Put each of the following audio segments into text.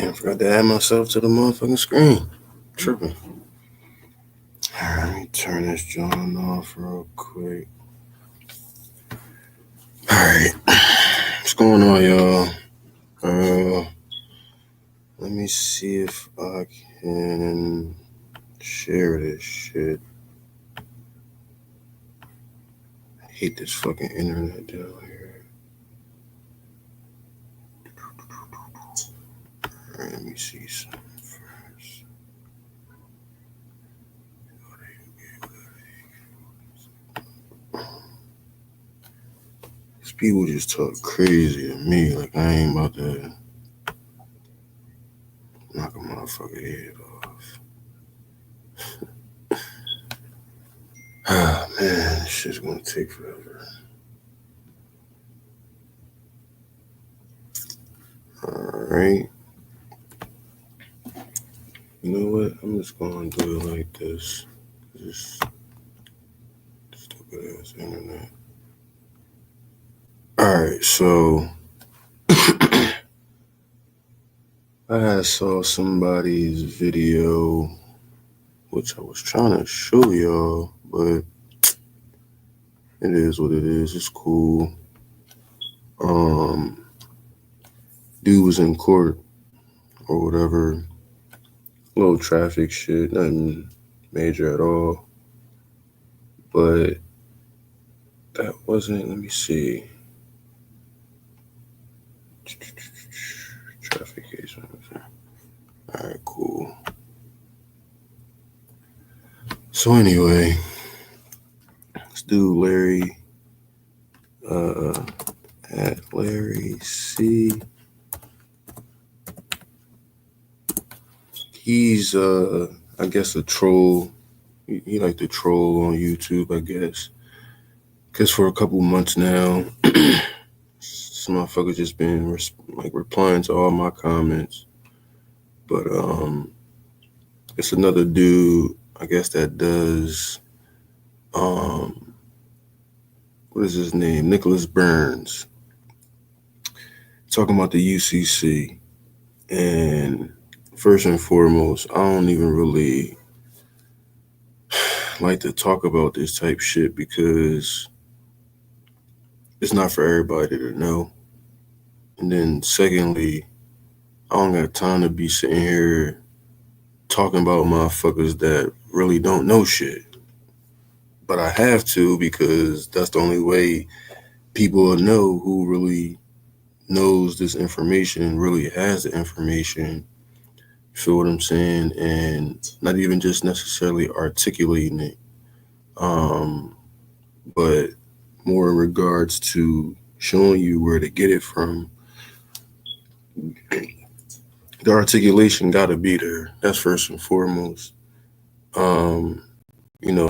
Damn, I forgot to add myself to the motherfucking screen. Tripping. Alright, let me turn this joint off real quick. Alright. What's going on, y'all? Let me see if I can share this shit. I hate this fucking internet down here. Alright, let me see something first. These people just talk crazy to me, like I ain't about to knock a motherfucker head off. Ah, man, this shit's gonna take forever. Alright. You know what? I'm just gonna do it like this. This stupid ass internet. Alright, so I saw somebody's video, which I was trying to show y'all, but it is what it is. It's cool. Dude was in court or whatever. Little traffic shit, nothing major at all. But that wasn't, let me see. Traffic case. Alright, cool. So anyway, this dude Larry, at Larry C. He's I guess a troll. He like to troll on YouTube, I guess. Cause for a couple months now, some motherfucker just been like replying to all my comments. But it's another dude, I guess, that does what is his name? Nicholas Burns. Talking about the UCC. And first and foremost, I don't even really like to talk about this type shit because it's not for everybody to know. And then secondly, I don't got time to be sitting here talking about motherfuckers that really don't know shit. But I have to because that's the only way people will know who really knows this information and really has the information. You feel what I'm saying? And not even just necessarily articulating it, but more in regards to showing you where to get it from. The articulation gotta be there. That's first and foremost.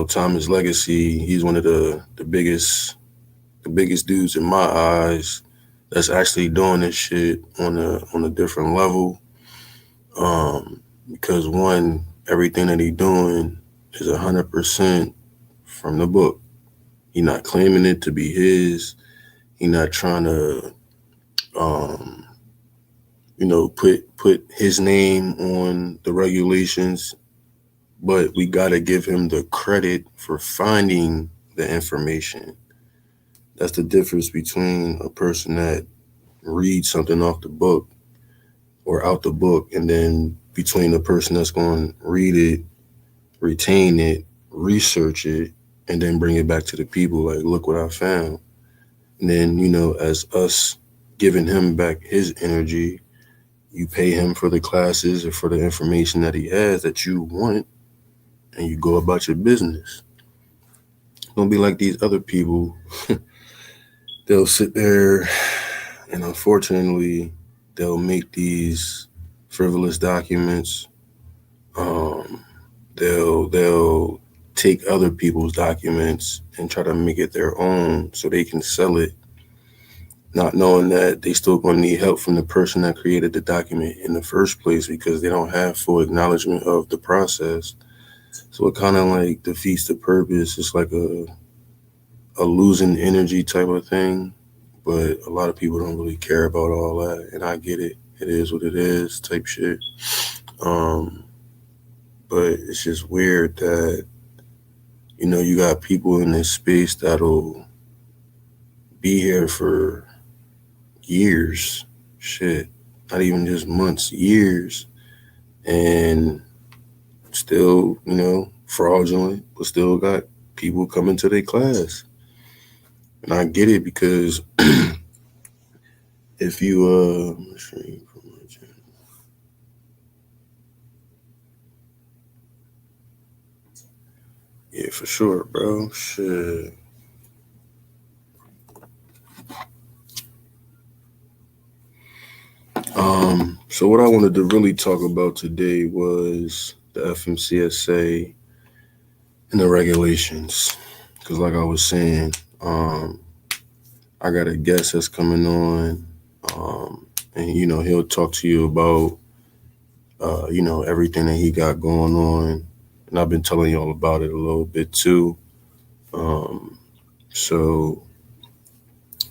Thomas Legacy, he's one of the biggest dudes in my eyes that's actually doing this shit on a different level. Because one, everything that he's doing is 100% from the book. He's not claiming it to be his. He's not trying to, put his name on the regulations. But we gotta give him the credit for finding the information. That's the difference between a person that reads something off the book or out the book, and then between a person that's going to read it, retain it, research it, and then bring it back to the people like, look what I found. And then, as us giving him back his energy, you pay him for the classes or for the information that he has that you want, and you go about your business. Don't be like these other people. They'll sit there and unfortunately they'll make these frivolous documents. They'll take other people's documents and try to make it their own so they can sell it, not knowing that they still gonna need help from the person that created the document in the first place because they don't have full acknowledgement of the process. So it kind of like defeats the purpose. It's like a losing energy type of thing. But a lot of people don't really care about all that, and I get it. it is what it is type shit. Um, but it's just weird that, you got people in this space that'll be here for years, shit, not even just months, years, and still, fraudulent, but still got people coming to their class. And I get it because if you, yeah, for sure, bro. Shit. So what I wanted to really talk about today was the FMCSA and the regulations. Because like I was saying, I got a guest that's coming on, and he'll talk to you about everything that he got going on, and I've been telling y'all about it a little bit too. Um, so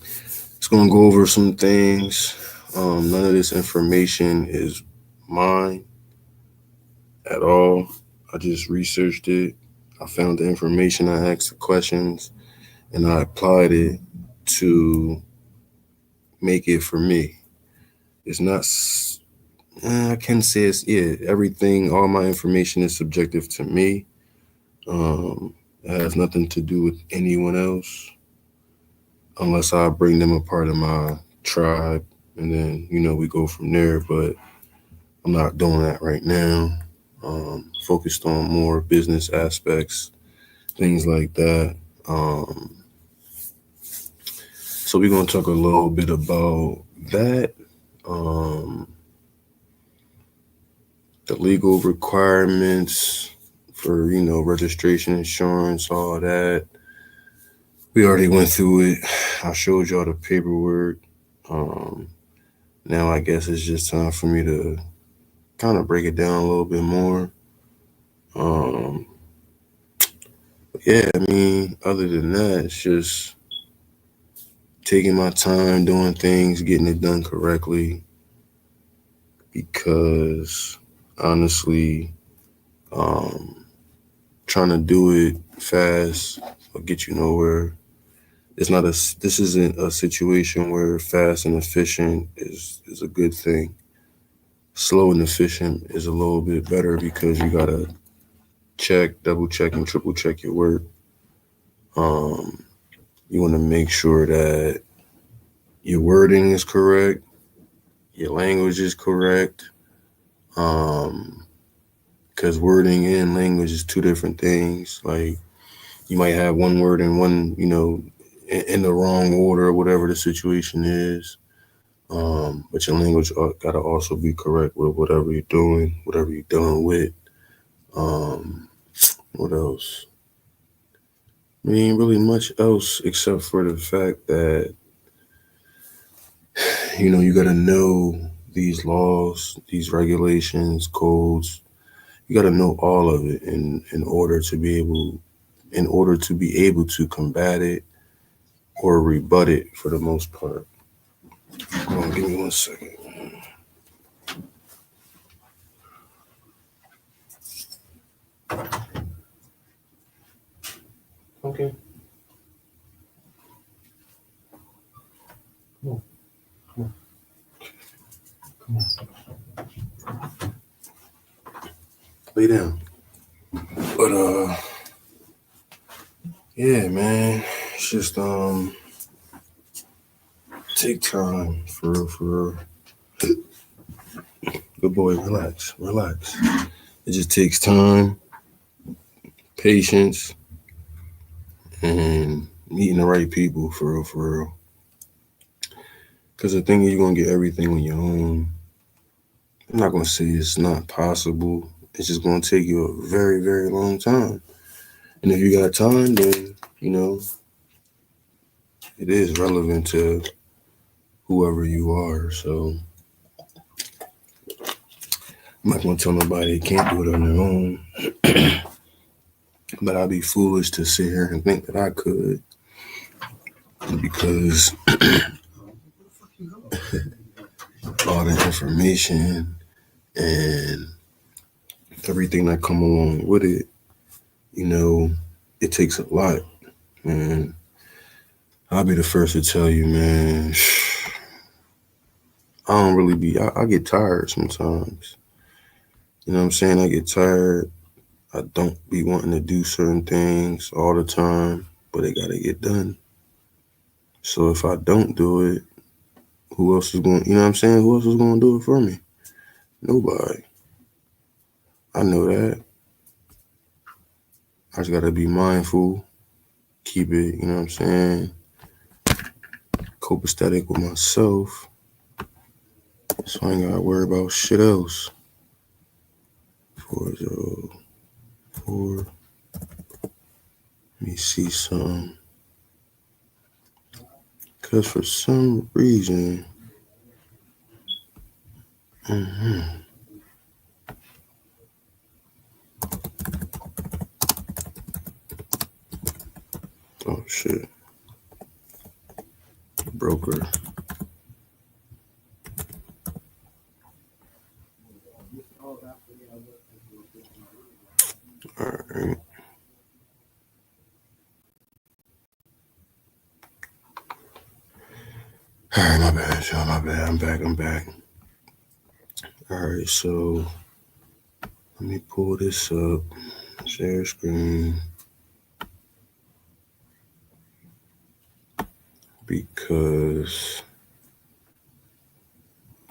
it's gonna go over some things. None of this information is mine at all. I just researched it. I found the information. I asked the questions, and I applied it to make it for me. It's not. I can say it's everything. All my information is subjective to me. It has nothing to do with anyone else, unless I bring them a part of my tribe, and then we go from there. But I'm not doing that right now. Focused on more business aspects, things like that. So we're gonna talk a little bit about that. Um, the legal requirements for registration, insurance, all that. We already went through it. I showed y'all the paperwork. Um, Now I guess it's just time for me to kind of break it down a little bit more. Um, yeah, I mean, other than that, it's just taking my time doing things, getting it done correctly. Because honestly, um, trying to do it fast will get you nowhere. It's not a. This isn't a situation where fast and efficient is a good thing. Slow and efficient is a little bit better because you gotta check, double check, and triple check your work. Um, you want to make sure that your wording is correct, your language is correct, because wording and language is two different things. Like you might have one word in one, in the wrong order, whatever the situation is. But your language gotta also be correct with whatever you're doing, whatever you're dealing with. Um, what else? I mean, ain't really much else except for the fact that you got to know these laws, these regulations, codes. You got to know all of it in order to be able to combat it or rebut it for the most part. Hold on, give me 1 second. Okay. Come on. Come on. Come on. Lay down. But yeah, man. It's just take time for real, for real. Good boy, relax, relax. It just takes time, patience, and meeting the right people for real, for real. Because the thing is, you're gonna get everything on your own. I'm not gonna say it's not possible. It's just gonna take you a very, very long time. And if you got time, then it is relevant to whoever you are. So I'm not gonna tell nobody they can't do it on their own. But I'd be foolish to sit here and think that I could, because all the information and everything that come along with it, you know, it takes a lot, man. I'll be the first to tell you, man. I don't really be. I get tired sometimes. You know what I'm saying? I get tired. I don't be wanting to do certain things all the time, but it gotta get done. So if I don't do it, who else is going? You know what I'm saying? Who else is going to do it for me? Nobody. I know that. I just gotta be mindful. Keep it. You know what I'm saying? Copacetic with myself, so I ain't gotta worry about shit else. 404. Let me see some. Cause for some reason, oh shit, broker. All right. All right, my bad, y'all. My bad. I'm back. All right, so let me pull this up. Share screen. Because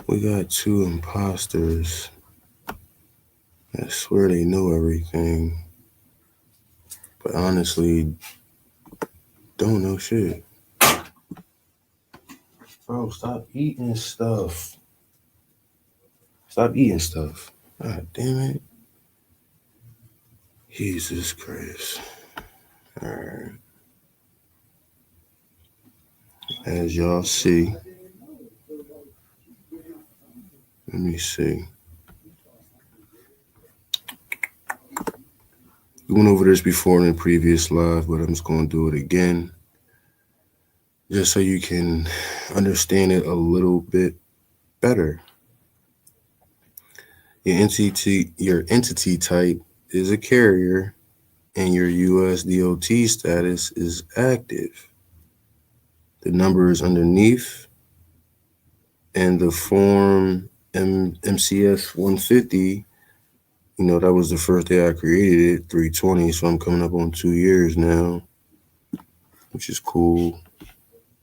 we got two imposters that swear they know everything, but honestly don't know shit. Bro, stop eating stuff. Stop eating stuff. God damn it. Jesus Christ. Alright. As y'all see, let me see. We went over this before in the previous live, but I'm just going to do it again. Just so you can understand it a little bit better. Your entity type is a carrier and your USDOT status is active. The number is underneath, and the form MCS 150, you know, that was the first day I created it, 320, so I'm coming up on 2 years now, which is cool. You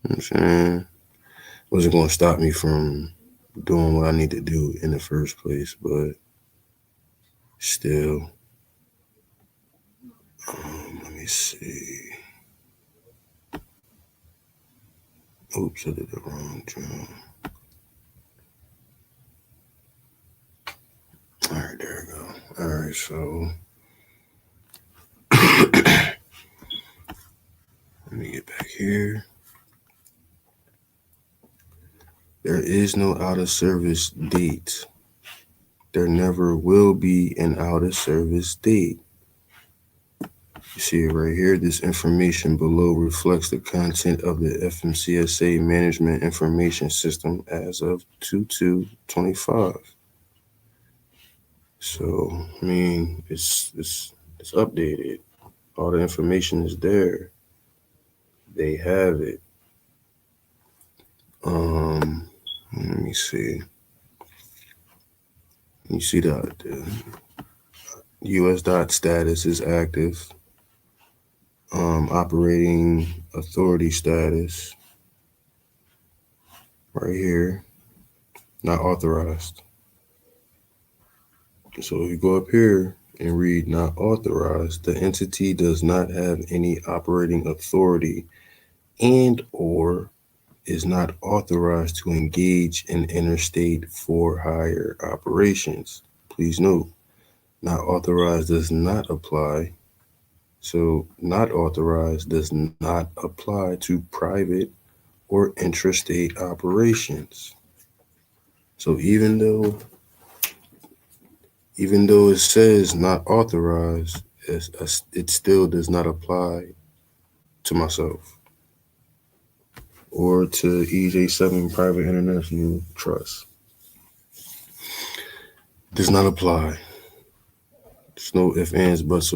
know what I'm saying? Wasn't going to stop me from doing what I need to do in the first place, but still. Let me see. Oops, I did the wrong job. All right, there we go. All right, so let me get back here. There is no out of service date. There never will be an out of service date. You see it right here. This information below reflects the content of the FMCSA Management Information System as of 2/2/25. So, I mean, it's updated. All the information is there. They have it. Let me see. You see the US dot status is active. Operating authority status right here, not authorized. So if you go up here and read not authorized, the entity does not have any operating authority and or is not authorized to engage in interstate for hire operations. Please note, not authorized does not apply. So not authorized does not apply to private or intrastate operations. So even though it says not authorized, it still does not apply to myself or to EJ7 Private International Trust. Does not apply. There's no ifs, ands, buts,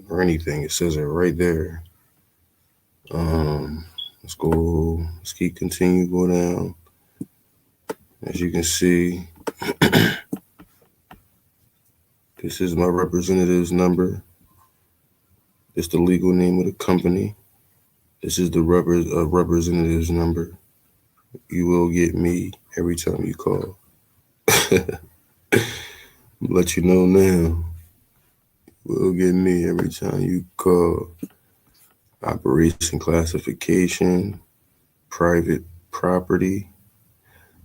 or anything. It says it right there. Let's go. Let's keep continue go down. As you can see, this is my representative's number. It's the legal name of the company. This is the representative's number. You will get me every time you call. Let you know now. You will get me every time you call. Operation classification, private property.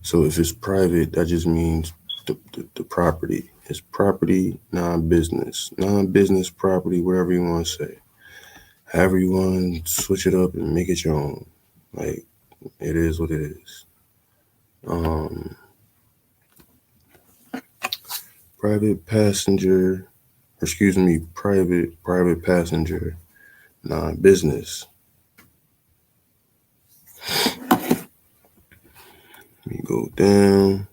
So if it's private, that just means the property. It's property, non-business. Non-business property, whatever you want to say. However you want to switch it up and make it your own. Like, it is what it is. Private passenger, private passenger, non-business. You go down,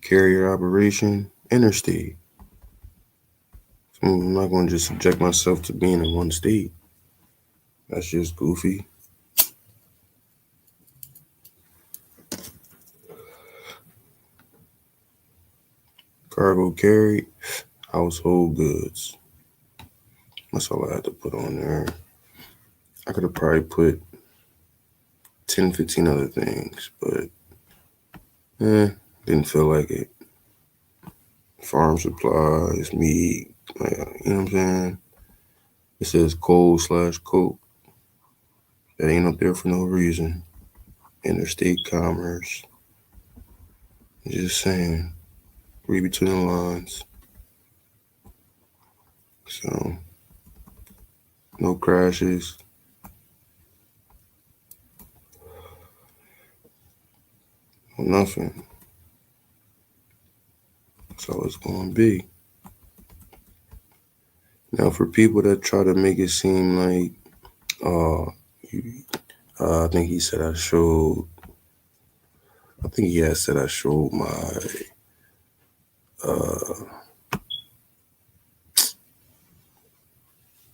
carrier operation, interstate. So I'm not going to just subject myself to being in one state. That's just goofy. Cargo carried, household goods. That's all I had to put on there. I could have probably put 10, 15 other things, but didn't feel like it. Farm supplies, meat, like, you know what I'm saying? It says coal/coke. That ain't up there for no reason. Interstate commerce. Just saying. Read between the lines. So, no crashes. No nothing. That's all it's going to be. Now, for people that try to make it seem like, I think he said I showed, I think he had said I showed my,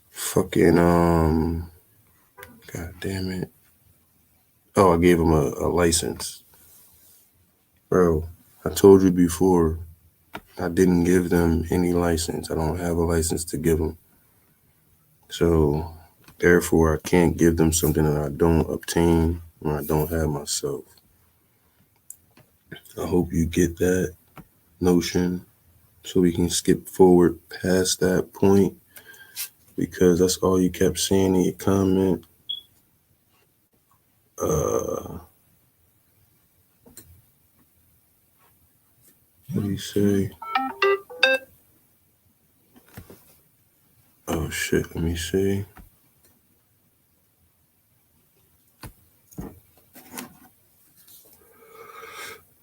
fucking, god damn it. Oh, I gave him a license. Bro, I told you before, I didn't give them any license. I don't have a license to give them. So, therefore, I can't give them something that I don't obtain or I don't have myself. I hope you get that notion so we can skip forward past that point because that's all you kept saying in your comment. What do you say? Oh shit, let me see.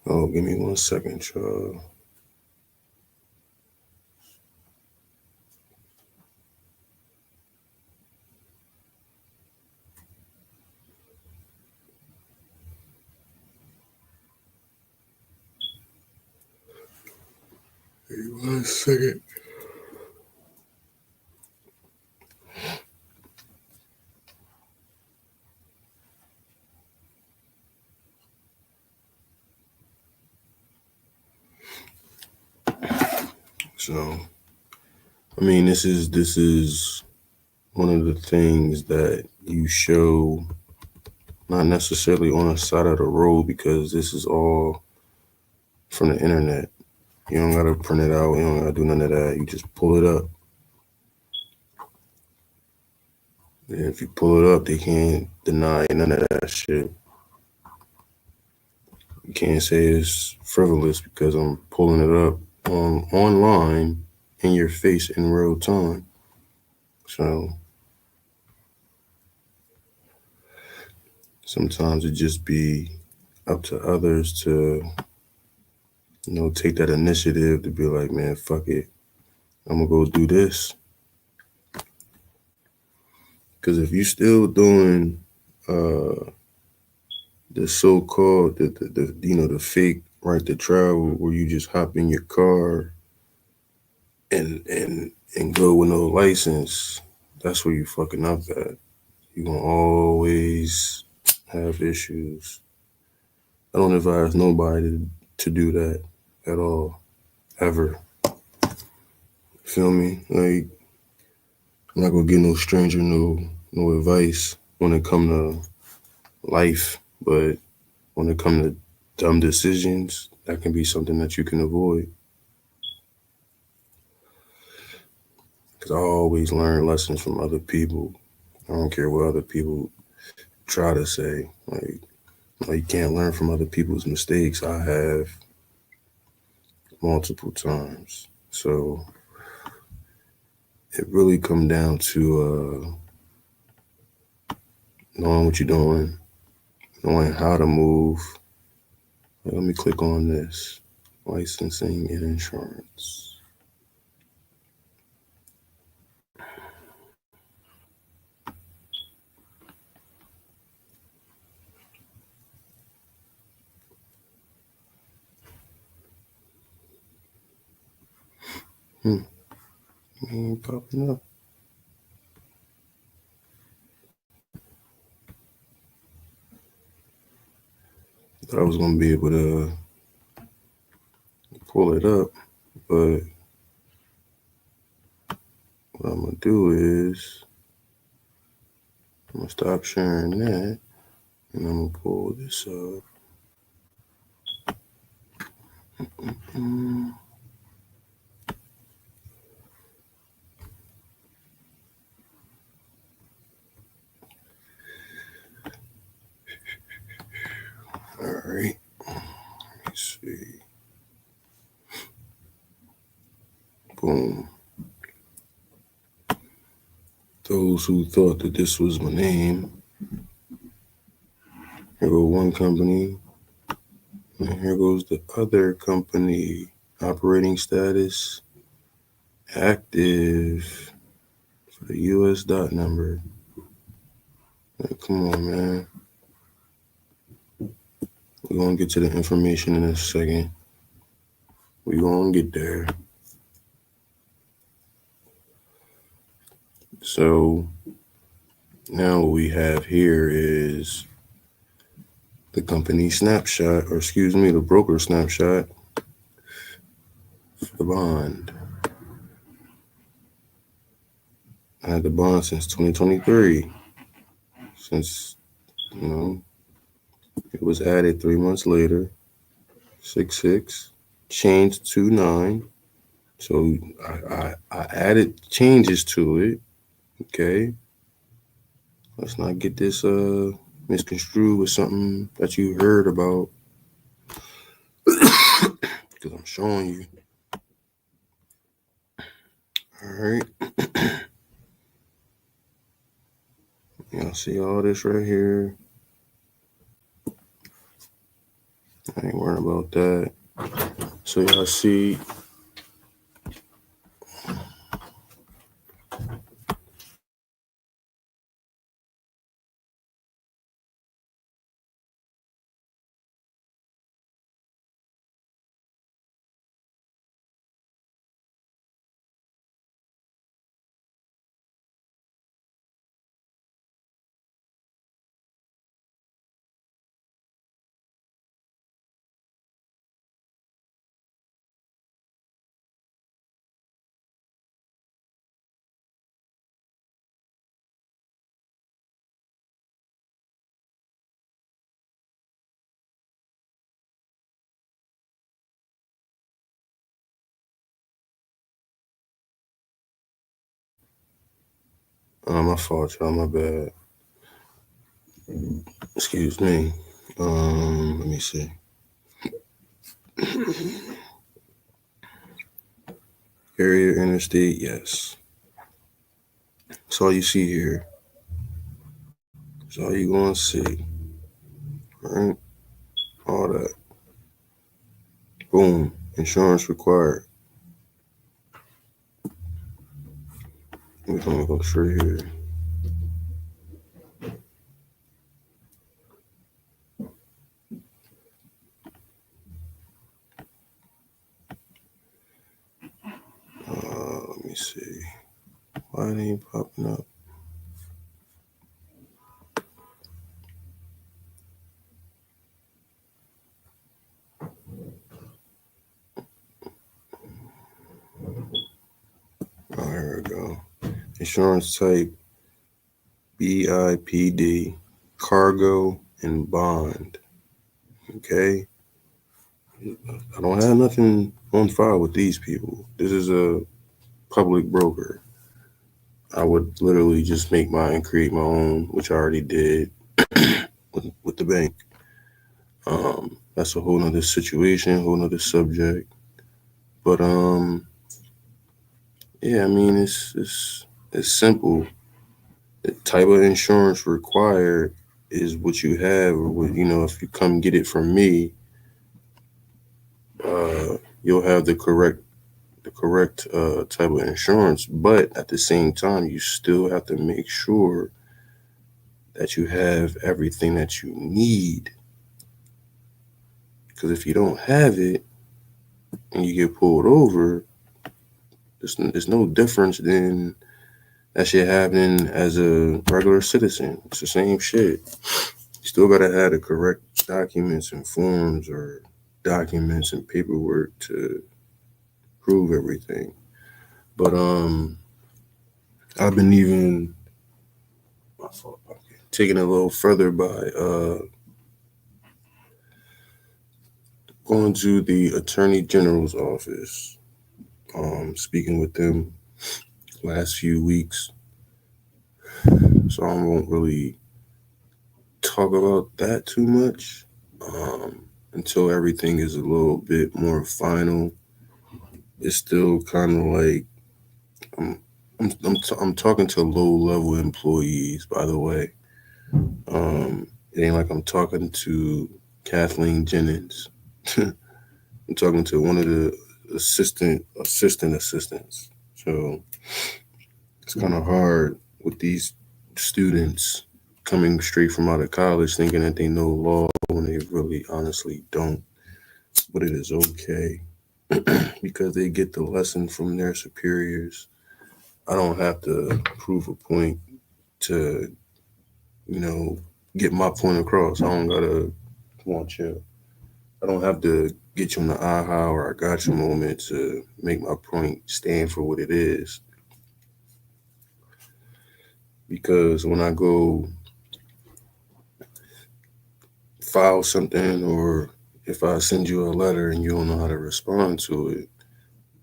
Oh, give me 1 second, y'all. Give me 1 second. So, I mean, this is one of the things that you show, not necessarily on the side of the road, because this is all from the internet. You don't gotta print it out. You don't gotta do none of that. You just pull it up. And if you pull it up, they can't deny none of that shit. You can't say it's frivolous because I'm pulling it up online in your face in real time. So sometimes it just be up to others to, take that initiative to be like, man, fuck it. I'm gonna go do this. Because if you still doing the so-called the fake right to travel where you just hop in your car and go with no license, that's where you fucking up at. You gonna always have issues. I don't advise nobody to do that at all, ever. Feel me? Like, I'm not gonna give no stranger no advice when it come to life, but when it come to dumb decisions, that can be something that you can avoid. Because I always learn lessons from other people. I don't care what other people try to say. Like you can't learn from other people's mistakes. I have multiple times. So it really come down to knowing what you're doing, knowing how to move. Let me click on this. Licensing and insurance. Ain't popping up. Thought I was gonna be able to pull it up, but what I'm gonna do is I'm gonna stop sharing that and I'm gonna pull this up. Mm, all right, let's see. Boom. Those who thought that this was my name, here go one company, and here goes the other company. Operating status active for the US dot number. Like, come on, man. We're gonna get to the information in a second. We're gonna get there. So now what we have here is the company snapshot, or excuse me, the broker snapshot for the bond. I had the bond since 2023. Since, you know, it was added 3 months later, 6/6, changed to 9. So I added changes to it. Okay. Let's not get this misconstrued with something that you heard about. Because I'm showing you. All right. Y'all see all this right here. I ain't worrying about that. So y'all see my fault, y'all. My bad. Excuse me. Let me see. Area interstate, yes. That's all you see here. That's all you gonna see. Right? All that. Boom. Insurance required. We're gonna go straight here. see. Why it ain't popping up? Oh, here we go. Insurance type BIPD, cargo and bond. Okay. I don't have nothing on file with these people. This is a public broker. I would literally just make mine, create my own, which I already did with the bank. That's a whole nother situation, whole nother subject. But yeah, I mean it's simple. The type of insurance required is what you have, or what, if you come get it from me, you'll have the correct type of insurance. But at the same time, you still have to make sure that you have everything that you need. Because if you don't have it and you get pulled over, there's no difference than that shit happening as a regular citizen. It's the same shit. You still gotta have the correct documents and forms, or documents and paperwork to prove everything. But I've been even taking it a little further by going to the Attorney General's office, speaking with them last few weeks. So I won't really talk about that too much until everything is a little bit more final. It's still kind of like I'm talking to low level employees, by the way. It ain't like I'm talking to Kathleen Jennings. I'm talking to one of the assistants. So it's kind of hard with these students coming straight from out of college thinking that they know law when they really honestly don't. But it is okay because they get the lesson from their superiors. I don't have to prove a point to, get my point across. I don't gotta want you. I don't have to get you on the aha or I got you moment to make my point stand for what it is. Because when I go file something, or if I send you a letter and you don't know how to respond to it,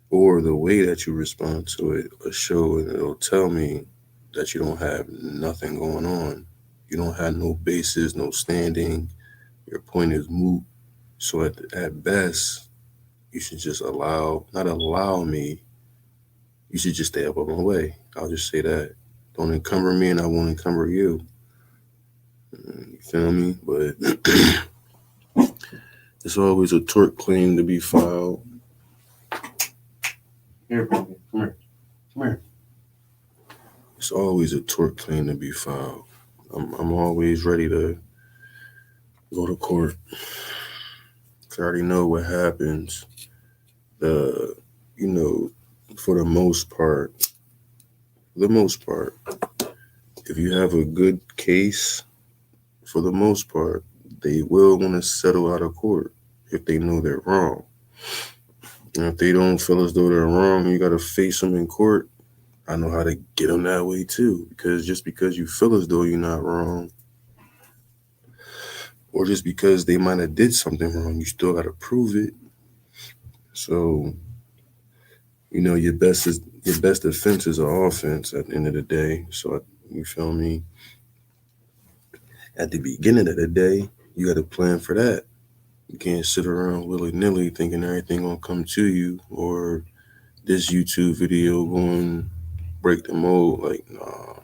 or the way that you respond to it, will show and it'll tell me that you don't have nothing going on. You don't have no basis, no standing. Your point is moot. So at best, you should just not allow me. You should just stay up on my way. I'll just say that. Don't encumber me and I won't encumber you. You feel me? But it's always a tort claim to be filed. Here, baby. Come here. It's always a tort claim to be filed. I'm always ready to go to court. I already know what happens. For the most part, if you have a good case, for the most part, they will want to settle out of court if they know they're wrong. And if they don't feel as though they're wrong, you got to face them in court. I know how to get them that way too, because just because you feel as though you're not wrong, or just because they might have did something wrong, you still got to prove it. So, your best defense is an offense at the end of the day. So, you feel me? At the beginning of the day, you got to plan for that. You can't sit around willy-nilly thinking everything gonna come to you, or this YouTube video going break the mold. Like, nah.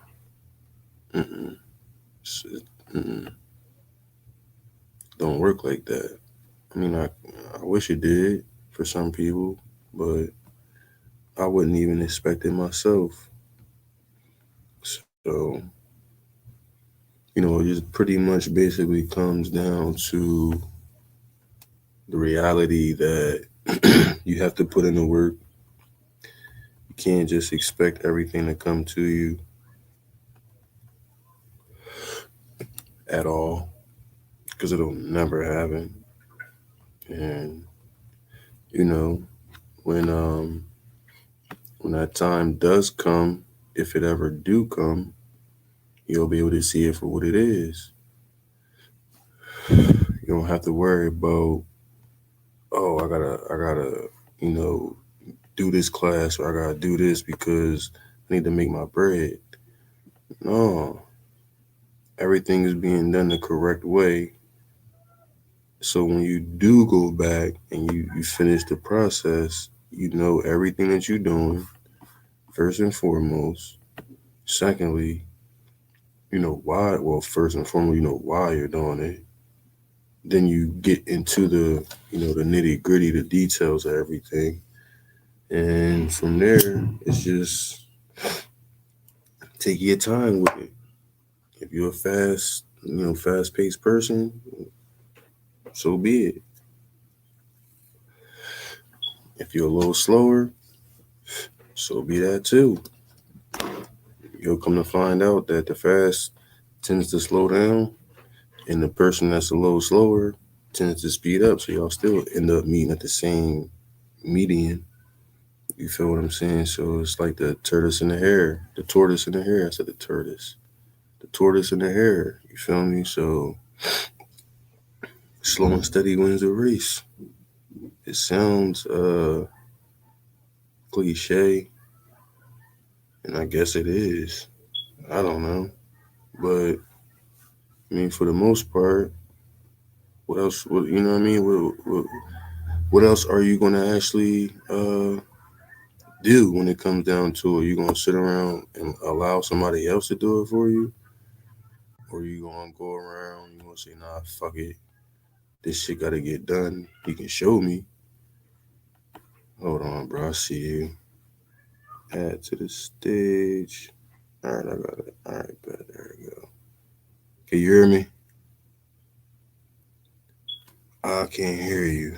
Don't work like that. I mean, I wish it did for some people, but I wouldn't even expect it myself. So, it just pretty much basically comes down to the reality that you have to put in the work. You can't just expect everything to come to you at all because it'll never happen. And you know, when um when that time does come, if it ever do come, you'll be able to see it for what it is. You don't have to worry about, oh, I gotta, you know, do this class or I gotta do this because I need to make my bread. No, everything is being done the correct way. So when you do go back and you finish the process, you know everything that you're doing, first and foremost. Secondly, you know why. Well, first and foremost, you know why you're doing it. Then you get into the, the nitty gritty, the details of everything. And from there, it's just take your time with it. If you're a fast paced person, so be it. If you're a little slower, so be that too. You'll come to find out that the fast tends to slow down, and the person that's a little slower tends to speed up. So y'all still end up meeting at the same median. You feel what I'm saying? So it's like the tortoise and the hare. The tortoise and the hare. I said the tortoise. The tortoise and the hare. You feel me? So slow and steady wins the race. It sounds cliche, and I guess it is. I don't know. But I mean, for the most part, what else? What you know? What I mean, what else are you gonna actually do when it comes down to it? You gonna sit around and allow somebody else to do it for you, or you gonna go around? You gonna say, "Nah, fuck it. This shit gotta get done. You can show me." Hold on, bro. I see you. Add to the stage. All right, I got it. All right, bet. There we go. Can you hear me? I can't hear you.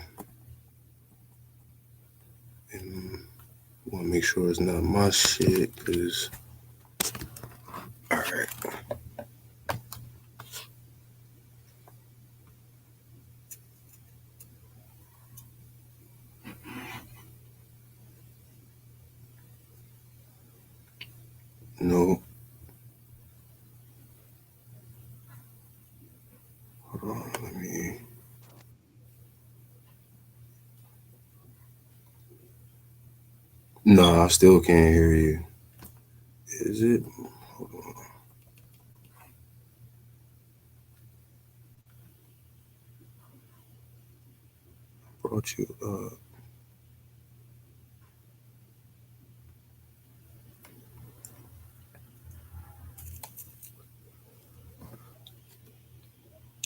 And I want to make sure it's not my shit, cause all right, no, hold on, let me. No, I still can't hear you. Is it? Hold on. Brought you up.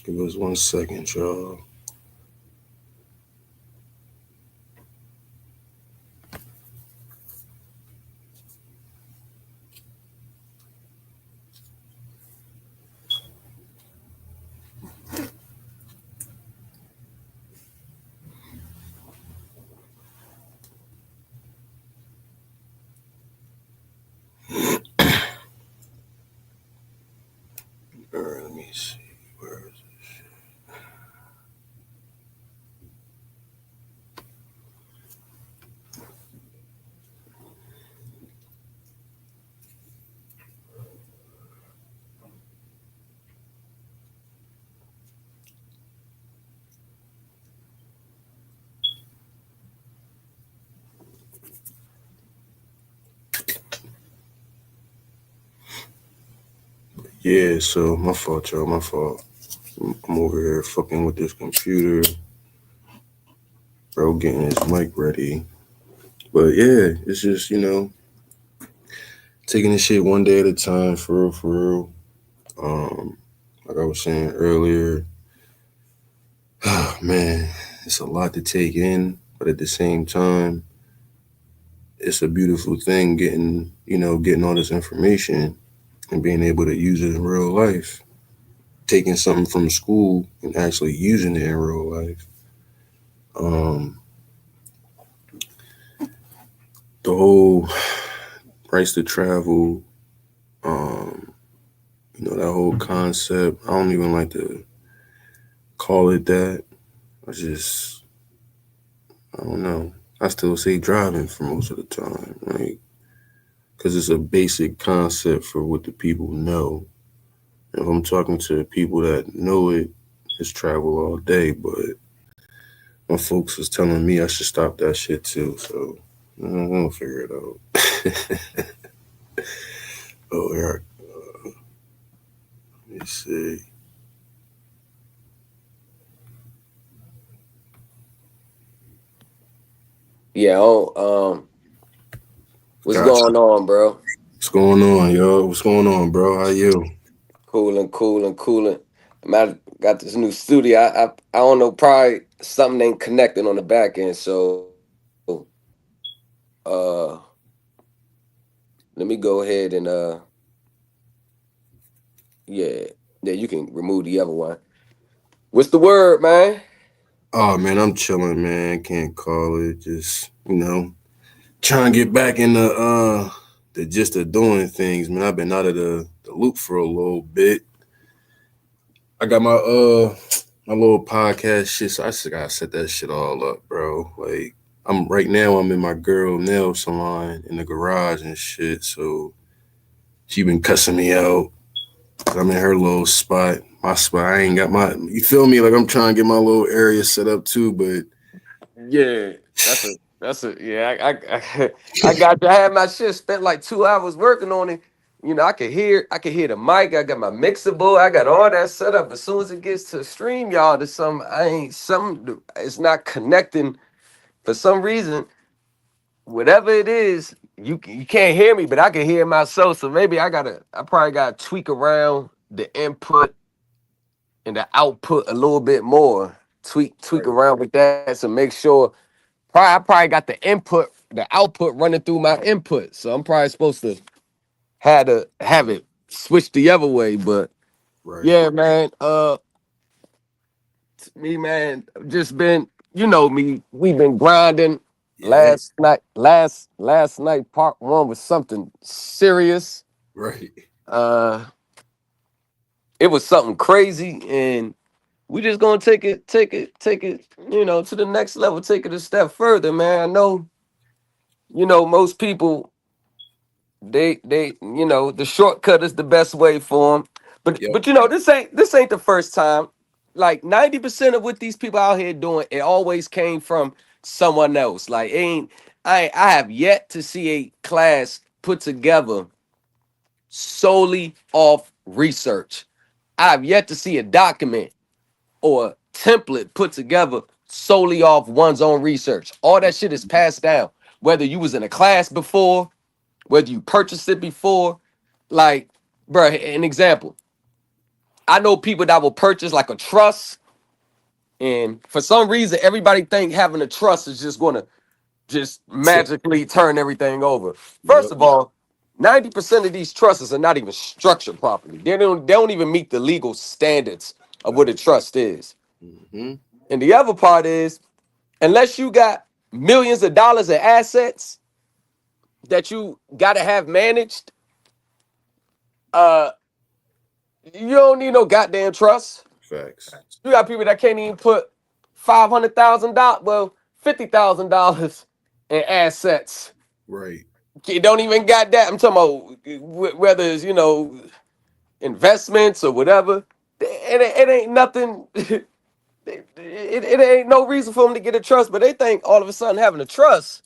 Give us 1 second, y'all. All right, let me see. Where is it? Yeah, so my fault, y'all. My fault. I'm over here fucking with this computer, bro, getting his mic ready. But yeah, it's just taking this shit one day at a time, for real, for real. Um, like I was saying earlier, man, it's a lot to take in, but at the same time, it's a beautiful thing getting all this information and being able to use it in real life. Taking something from school and actually using it in real life. Um, the whole rights to travel, um, that whole concept. I don't even like to call it that. I just, I don't know. I still say driving for most of the time, right? Because it's a basic concept for what the people know. If I'm talking to people that know it, it's travel all day. But my folks was telling me I should stop that shit too. So I'm gonna figure it out. Oh, Eric, let me see. Yeah, what's Gotcha. going on, bro? What's going on, yo? What's going on, bro? How you? Cooling, cooling, cooling. Got this new studio. I don't know, probably something ain't connecting on the back end. So uh let me go ahead and yeah. Yeah, you can remove the other one. What's the word, man? Oh man, I'm chilling, man. Can't call it. Just trying to get back in the gist of doing things, man. I've been out of the loop for a little bit. I got my little podcast shit, so I just gotta set that shit all up, bro. Like I'm in my girl nail salon in the garage and shit, so she been cussing me out. I'm in her little spot. My spot. I ain't got my you feel me? Like I'm trying to get my little area set up too, but Yeah, that's a yeah. I got to have my shit. Spent like 2 hours working on it. I could hear the mic. I got my mixer board. I got all that set up. As soon as it gets to stream, y'all, to some I ain't some. It's not connecting for some reason. Whatever it is, you can't hear me, but I can hear myself. So maybe I probably gotta tweak around the input and the output a little bit more. Tweak right, around with that to make sure. I probably got the output running through my input. So I'm probably supposed to have it switch the other way. But right. yeah, man. Me, man, just been, me. We've been grinding. Yeah, Last night, part one was something serious. right. Uh, it was something crazy, and we just gonna take it, to the next level. Take it a step further, man. I know, most people the shortcut is the best way for them. but Yep. but this ain't the first time. Like 90% of what these people out here doing, it always came from someone else. Like ain't I have yet to see a class put together solely off research. I have yet to see a document or a template put together solely off one's own research. All that shit is passed down, whether you was in a class before, whether you purchased it before. Like, bro, an example. I know people that will purchase like a trust, and for some reason, everybody think having a trust is just gonna just magically turn everything over. First Yep. of all, 90% of these trusts are not even structured properly. They don't even meet the legal standards of what a Facts. trust is. Mm-hmm. And the other part is, unless you got millions of dollars in assets that you gotta have managed, uh, you don't need no goddamn trust. Facts. You got people that can't even put $500,000, well, $50,000 in assets. Right. You don't even got that. I'm talking about whether it's investments or whatever. It ain't nothing. It ain't no reason for them to get a trust, but they think all of a sudden having a trust,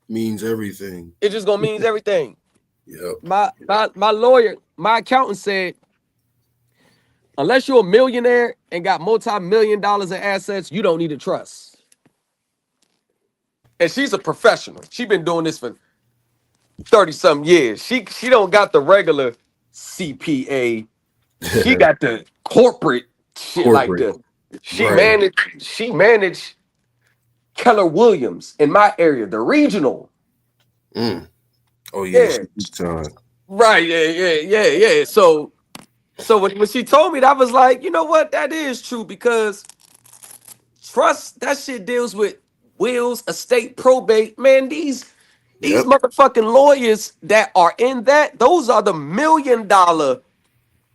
Means everything. it just gonna means everything. Yep. My lawyer, my accountant said, unless you're a millionaire and got multi-million dollars in assets, you don't need a trust. And she's a professional. She been doing this for 30 some years. She don't got the regular CPA. She got the corporate shit, like Corporate. the Right. she managed Keller Williams in my area, the regional. Mm. Oh yeah, Yeah. she was time. Right. Yeah. So when she told me that, I was like, you know what? That is true, because trust, that shit deals with wills, estate, probate. Man, these These Yep. motherfucking lawyers that are in that, those are the $1 million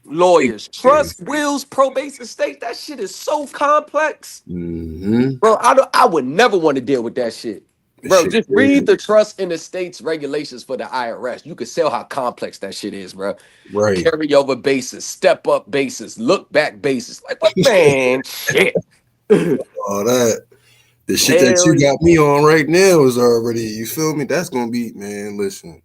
lawyers. Trust, wills, probate, estate. That shit is so complex. Mm-hmm. Bro, I would never want to deal with that shit. That Bro, shit just read crazy. the trust in the states regulations for the IRS. You can tell how complex that shit is, bro. Right. Carryover basis, step up basis, look back basis. Like what man? Shit. All that. The shit that Hell you yeah. got me on right now is already, you feel me? That's gonna be, man, listen,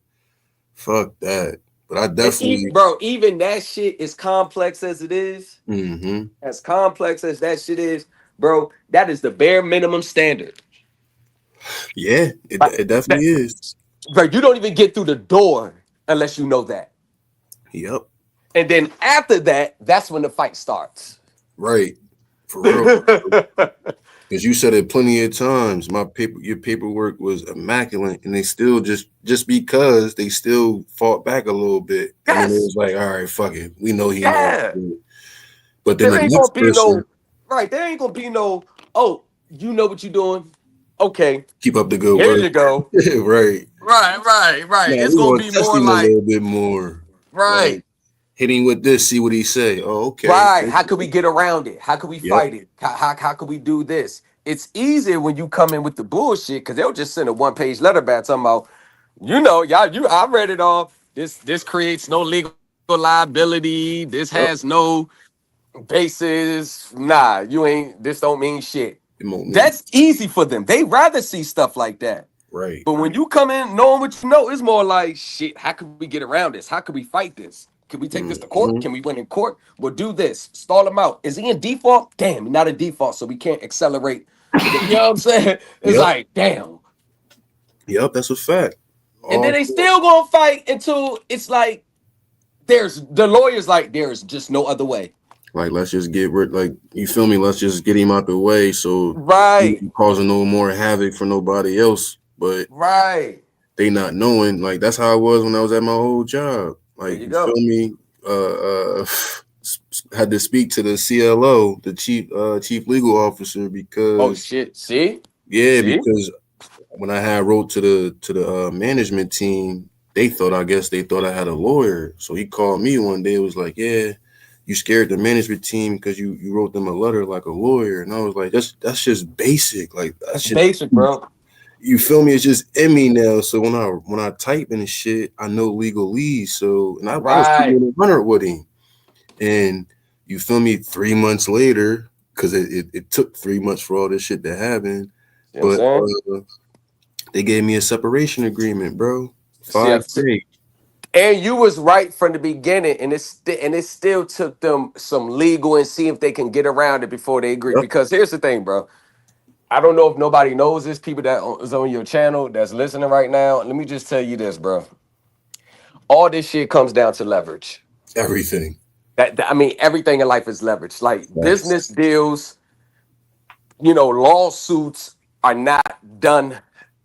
fuck that. But I And definitely, bro, even that shit is complex as it is. mm-hmm. As complex as that shit is, bro, that is the bare minimum standard. Yeah, Like, it definitely is. bro, you don't even get through the door unless you know that. Yep. And then after that, that's when the fight starts. Right. For real. Because you said it plenty of times. Your paperwork was immaculate, and they still just because they still fought back a little bit, and then it Yes. was like, all right, fuck it, we know he knows. Yeah. But then There the ain't gonna next be person no right. There ain't gonna be no, oh, you know what you're doing. Okay, keep up the good here work. you go. Right. Right. No, It's we gonna want be to test more him a like, little bit more. Like right. hit him with this, see what he say. Oh, okay. Right. How could we get around it? How could we Yep. fight it? How could we do this? It's easier when you come in with the bullshit because they'll just send a one-page letter back talking about, I read it all. This creates no legal liability. This Yep. has no basis. Nah, you ain't, this don't mean shit. It won't mean That's easy for them. They rather see stuff like that. right. But when you come in knowing what you know, it's more like shit. How can we get around this? How can we fight this? Can we take this to court? Mm-hmm. Can we win in court? We'll do this. Stall him out. Is he in default? Damn, not a default, so we can't accelerate. You know what I'm saying? It's Yep. like, damn. Yep. That's a fact. And then All they still gonna fight until it's like there's the lawyers like there's just no other way. like, let's just get rid. Like, you feel me? Let's just get him out the way, so he Right, causing no more havoc for nobody else. But right. they not knowing. Like that's how it was when I was at my old job. There Like you you feel go. me? Had to speak to the CLO, the chief legal officer, Oh because shit. See? yeah, See? because when I had wrote to the management team, I guess they thought I had a lawyer. So he called me one day. It was like, yeah, you scared the management team because you wrote them a letter like a lawyer, and I was like, that's just basic. Like that That's shit. basic, bro. You feel me? It's just in me now. So when I type in the shit, I know legalese. So and I was Right. 100 with him, and you feel me? 3 months later, because it took 3 months for all this shit to happen, You know what but I'm saying? they gave me a separation agreement, bro. See, 5K. and you was right from the beginning, and it still took them some legal and see if they can get around it before they agree. Yep. Because here's the thing, bro. I don't know if nobody knows this. People that is on your channel that's listening right now. Let me just tell you this, bro. All this shit comes down to leverage. Everything. I mean, everything in life is leverage. Like Yes. business deals, lawsuits are not done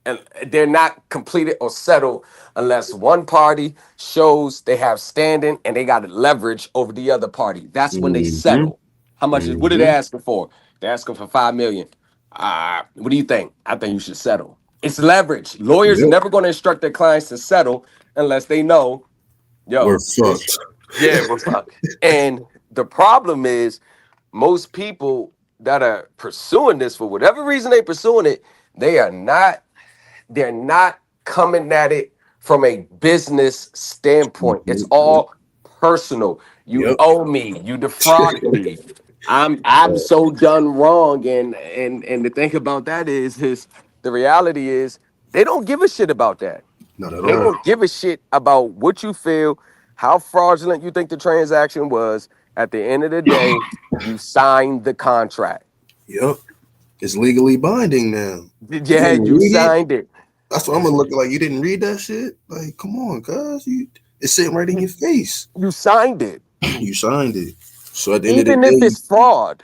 and they're not completed or settled unless one party shows they have standing and they got leverage over the other party. That's when they Mm-hmm. settle. How much what are they Mm-hmm. asking for? They're asking for 5 million. What do you think? I think you should settle. It's leverage. Lawyers are Yep. never going to instruct their clients to settle unless they know, We're yo, this, fucked. yeah, we're fucked. And the problem is most people that are pursuing this for whatever reason they pursuing it, they are not they're not coming at it from a business standpoint. It's Mhm. all personal. You Yep. owe me, you defrauded me. I'm so done wrong. And the thing about that is the reality is they don't give a shit about that. Not at They all. don't give a shit about what you feel, how fraudulent you think the transaction was. At the end of the day, you signed the contract. Yep. It's legally binding now. You Yeah, didn't you read it. signed it. That's what I'm gonna look like. You didn't read that shit. Like, come on, cuz it's sitting right in your face. You signed it. You signed it. So at the end of the Even if day, it's fraud,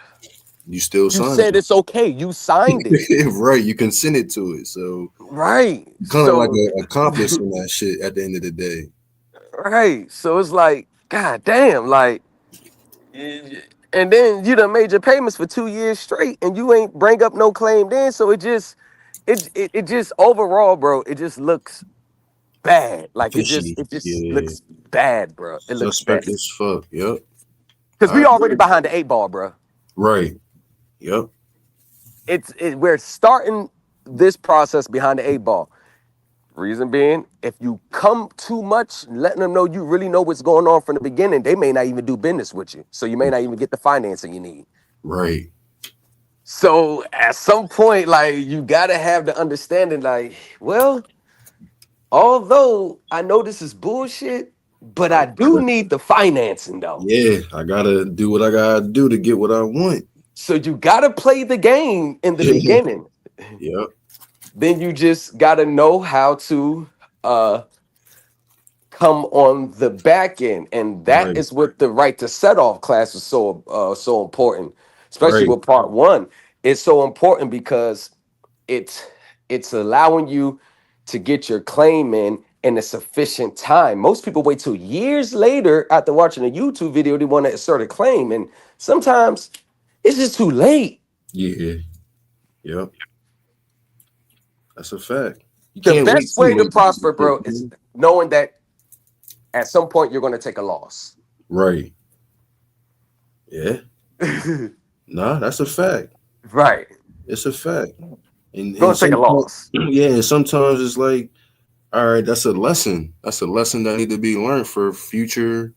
you still you signed said it's okay. You signed it. it. Right. You consented to it. So Right. kind of like So an accomplice in that shit at the end of the day. right. So it's like, God damn, like and then you done made your payments for 2 years straight and you ain't bring up no claim then. So it just overall, bro, it just looks bad. Like Fishy. it just Yeah. looks bad, bro. It looks bad Suspect as fuck. Yep. because I we already agree. behind the 8 ball, bro. Right. Yep. We're starting this process behind the 8 ball. Reason being, if you come too much, letting them know you really know what's going on from the beginning, they may not even do business with you. So you may not even get the financing you need. Right. So at some point, like you gotta have the understanding, like, well, although I know this is bullshit, but I I do need the financing though. Yeah, I gotta do what I gotta do to get what I want. So you gotta play the game in the beginning. Yep. Then you just gotta know how to come on the back end, and that Right. is what the right to set off class is so important, especially Right. with part one. It's so important because it's it's allowing you to get your claim in a sufficient time. Most people wait till years later after watching a YouTube video they want to assert a claim, and sometimes it's just too late. Yeah. Yep. That's a fact. You The can't wait best too way to late. prosper, bro, is knowing that at some point you're going to take a loss. Right. Yeah. Nah, that's a fact. Right. It's a fact. And Going to take a sometimes, loss. yeah, and sometimes it's like, all right, that's a lesson. That's a lesson that need to be learned for future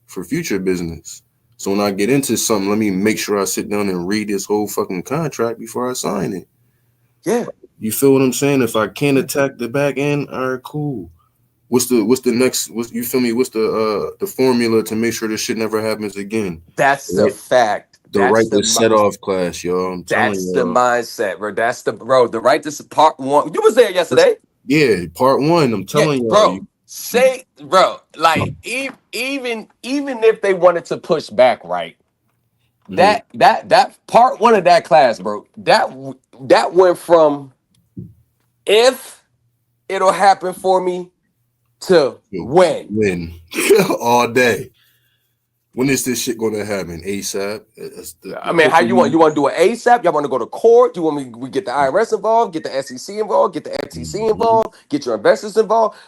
business. So when I get into something, let me make sure I sit down and read this whole fucking contract before I sign it. Yeah. You feel what I'm saying? If I can't attack the back end, all right, cool. What's the next? What's you feel me? What's the formula to make sure this shit never happens again? That's the Right, fact. the right to set off class, y'all. I'm telling That's the y'all. mindset, bro. That's the bro. The right to part one. You was there That's- yesterday. Yeah, part one. I'm Yeah, telling y'all. bro. Say, bro, like even if they wanted to push back, right? Mhm. That part one of that class, bro. That went from if it'll happen for me to Yo, when. win all day. When is this shit gonna happen? ASAP. That's I the mean, how quicker you want? you. You want to do an ASAP? Y'all want to go to court? You want me? We get the IRS involved, get the SEC involved, get the FTC Mhm. involved, get your investors involved,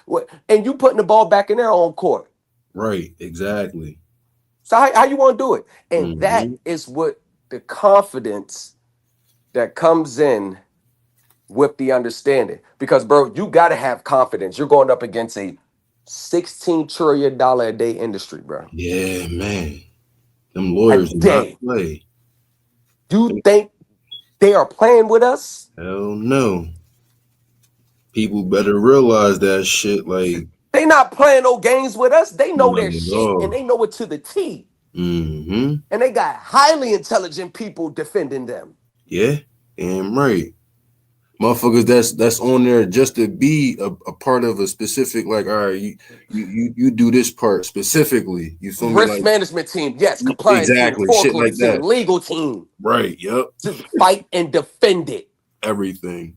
and you putting the ball back in their own court. Right. Exactly. So how you want to do it? And that Hmm. is what the confidence that comes in with the understanding. Because, bro, you got to have confidence. You're going up against a $16 trillion a day industry, bro. Yeah, man. Them A lawyers do not day. play. You think they are playing with us? Hell no. People better realize that shit. Like, They not playing no games with us. They know not their at shit and all. they know it to the T. Mm-hmm. And they got highly intelligent people defending them. Yeah. Damn right. Motherfuckers that's on there just to be a part of a specific, like, all right, you do this part specifically. You feel me? Risk Like, management team, yes. Compliance team, exactly. Shit like foreclosure team, that. legal team Right. Yep. to fight and defend it. Everything.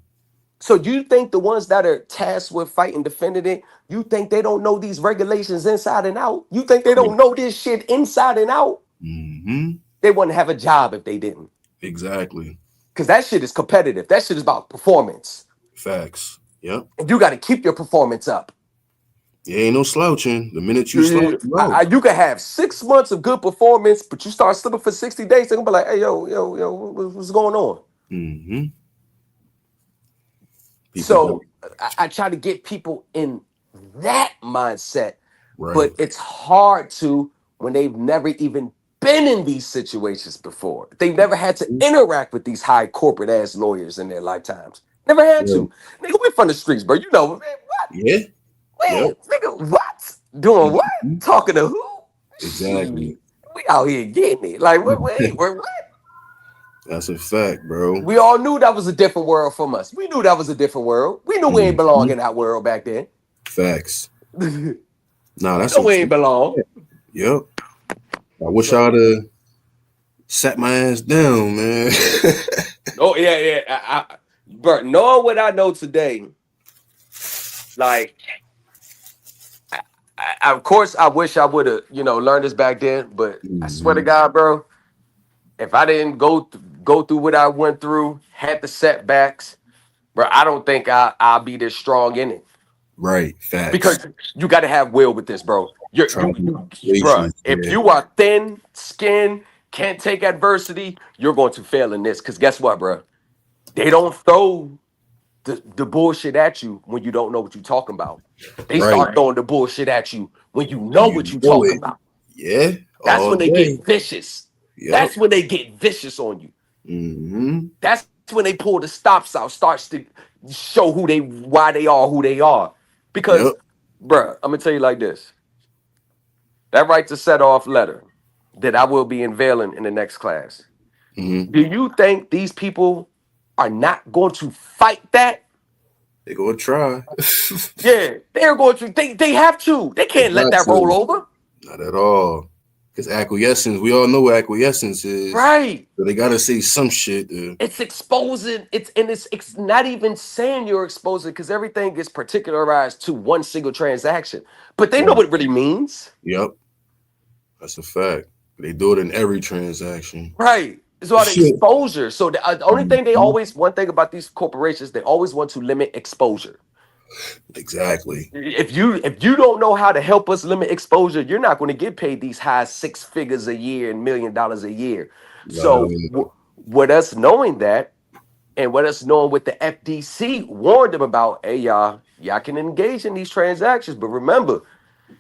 So you think the ones that are tasked with fighting, defending it, you think they don't know these regulations inside and out? You think they don't know this shit inside and out? Mm-hmm. They wouldn't have a job if they didn't. Exactly. Because that shit is competitive. That shit is about performance. Facts. Yep. And you got to keep your performance up. You ain't no slouching. The minute you slouch, you out. You can have 6 months of good performance, but you start slipping for 60 days, they're gonna be like, hey, yo, what's going on? Mm-hmm. People better. So I try to get people in that mindset, Right. but it's hard to when they've never even been in these situations before. They've never had to interact with these high corporate ass lawyers in their lifetimes. Never had Right. to. Nigga, we're from the streets, bro. You know, man, what? Yeah. Yep. Nigga, what? Doing what? Mhm. Talking to who? Exactly. Shit. We out here getting it. Like, what? That's a fact, bro. We all knew that was a different world from us. We knew that was a different world. We knew we ain't belong Mhm. in that world back then. Facts. We Nah, that's know some we shit. ain't belong. Yep. I wish So, I'd have sat my ass down, man. oh yeah. But knowing what I know today, like, of course, I wish I would have, learned this back then. But I swear to Mhm. God, bro, if I didn't go through what I went through, had the setbacks, bro, I don't think I'll be this strong in it. Right. Facts. because you got to have will with this, bro. Bro, Tribulations, if yeah. you are thin skinned, can't take adversity, you're going to fail in this. Because guess what, bro? They don't throw the bullshit at you when you don't know what you're talking about. They Right. start throwing the bullshit at you when you know You what you're know talking it. about. Yeah. That's All when they day. get vicious. Yep. That's when they get vicious on you. Mm-hmm. That's when they pull the stops out, starts to show why they are who they are. Yep. Because, bruh, I'm gonna tell you like this. That right to set off letter that I will be unveiling in the next class. Mm-hmm. Do you think these people are not going to fight that? They gonna try. Yeah, they're going to. They have to. They They can't let got that roll to. over. Not at all. Because acquiescence, we all know what acquiescence is. Right. So they gotta say some shit. It's exposing. It's not even saying you're exposing because everything is particularized to one single transaction. But they know Right. what it really means. Yep. That's a fact. They do it in every transaction. Right. It's about exposure. So the only thing Mhm. one thing about these corporations, they always want to limit exposure. Exactly. If you don't know how to help us limit exposure, you're not going to get paid these high six figures a year and $1 million a year. Not at So all. with us knowing that, and what us knowing what the FDC warned them about, hey y'all can engage in these transactions, but remember,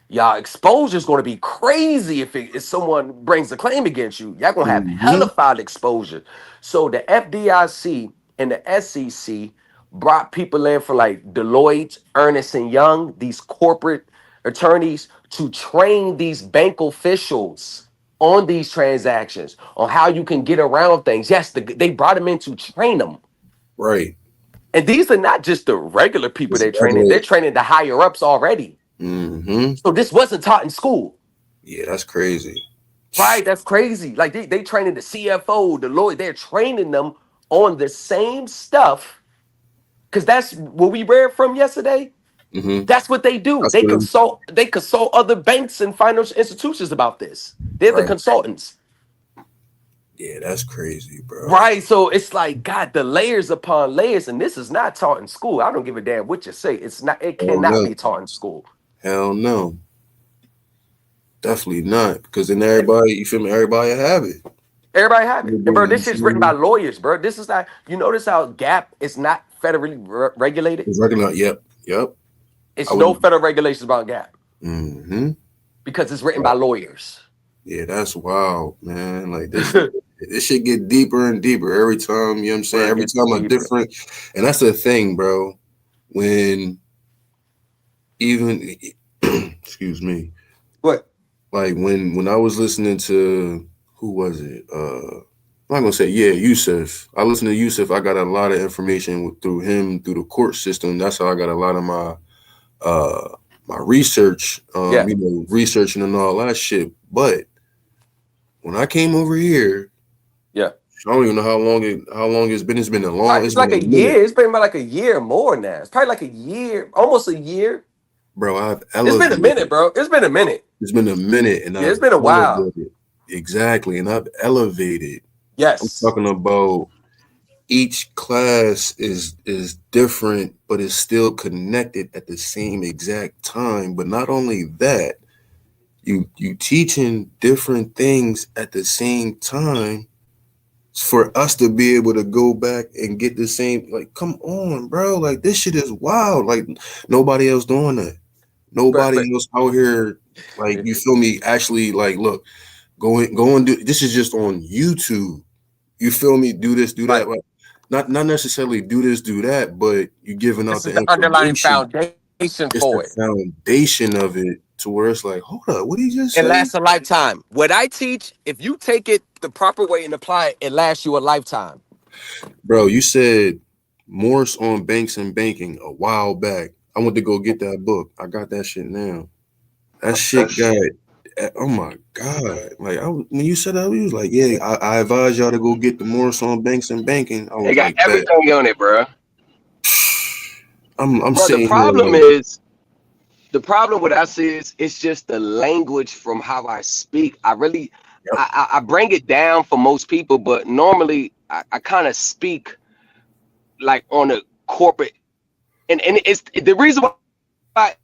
y'all exposure is going to be crazy if someone brings a claim against you. Y'all gonna have Mm-hmm. hellified exposure. So the FDIC and the SEC brought people in for like Deloitte, Ernest and Young, these corporate attorneys to train these bank officials on these transactions, on how you can get around things. Yes, they brought them in to train them. Right. And these are not just the regular people It's they're training, regular. they're training the higher ups already. Mm-hmm. So this wasn't taught in school. Yeah, that's crazy. Right, that's crazy. Like they training the CFO, the lawyer, they're training them on the same stuff. Because that's what we read from yesterday. Mm-hmm. That's what they do. That's what it, They consult other banks and financial institutions about this. They're the right. consultants. Yeah, that's crazy, bro. Right. So it's like God, the layers upon layers, and this is not taught in school. I don't give a damn what you say. It Hell cannot no. be taught in school. Hell no. Definitely not. Because then everybody, you feel me? Everybody have it. Everybody have it. And bro, You this shit's feel written by me? lawyers, bro. This is not, you notice how Gap is not federally regulated? It's regular. Yep. Yep. It's I no would. federal regulations about Gap Mm-hmm. because it's written by lawyers. Yeah, that's wild, man. Like this shit get deeper and deeper every time, you know what I'm saying? Bro, it Every gets time a deeper. different, and that's the thing, bro. When even excuse me, What? like when I was listening to who was it? I'm not gonna say Yusuf. I listened to Yusuf. I got a lot of information through him through the court system. That's how I got a lot of my research, Yeah. researching and all that shit. But when I came over here, Yeah. I don't even know how long it's been. It's been a long. It's It's been like a a minute, year. It's been about like a year more now. It's probably like a year, almost a year. bro. I've It's been a elevated. minute, bro. It's been a minute. It's been a minute, and Yeah, it's I've been a while. elevated. Exactly, and I've elevated. I'm Yes. talking about each class is different, but is still connected at the same exact time. But not only that, you teaching different things at the same time for us to be able to go back and get the same. Like, come on, bro. Like, this shit is wild. Like, nobody else doing that. But Nobody else out here. Like, you feel me? Actually, like, look, go and do. This is just on YouTube. You feel me? Do this, do that. right. Like, not necessarily do this, do that, but you giving out This is the the underlying information. foundation It's for the it. foundation of it to where it's like, hold up, what did he just It say? lasts a lifetime. What I teach, if you take it the proper way and apply it, it lasts you a lifetime. Bro, you said Morse on Banks and Banking a while back. I went to go get that book. I got that shit now. That shit got, oh my God. Like, when you said that, we was like, yeah, I advise y'all to go get the Morse on Banks and Banking. I They was got like, bet. everything on it, bro. I'm But the sitting here problem like, is, the problem with us is it's just the language from how I speak. I really, yep, I bring it down for most people, but normally I kind of speak like on a corporate, and it's the reason why I,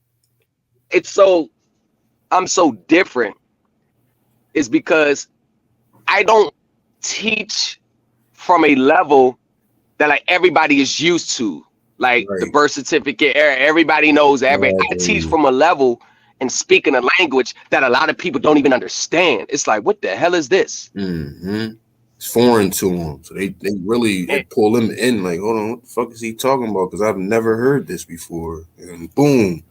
it's so I'm so different is because I don't teach from a level that like everybody is used to, like the Right. birth certificate. Everybody knows I teach Right. from a level and speaking a language that a lot of people don't even understand. It's like, what the hell is this? Mm-hmm. It's foreign to them, so they really And, it pull them in. Like, hold on, what the fuck is he talking about? Because I've never heard this before. And boom,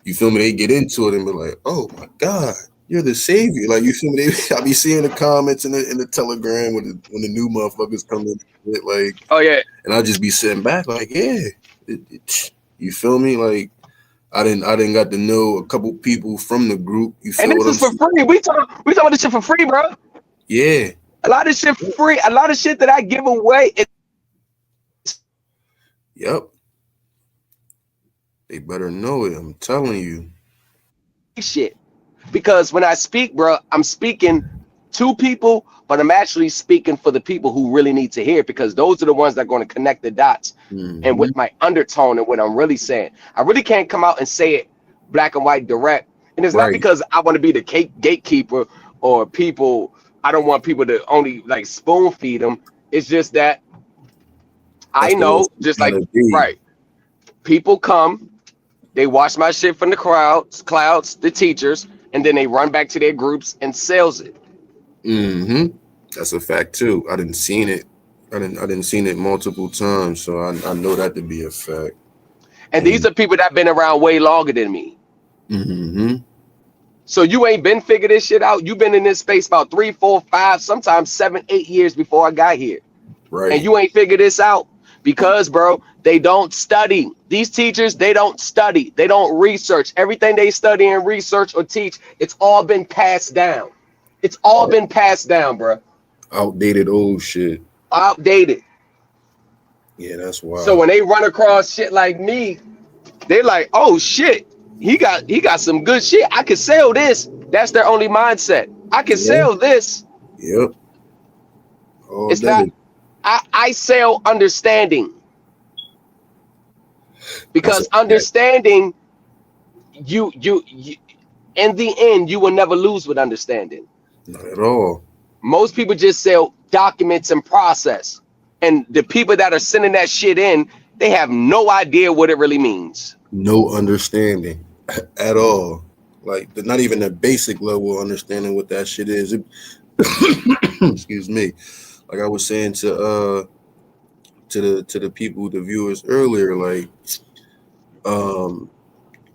you feel me? They get into it and be like, oh my god, you're the savior. Like, you feel me? I be seeing the comments in the Telegram when the new motherfuckers come in, like, oh yeah, and I just be sitting back like, yeah, you feel me? Like, I didn't got to know a couple people from the group. You and feel this what I'm is for saying? free. We talking about this shit for free, bro. Yeah. A lot of shit for free. A lot of shit that I give away. Yep. They better know it. I'm telling you. Shit, because when I speak, bro, I'm speaking to people, but I'm actually speaking for the people who really need to hear it, because those are the ones that are going to connect the dots. And Mm-hmm. with my undertone and what I'm really saying, I really can't come out and say it black and white direct. And it's not Right. because I want to be the gatekeeper or people. I don't want people to only like spoon feed them. It's just that I That's the way know, it's just like, gotta be. right, people come, they watch my shit from the clouds, the teachers, and then they run back to their groups and sells it. Mm-hmm. That's a fact too. I didn't seen it. I didn't seen it multiple times, so I know that to be a fact. And these And are people that have been around way longer than me. mm-hmm. So you ain't been figured this shit out. You've been in this space about 3, 4, 5, sometimes 7, 8 years before I got here. And Right. you ain't figured this out because, bro, they don't study. These teachers, they don't study. They don't research. Everything they study and research or teach, it's all been passed down. It's all been passed down, bro. Outdated old shit. Outdated. Yeah, that's So wild. when they run across shit like me, they like, oh shit, he got some good shit. I could sell this. That's their only mindset. I can Yeah. sell this. Yep. All It's day. not. I sell understanding, That's because a fact. understanding, you in the end you will never lose with understanding. Not at all. Most people just sell documents and process, and the people that are sending that shit in, they have no idea what it really means. No understanding at all. Like not even a basic level of understanding what that shit is. Excuse me. Like I was saying to the people, the viewers earlier, like a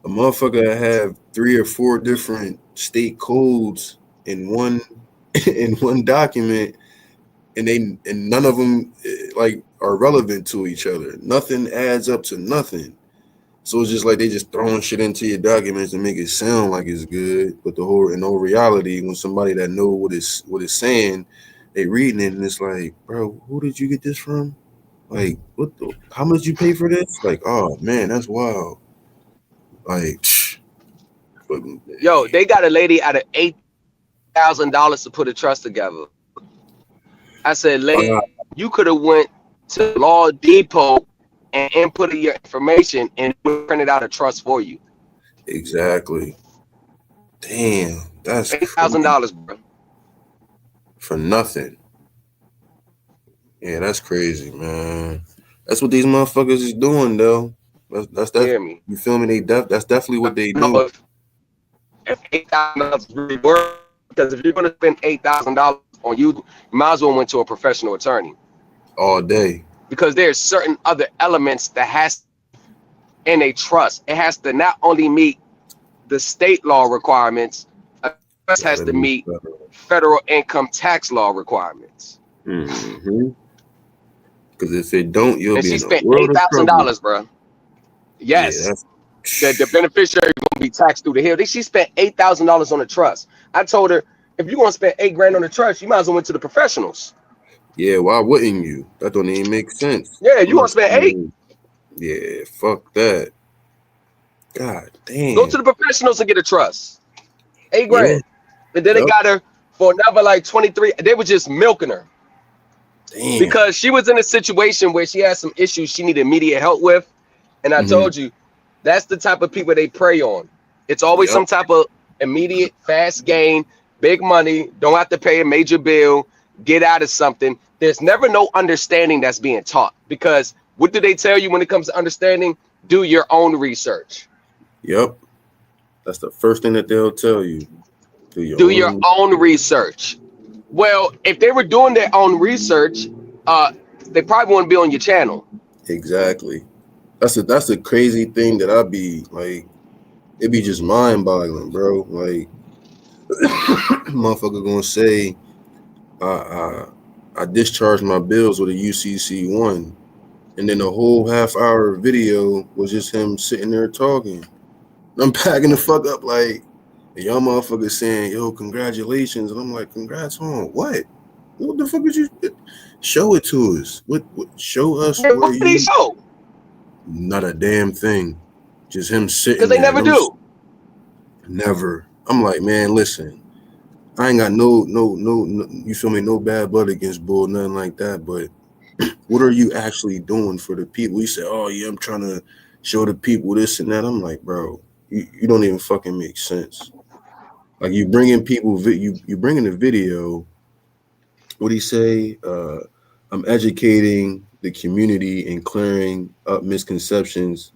motherfucker have 3 or 4 different state codes in one in one document, and none of them like are relevant to each other. Nothing adds up to nothing. So it's just like they just throwing shit into your documents to make it sound like it's good, but in all reality, when somebody that know what it's saying, they reading it and it's like, bro, who did you get this from? Like, how much you pay for this? Like, oh man, that's wild. Like, but, Yo, they got a lady out of $8,000 to put a trust together. I said, lady, you could have went to Law Depot and inputted your information and printed out a trust for you. exactly. Damn, that's $8,000, bro. for nothing. Yeah, that's crazy, man. That's what these motherfuckers is doing, though. That's You that. hear me? You feel me? That's definitely what they No, do if $8,000 really worth, because if you're gonna spend $8,000 on you might as well went to a professional attorney, all day. because there's certain other elements that has in a trust. It has to not only meet the state law requirements, a trust has to meet federal income tax law requirements. Mm-hmm. Because if it don't, you'll And be she in a spent world of trouble. $8,000, bro. Yes. Yeah, The beneficiary is gonna be taxed through the hill. She spent $8,000 on a trust. I told her, if you're gonna spend $8,000 on a trust, you might as well went to the professionals. yeah. Why wouldn't you? That don't even make sense. Yeah, you want to spend 8? Yeah, fuck that. God damn. Go to the professionals and get a trust. $8,000. Yeah. And then they got her for another like 23. They were just milking her. Damn. Because she was in a situation where she had some issues she needed immediate help with. And I told you, That's the type of people they prey on. It's always Yep. some type of immediate, fast gain, big money, don't have to pay a major bill, get out of something. There's never no understanding that's being taught, because what do they tell you when it comes to understanding? Do your own research. Yep. That's the first thing that they'll tell you. Do your own research. Well, if they were doing their own research, they probably wouldn't be on your channel. Exactly. That's the crazy thing that I be like. It be just mind-boggling, bro. Like, motherfucker gonna say, I discharged my bills with a UCC one, and then the whole half-hour video was just him sitting there talking. I'm packing the fuck up like, and y'all motherfuckers saying, yo, congratulations, and I'm like, congrats on what? What the fuck did you show it to us? What show us where What did he you? show? Not a damn thing. Just him sitting Because they there. never do. Never. I'm like, man, listen, I ain't got no, you feel me, no bad blood against Bull, nothing like that. But what are you actually doing for the people? You say, oh yeah, I'm trying to show the people this and that. I'm like, bro, you don't even fucking make sense. Like, you bringing people, you bringing the video. What do you say? I'm educating the community and clearing up misconceptions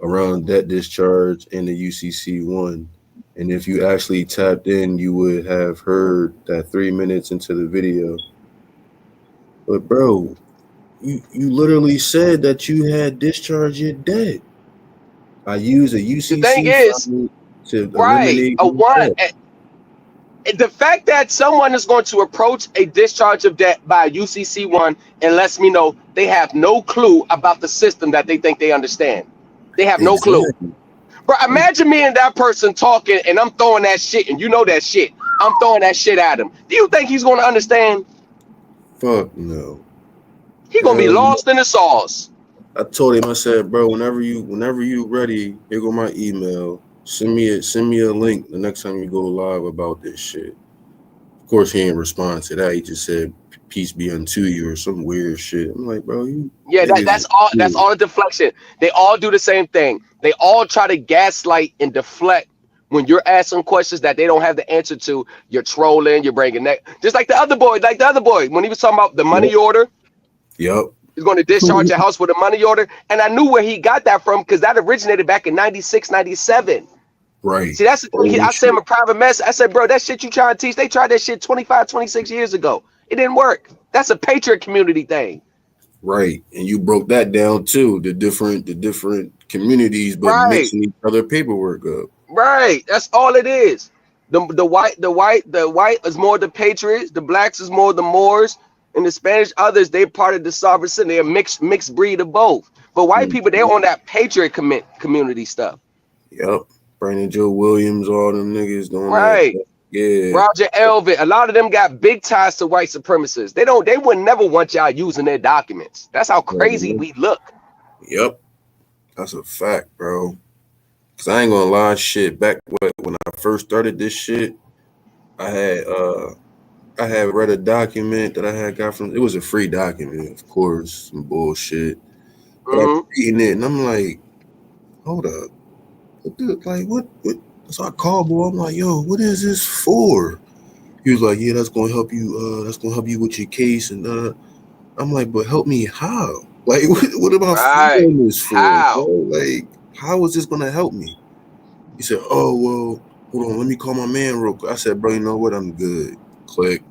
around debt discharge and the UCC one. And if you actually tapped in, you would have heard that 3 minutes into the video. But bro, you literally said that you had discharged your debt. I use a UCC The thing is, to right, eliminate a your one. debt. The fact that someone is going to approach a discharge of debt by a UCC one and lets me know they have no clue about the system that they think they understand. They have no clue. Exactly. Bro, imagine me and that person talking and I'm throwing that shit, and you know that shit. I'm throwing that shit at him. Do you think he's going to understand? Fuck no. He's going to be lost in the sauce. I told him, I said, bro, whenever you ready, here go my email. Send me a link the next time you go live about this shit. Of course, he ain't respond to that. He just said, peace be unto you, or some weird shit. I'm like, bro, you. Yeah, that's all. That's all the deflection. They all do the same thing. They all try to gaslight and deflect when you're asking questions that they don't have the answer to. You're trolling. You're bringing that. Just like the other boy, when he was talking about the money order. Yep. He's going to discharge your house with a money order, and I knew where he got that from, because that originated back in 96, 97. Right. See, that's the thing. I sent him a private message. I said, bro, that shit you trying to teach, they tried that shit 25, 26 years ago. It didn't work. That's a patriot community thing. Right. And you broke that down too, the different communities, but Right. mixing each other paperwork up. Right. That's all it is. The white is more the patriots, the blacks is more the Moors, and the Spanish others, they're part of the sovereign. They're a mixed breed of both. But white people, they're on that patriot community stuff. Yep. Brandon Joe Williams, all them niggas doing Right. that. Yeah. Roger Elvin, a lot of them got big ties to white supremacists. They would never want y'all using their documents. That's how crazy we look. Yep. That's a fact, bro. Cause I ain't gonna lie, shit. Back when I first started this shit, I had read a document that I had got from. It was a free document, of course, some bullshit. But I'm reading it and I'm like, hold up, what? So I called boy. I'm like, yo, what is this for? He was like, yeah, that's gonna help you. That's gonna help you with your case. And I'm like, but help me how? Like, what am I doing this for? How? Bro? Like, how is this gonna help me? He said, oh well, hold on, let me call my man real quick. I said, bro, you know what? I'm good. Click.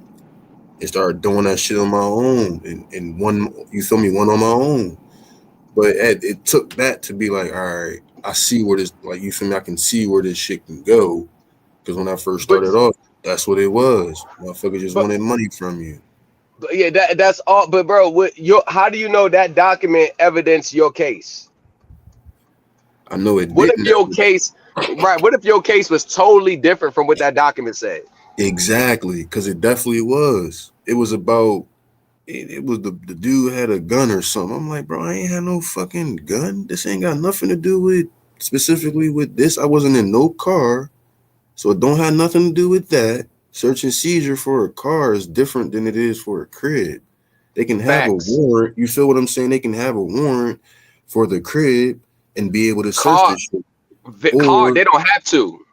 And started doing that shit on my own, and one, you feel me, one on my own. But it took that to be like, all right, I see where this, like, you feel me, I can see where this shit can go. Because when I first started off, that's what it was. Motherfuckers just wanted money from you. Yeah, that's all. But bro, how do you know that document evidence your case? I know it. What if your case, right? What if your case was totally different from what that document said? Exactly, because it definitely was. It was about. It was the dude had a gun or something. I'm like, bro, I ain't had no fucking gun. This ain't got nothing to do with specifically with this. I wasn't in no car, so it don't have nothing to do with that. Search and seizure for a car is different than it is for a crib. They can have a warrant. You feel what I'm saying? They can have a warrant for the crib, and be able to search Car, this shit. car, they don't have to.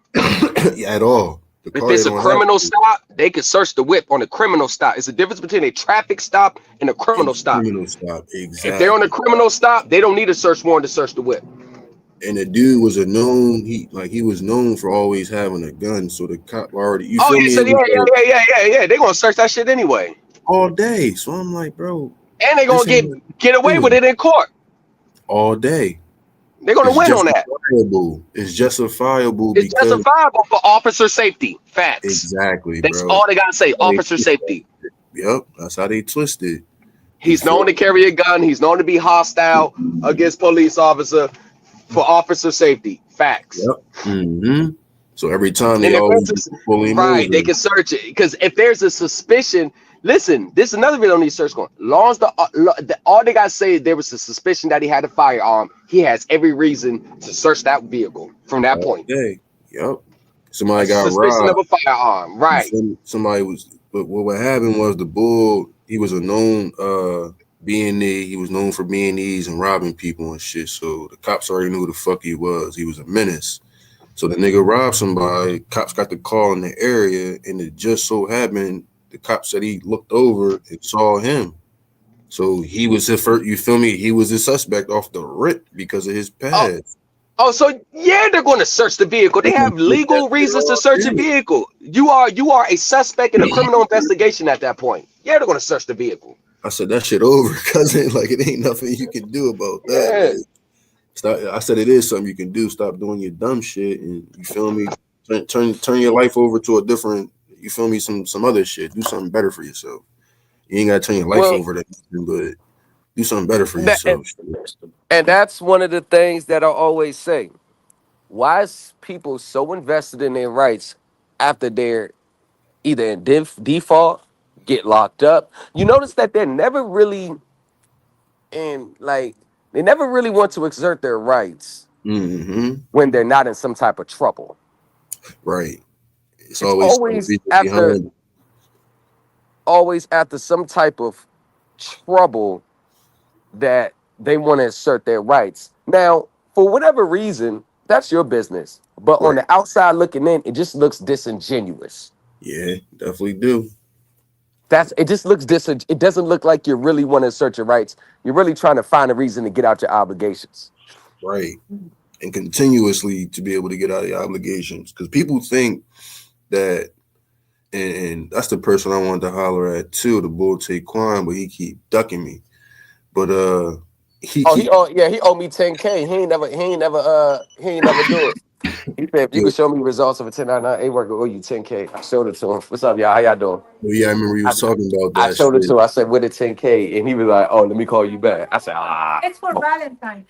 At all. The If car, it's they a don't criminal have to. stop, they can search the whip on a criminal stop. It's the difference between a traffic stop and a criminal stop. Criminal stop, If they're on a exactly. criminal stop, they don't need a search warrant to search the whip. And the dude was he was known for always having a gun. So the cop already, you Oh, feel yeah, me? so It was like yeah. They're gonna search that shit anyway, all day. So I'm like, bro, and they're this gonna ain't get away with it in court. all day. They're gonna It's win on that. justifiable. It's justifiable It's because justifiable for officer safety. Facts. exactly, That's bro. all they gotta say. How they Officer twist safety. that. Yep, that's how they twist it. He's known to carry a gun. He's known to be hostile against police officer for officer safety. Facts. Yep. Mm-hmm. So every time And they if always it's pull him right, over. they can search it because if there's a suspicion, listen, this is another video on these search going. Long as all they gotta say is there was a suspicion that he had a firearm, he has every reason to search that vehicle from that point. Okay. Yep. Somebody got Suspicion robbed. of a firearm, right? Somebody was, but what happened was the bull. He was a known B&E. He was known for B&Es and robbing people and shit. So the cops already knew who the fuck he was. He was a menace. So the nigga robbed somebody. Cops got the call in the area, and it just so happened the cop said he looked over and saw him. So he was his first. You feel me? He was the suspect off the rip because of his past. Oh, so yeah, they're going to search the vehicle. They have legal reasons to search a vehicle. You are a suspect in a criminal investigation at that point. Yeah, they're going to search the vehicle. I said that shit over, cousin. Like it ain't nothing you can do about that. Yeah. Man. Stop. I said it is something you can do. Stop doing your dumb shit, and you feel me. Turn your life over to a different. You feel me? Some other shit. Do something better for yourself. You ain't gotta turn your life over to nothing, but do something better for yourself. And that's one of the things that I always say. Why is people so invested in their rights after they're either in default, get locked up? You notice that they're never really they never really want to exert their rights Mm-hmm. when they're not in some type of trouble. Right. It's Always after some type of trouble that they want to assert their rights. Now, for whatever reason, that's your business. But on the outside looking in, it just looks disingenuous. Yeah, definitely do. It just looks it doesn't look like you really want to assert your rights. You're really trying to find a reason to get out your obligations. Right. And continuously to be able to get out of your obligations. Because people think that, and that's the person I wanted to holler at too, the bull Taquan, but he keep ducking me. But he owed me $10K. He ain't never do it. He said if you could show me results of a 1099 worker, owe you $10K. I showed it to him. What's up, y'all? How y'all doing? Well, yeah, I remember he was talking about that. I showed it to him. I said, with a 10K, and he was like, "Oh, let me call you back." I said, It's for Valentine's.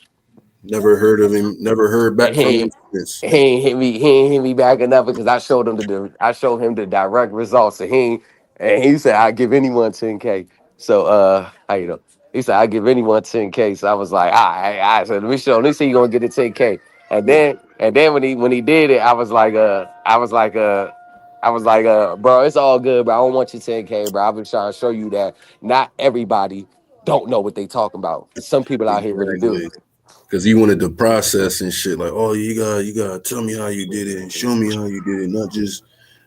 Never heard of him. Never heard back from him. He ain't hit me back enough because I showed him the direct results, and he said I give anyone 10K. So how you know? He said I give anyone 10K. So I was like, I said let me see you gonna get a 10K. And then when he did it, I was like, bro, it's all good, bro. I don't want your 10K, bro. I've been trying to show you that not everybody don't know what they talking about. Some people out here really do. Because he wanted the process and shit. Like, oh, you gotta tell me how you did it and show me how you did it. Not just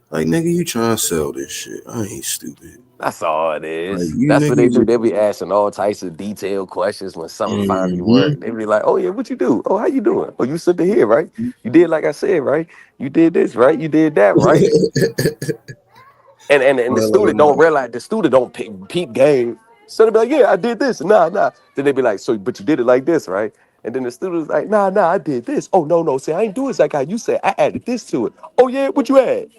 like, nigga, you trying to sell this shit. I ain't stupid. That's all it is. Like, that's what they do. They be asking all types of detailed questions when something finally works. They be like, oh yeah, what you do? Oh, how you doing? Oh, you sitting here, right? You did like I said, right? You did this, right? You did that, right? and the student don't realize, the student don't peep game. So they be like, yeah, I did this. Nah. Then they be like, so, but you did it like this, right? And then the student's like, nah, I did this. Oh, no. See, I ain't do it like how you said. I added this to it. Oh, yeah, what you add?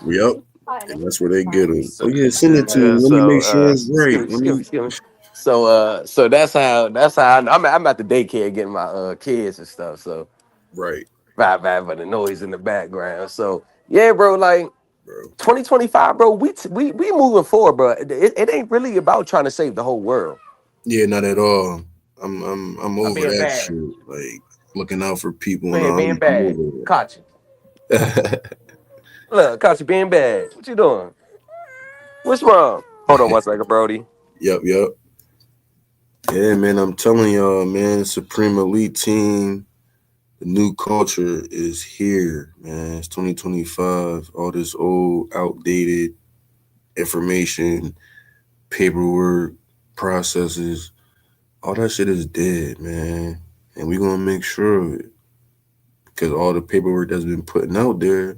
Yep. And that's where they get them. Oh, yeah, send it to me. Let me make sure it's right. So that's how I'm at the daycare getting my kids and stuff. So right for the noise in the background. So yeah, bro, like 2025, bro, we moving forward, bro. It ain't really about trying to save the whole world. Yeah, not at all. I'm over that shit. Like looking out for people. Being bad. Caught you. Look, caught you being bad. What you doing? What's wrong? Hold on one second, Brody. Yep. Yeah, man, I'm telling y'all, man, Supreme Elite team. The new culture is here, man. It's 2025. All this old, outdated information, paperwork, processes, all that shit is dead, man. And we're gonna make sure of it because all the paperwork that's been putting out there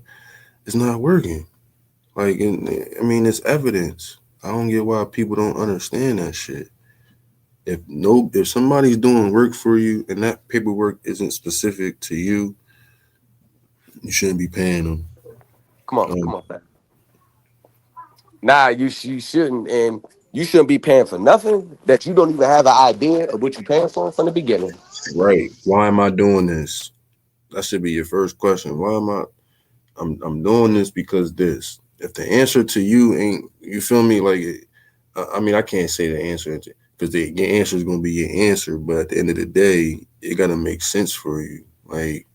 is not working. Like, I mean, it's evidence. I don't get why people don't understand that shit. If somebody's doing work for you and that paperwork isn't specific to you, you shouldn't be paying them. Come on, man. Nah, you shouldn't, and you shouldn't be paying for nothing that you don't even have an idea of what you're paying for from the beginning. Right. Why am I doing this? That should be your first question. Why am I'm doing this because this. If the answer to you ain't, you feel me? Like, I mean, I can't say the answer because your answer is gonna be your answer. But at the end of the day, it gotta make sense for you. Like,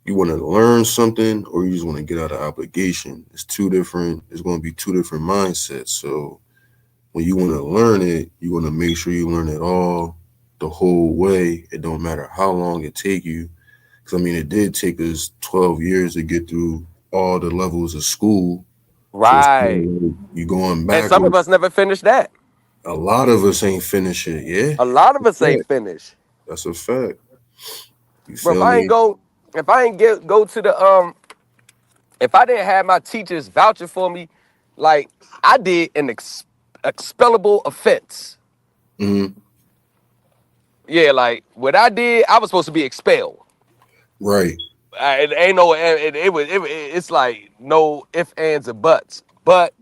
you want to learn something or you just want to get out of obligation. It's two different. It's going to be two different mindsets. So when you want to learn it, you want to make sure you learn it all the whole way. It don't matter how long it take you. Because, I mean, it did take us 12 years to get through all the levels of school. Right. So you going back. And some of us never finished that. A lot of us ain't finished it, yeah? A lot of us ain't finished. That's a fact. You Bro, feel if I ain't go to the if I didn't have my teachers vouching for me, like I did an expellable offense. Mm-hmm. Yeah, like what I did, I was supposed to be expelled. Right. It ain't no, it's like no ifs, ands, or buts. But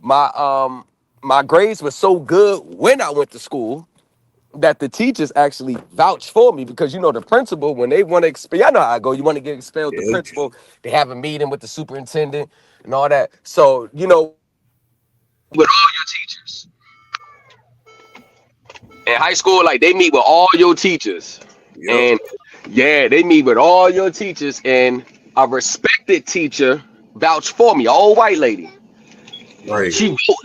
my grades were so good when I went to school that the teachers actually vouched for me because you know the principal when they want to expel, y'all know how I go. You want to get expelled, the principal, they have a meeting with the superintendent and all that. So you know, with all your teachers in high school, like they meet with all your teachers, and yeah, they meet with all your teachers, and a respected teacher vouched for me, an old white lady. Right.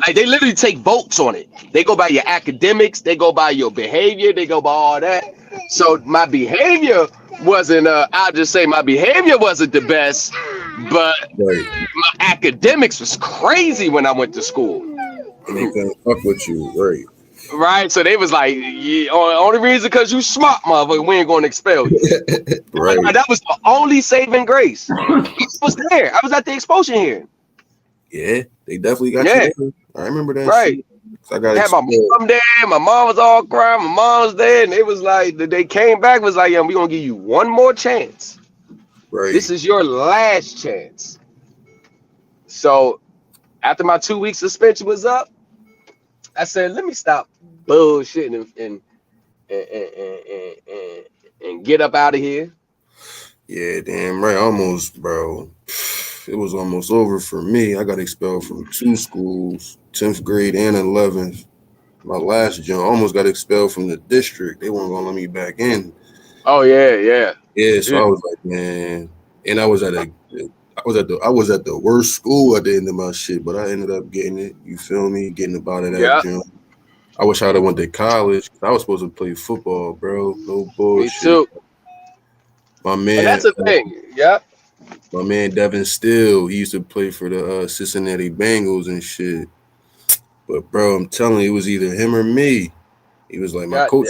Like they literally take votes on it. They go by your academics, they go by your behavior, they go by all that. So my behavior wasn't I'll just say my behavior wasn't the best, but my academics was crazy when I went to school. And they can't fuck with you, right? Right. So they was like, yeah, only reason because you smart, motherfucker, we ain't gonna expel you. Right. That was the only saving grace. I was there. I was at the expulsion hearing. Yeah, they definitely got you there. I remember that. Right. So I had my mom there. My mom was all crying. My mom was there, and it was like they came back. Was like, yeah, we gonna give you one more chance. Right. This is your last chance. So after my 2 week suspension was up, I said, let me stop bullshitting and get up out of here. Yeah, damn right. Almost, bro. It was almost over for me. I got expelled from 2 schools, 10th grade and 11th. My last jump, almost got expelled from the district. They weren't gonna let me back in. Oh yeah. Yeah, so I was like, man, and I was at the worst school at the end of my shit, but I ended up getting it. You feel me? Getting about it at jump. I wish I'd have went to college. I was supposed to play football, bro. No bullshit. Me too. My man. And that's the thing. Yep. My man Devin Steele, he used to play for the Cincinnati Bengals and shit. But bro, I'm telling you, it was either him or me. He was like my coach.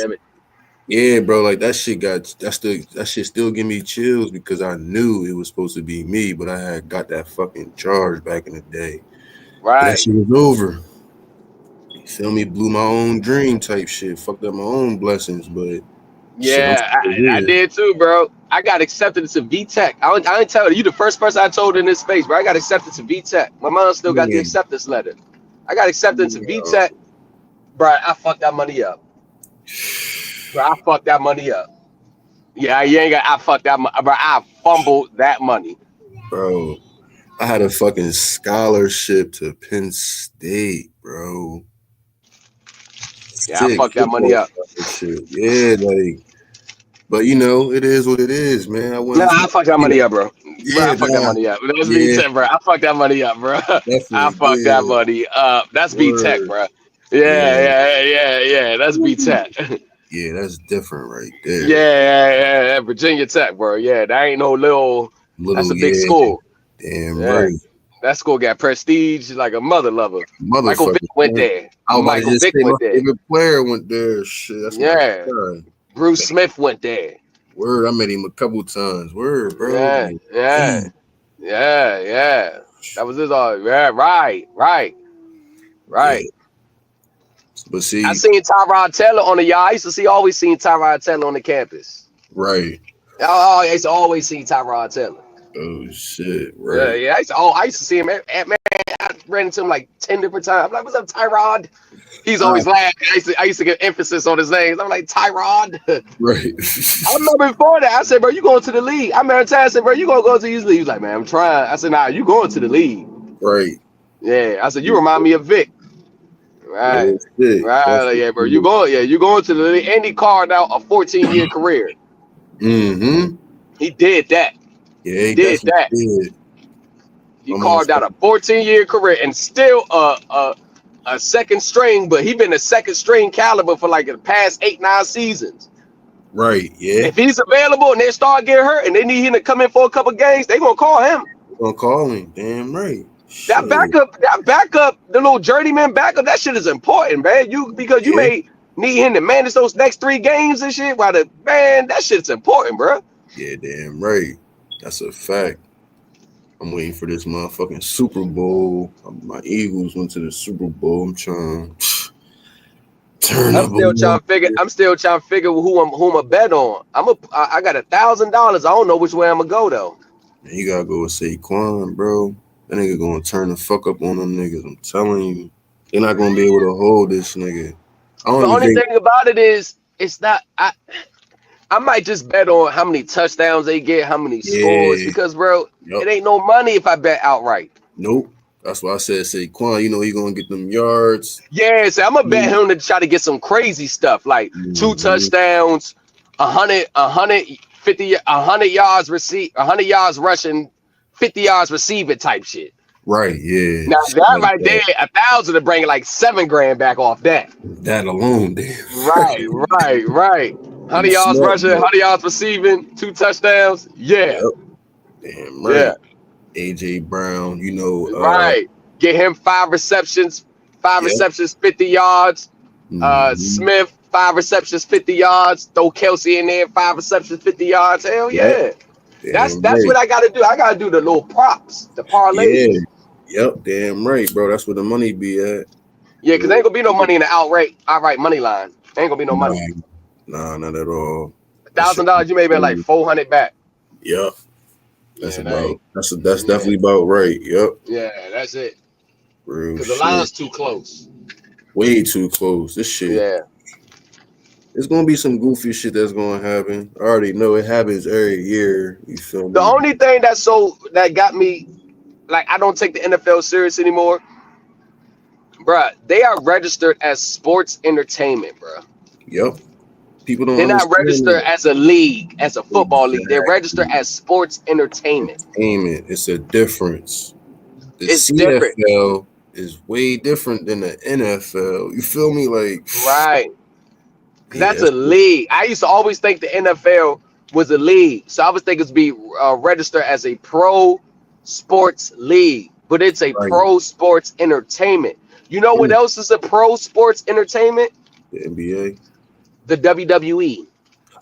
Yeah, bro, like that shit still give me chills because I knew it was supposed to be me, but I had got that fucking charge back in the day. Right. But that shit was over. You feel me? Blew my own dream type shit. Fucked up my own blessings, but yeah, I did too, bro. I got accepted to VTech. I didn't tell you the first person I told in this space, bro. I got accepted to VTech. My mom still got the acceptance letter. I got accepted to VTech, bro. I fucked that money up. Bro, I fucked that money up. Yeah, you ain't got. I fucked that money, bro. I fumbled that money, bro. I had a fucking scholarship to Penn State, bro. Yeah, I fucked that money up. Shit. Yeah, like, but you know, it is what it is, man. I fucked that money up, bro. Yeah, I fucked that money up. That's VTech, bro. I fucked that money up, bro. I fucked that money up. That's VTech, bro. Yeah. That's VTech. Yeah, that's different right there. Yeah, Virginia Tech, bro. Yeah, that ain't no little. That's a big school. Damn Yeah. right. That school got prestige like a mother lover. Michael Motherfucker. Vick went there. I was about to Michael just Vick say my went there. favorite player went there. Shit, that's my guy. Bruce Smith went there. Word, I met him a couple times. Word, bro. Yeah. That was his all. Yeah, right. Yeah. But see, I seen Tyrod Taylor on the yard. I used to always seen Tyrod Taylor on the campus. right. I used to always see Tyrod Taylor. Oh shit, right. Yeah. I used to see him. Man, I ran into him like 10 different times. I'm like, what's up, Tyrod? He's always laughing. I used to get emphasis on his name. I'm like, Tyrod. Right. I remember before that, I said, bro, you going to the league. I remember telling I said, bro, you gonna go to these leagues? He's like, man, I'm trying. I said, nah, you going to the league. Right. Yeah. I said, you remind me of Vic. Right. Right. Yeah, bro. You going to the league. And he carved out a 14-year career. Mm-hmm. He did that. Yeah, he did that. He carved out a 14-year career and still a second string, but he been a second string caliber for like the past 8-9 seasons. Right, yeah. If he's available and they start getting hurt and they need him to come in for a couple games, they gonna call him. Gonna call him. Damn right. That backup, the little journeyman backup, that shit is important, man. Because you may need him to manage those next 3 games and shit. That shit's important, bro. Yeah, damn right. That's a fact. I'm waiting for this motherfucking Super Bowl. My Eagles went to the Super Bowl. I'm trying turn up. I'm still trying to figure who I'm a bet on. I got $1,000. I don't know which way I'm gonna go though. Man, you gotta go with Saquon, bro. That nigga gonna turn the fuck up on them niggas. I'm telling you, they're not gonna be able to hold this nigga. The only thing about it is, it's not. I might just bet on how many touchdowns they get, how many scores, because bro, it ain't no money if I bet outright. Nope. That's why I said Saquon. You know he gonna get them yards. Yeah, so I'm gonna bet him to try to get some crazy stuff like 2 touchdowns, 150, 100 yards receive, 100 yards rushing, 50 yards receiving type shit. Right. Yeah. Now that right there, 1,000 to bring like $7,000 back off that. That alone, damn. Right. 100 yards rushing, 100 yards receiving, 2 touchdowns. Yeah. Yep. Damn right. Yeah. AJ Brown, you know. Right. Get him 5 receptions, 50 yards. Smith, 5 receptions, 50 yards. Throw Kelsey in there, 5 receptions, 50 yards. Hell yeah. That's what I gotta do. I gotta do the little props, the parlays. Yeah. Yep, damn right, bro. That's where the money be at. Yeah, because ain't gonna be no money in the outright money line. Ain't gonna be no money. Nah, not at all. $1,000, you may be like 400 back. Yep. That's definitely about right. Yep. Yeah, that's it. Because the line's too close. Way too close. This shit. Yeah. It's gonna be some goofy shit that's gonna happen. I already know it happens every year. You feel me? The only thing that got me, like, I don't take the NFL serious anymore, bruh. They are registered as sports entertainment, bruh. Yep. People don't. They're not registered as a league, as a football league. They're registered as sports entertainment. It's a difference. The it's CFL different. Is way different than the NFL. You feel me? Like, right. That's a league. I used to always think the NFL was a league. So I was thinking to be registered as a pro sports league, but it's a pro sports entertainment. You know what else is a pro sports entertainment? The NBA. The WWE.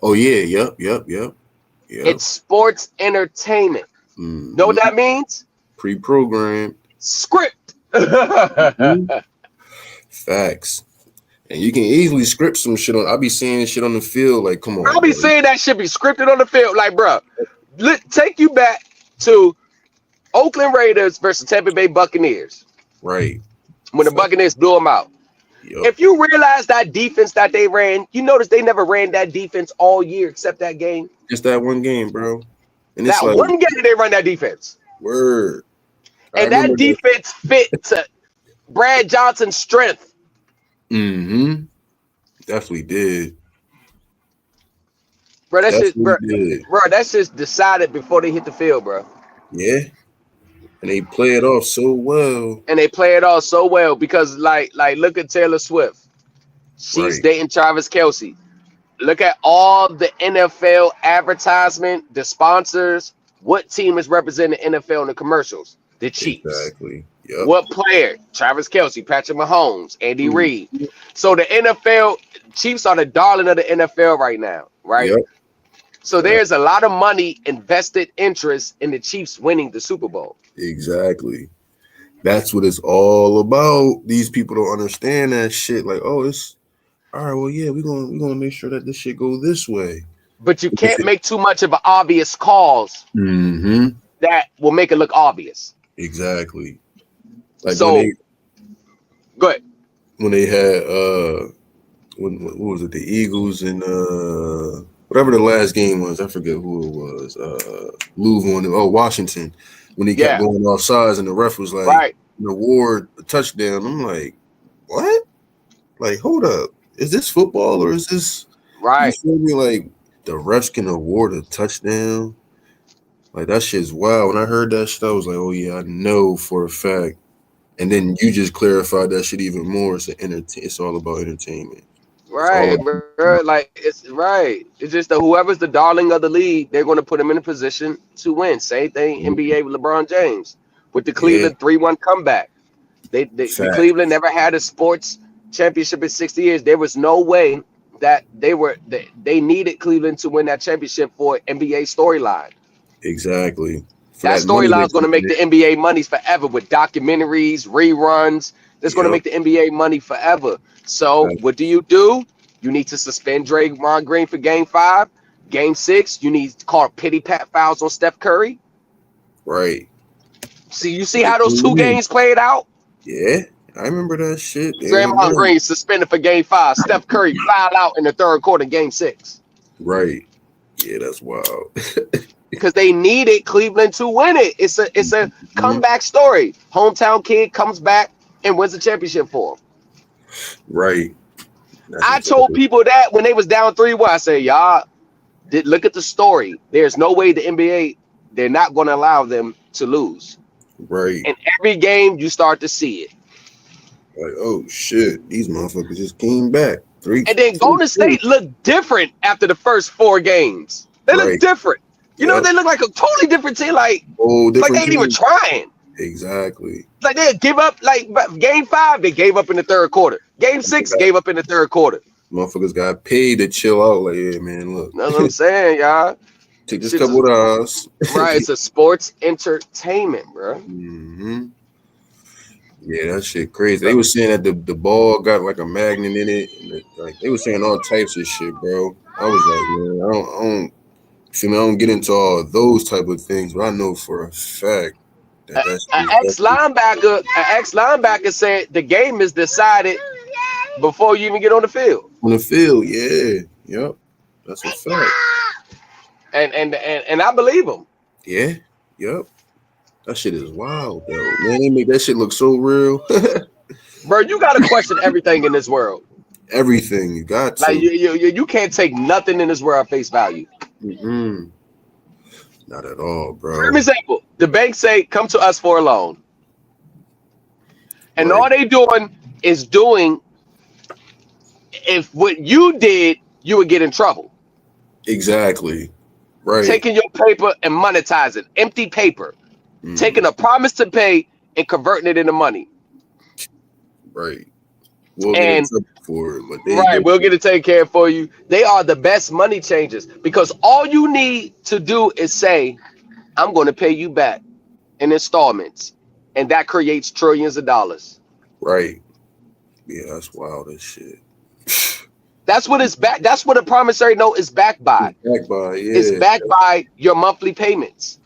Oh yeah, yep. It's sports entertainment. Mm-hmm. Know what that means? Pre-programmed. Script. Facts. And you can easily script some shit on. I be seeing shit on the field. Like, come on. I'll be saying that shit be scripted on the field. Like, bro, take you back to Oakland Raiders versus Tampa Bay Buccaneers. Right. When the Buccaneers blew them out. Yep. If you realize that defense that they ran, you notice they never ran that defense all year except that game. Just that one game, bro. And that like, one game they run that defense. Word. And that defense fit to Brad Johnson's strength. Mm-hmm. Definitely did. Bro, that's just decided before they hit the field, bro. Yeah. And they play it off so well. Because like look at Taylor Swift. She's dating Travis Kelce. Look at all the NFL advertisement, the sponsors. What team is representing the NFL in the commercials? The Chiefs. Exactly. Yep. What player? Travis Kelce, Patrick Mahomes, Andy Mhm. Reid. So the NFL Chiefs are the darling of the NFL right now, right? Yep. So there's a lot of money invested interest in the Chiefs winning the Super Bowl. Exactly. That's what it's all about. These people don't understand that shit. Like, oh, it's all right. Well, yeah, we're gonna make sure that this shit go this way. But you can't make too much of an obvious cause Mm-hmm. that will make it look obvious. Exactly. Like So go ahead. when they had what was it? The Eagles and whatever the last game was. I forget who it was. Louisville. Washington. When he kept going off sides and the ref was like, Right. an award a touchdown. I'm like, what? Like, hold up. Is this football or is this Right. you feel me? Like the refs can award a touchdown. Like that shit's wild. When I heard that shit, I was like, oh yeah, I know for a fact. And then you just clarified that shit even more. It's all about entertainment. Right, bro. Like it's right. It's just that whoever's the darling of the league, they're going to put him in a position to win. Same thing NBA with LeBron James with the Cleveland 3-1 comeback. The Cleveland never had a sports championship in 60 years. There was no way that they needed Cleveland to win that championship for NBA storyline. Exactly. That storyline is going to make the NBA money forever with documentaries, reruns. That's going to make the NBA money forever. So what do? You need to suspend Draymond Green for Game 5. Game 6, you need to call pity pat fouls on Steph Curry. Right. See, you see how those two games played out? Yeah, I remember that shit. Draymond Green suspended for Game 5. Steph Curry fouled out in the third quarter, Game 6. Right. Yeah, that's wild. Because they needed Cleveland to win it. It's a comeback story. Hometown kid comes back and wins the championship for him. Right. I told people that when they was down 3-1. I said, y'all, look at the story. There's no way the NBA, they're not going to allow them to lose. Right. And every game you start to see it. Like, oh shit, these motherfuckers just came back. And then Golden State looked different after the first 4 games. They look different. You know, they look like a totally different team. Like they ain't even trying. Exactly. Like they give up. Like Game 5, they gave up in the third quarter. Game 6 gave up in the third quarter. Motherfuckers got paid to chill out. Like, yeah, man, look. That's what I'm saying, y'all. Take this couple of hours. Right, it's a sports entertainment, bro. Mm-hmm. Yeah, that shit crazy. They were saying that the ball got like a magnet in it. And like they were saying all types of shit, bro. I was like, man, I don't get into all those type of things, but I know for a fact that an ex-linebacker said the game is decided before you even get on the field. On the field, yeah, yep, that's a fact. And I believe him. Yeah, yep. That shit is wild, though. Man, they make that shit look so real. Bro, you gotta question everything in this world. Everything you got to. Like you can't take nothing in this world at face value. Mm-hmm. Not at all, bro. For example, the bank say, come to us for a loan. And all they doing is if what you did, you would get in trouble. Exactly. Right. Taking your paper and monetizing empty paper. Mm-hmm. Taking a promise to pay and converting it into money. Right. We'll get it for it, but we'll get it taken care of for you. They are the best money changers because all you need to do is say, I'm going to pay you back in installments. And that creates trillions of dollars. Right. Yeah, that's wild as shit. That's what it's back. That's what a promissory note is backed by. It's backed by your monthly payments.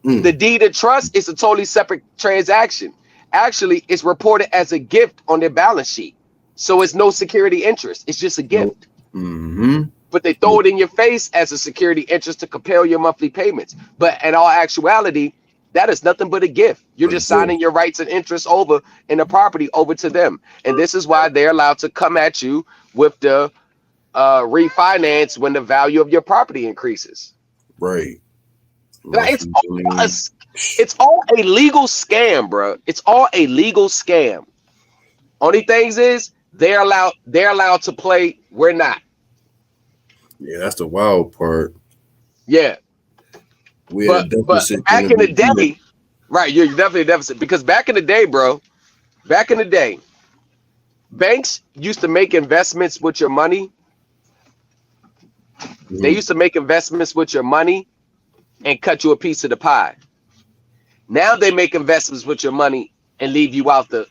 The deed of trust is a totally separate transaction. Actually, it's reported as a gift on their balance sheet. So it's no security interest. It's just a gift. Mm-hmm. But they throw it in your face as a security interest to compel your monthly payments. But in all actuality, that is nothing but a gift. You're just signing your rights and interests over in the property over to them. And this is why they're allowed to come at you with the refinance when the value of your property increases. Right. Like, it's all a legal scam, bro. It's all a legal scam. Only things is they're allowed to play. We're not. Yeah, that's the wild part. Yeah, We had a but deficit back in the in day, right? You're definitely a deficit because back in the day, bro. Back in the day, banks used to make investments with your money. They Mhm. used to make investments with your money and cut you a piece of the pie. Now they make investments with your money and leave you out the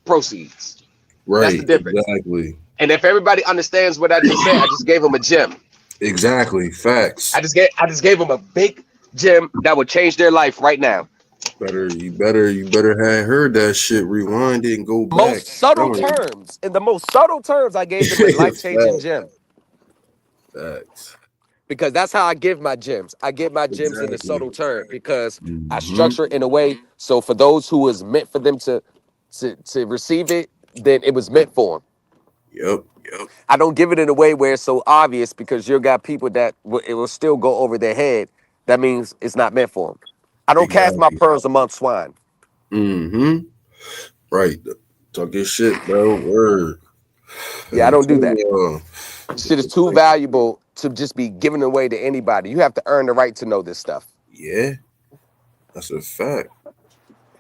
proceeds. That's the Right, difference. exactly. And if everybody understands what I just said, I just gave them a gem. Exactly. Facts. I just gave them a big gem that would change their life right now. You better have heard that shit. Rewind it and go back. Most subtle Telling you. terms. In the most subtle terms, I gave them a life-changing Facts. gem. Facts. Because that's how I give my gems. I give my gems in the Exactly. subtle term because I Hmm. structure it in a way so for those who was meant for them to receive it, then it was meant for them. Yep. I don't give it in a way where it's so obvious because you got people that it will still go over their head. That means it's not meant for them. I don't cast my Exactly. pearls among swine. Hmm. Right. Talk your shit, bro. Word. Yeah, I I'm don't do telling that. y'all. Shit is It's too like, valuable to just be given away to anybody. You have to earn the right to know this stuff. yeah, that's a fact.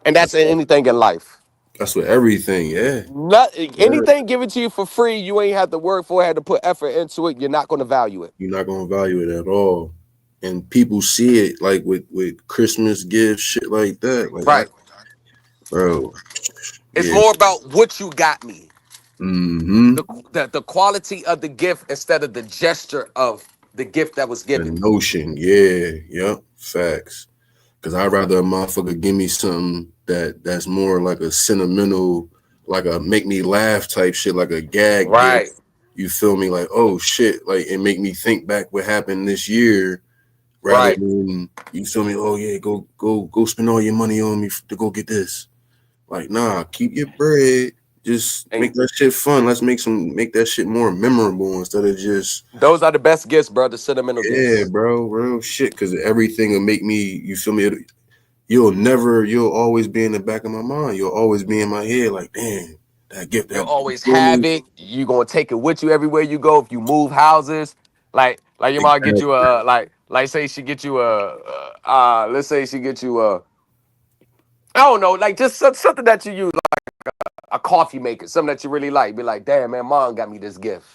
And that's in anything in life. That's with everything. Yeah. Not Word. anything given to you for free, you ain't have to work for it, had to put effort into it. You're not going to value it. You're not gonna value it at all. And people see it like with Christmas gifts, shit like that. Like Right. bro. It's Yeah. more about what you got me. Mm-hmm. The quality of the gift instead of the gesture of the gift that was The given. notion. Yeah. Yep. Facts. Cause I'd rather a motherfucker give me something that's more like a sentimental, like a make me laugh type shit, like a gag Right. gift. You feel me? Like, oh shit, like it make me think back what happened this year rather Right. than you feel me, oh yeah, go spend all your money on me to go get this. Like, nah, keep your bread. Just And make that shit fun. Let's make that shit more memorable instead of just those are the best gifts, bro. The sentimental yeah, gifts. bro, real shit. Cause everything will make me, you feel me? You'll always be in the back of my mind. You'll always be in my head, like, damn, that gift You'll that you always feel have me? it. You gonna take it with you everywhere you go. If you move houses, like your mom get Exactly. you a like say she get you a let's say she get you a I don't know like just something that you use like a coffee maker, something that you really like. Be like, damn man, mom got me this gift.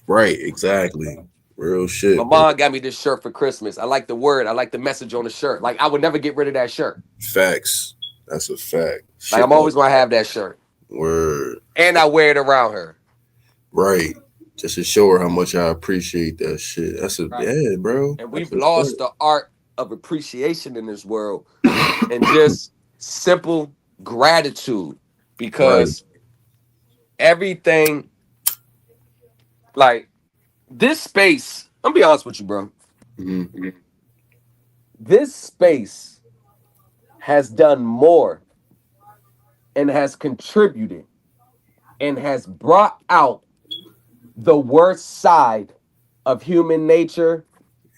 Right, exactly. Real My shit, bro. mom got me this shirt for Christmas. I like the word. I like the message on the shirt. Like I would never get rid of that shirt. Facts. That's a fact. Like Shit I'm like always gonna have that shirt, word. and I wear it around her. Right. Just to show her how much I appreciate that shit. That's a Right. yeah, bro. And That's we've a lost the art of appreciation in this world and just simple gratitude right. because everything like this space. I'm gonna be honest with you, bro. Mhm. This space has done more and has contributed and has brought out the worst side of human nature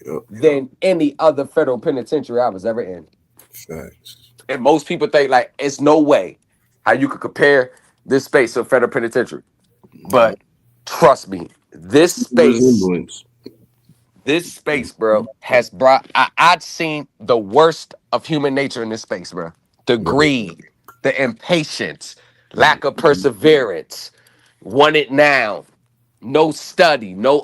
Yep. than any other federal penitentiary I was ever in. Facts. And most people think like it's no way how you could compare this space to a federal penitentiary. Nah. But trust me, Resemblance. this space, bro, has brought. I'd seen the worst of human nature in this space, bro. The Right. greed, the impatience, lack of perseverance, want it now, no study, no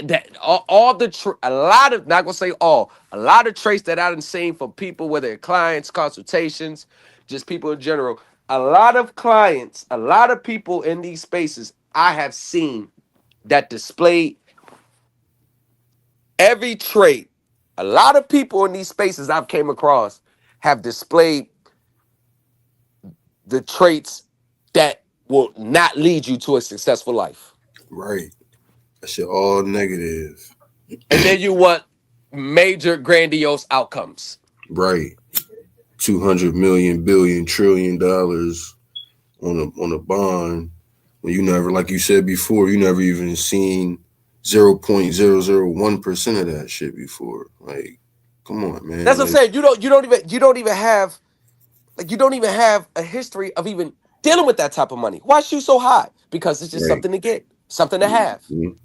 that all the a lot of not gonna say all, a lot of traits that I've seen for people, whether it's clients, consultations, just people in general. A lot of clients, a lot of people in these spaces I have seen that display every trait. A lot of people in these spaces I've came across have displayed the traits that will not lead you to a successful life. Right. That shit all negative. And then you want major grandiose outcomes. Right. 200 million billion trillion dollars on a bond when you never, like you said before, you never even seen 0.001% of that shit before. Like, come on, man. That's what I'm Like, saying. You don't even have a history of even dealing with that type of money. Why shoot so high? Because it's just right. something to get, something to have. Mhm.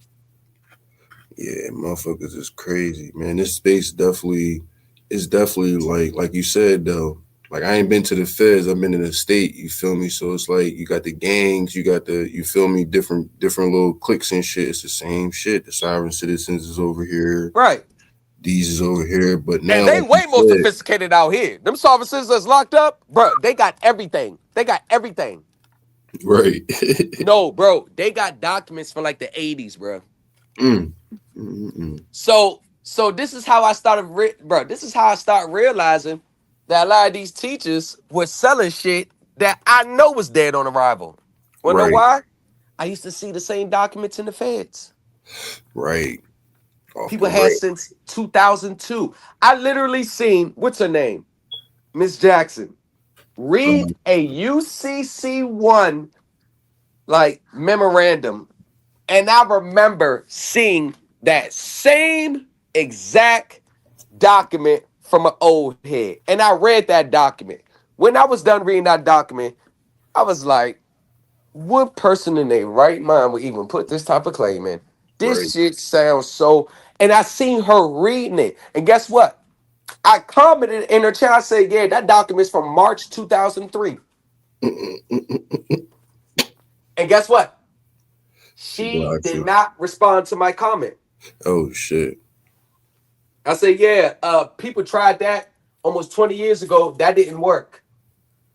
Yeah, motherfuckers is crazy, man. This space definitely is definitely like you said though. Like I ain't been to the feds, I've been in the state, you feel me? So it's like you got the gangs, you got the you feel me, different little cliques and shit. It's the same shit. The sovereign citizens is over here, Right. these is over here. But And now they like you way more said, sophisticated out here. Them officers that's locked up, bro, they got everything. They got everything. right. No, bro, they got documents from like the 80s, bro. Mm. Mm-mm. So this is how I started, bro. This is how I start realizing that a lot of these teachers were selling shit that I know was dead on arrival. Wanna know Right, why? I used to see the same documents in the feds. right. Off the People had rip. since 2002. I literally seen what's her name, Miss Jackson, read a UCC1 like memorandum, and I remember seeing that same exact document from an old head. And I read that document. When I was done reading that document, I was like, what person in their right mind would even put this type of claim in? This Right. shit sounds so. And I seen her reading it. And guess what? I commented in her chat. I said, yeah, that document's from March 2003. Mm-mm-mm-mm. And guess what? She did Gotcha. not respond to my comment. Oh shit. I said, yeah, people tried that almost 20 years ago. That didn't work.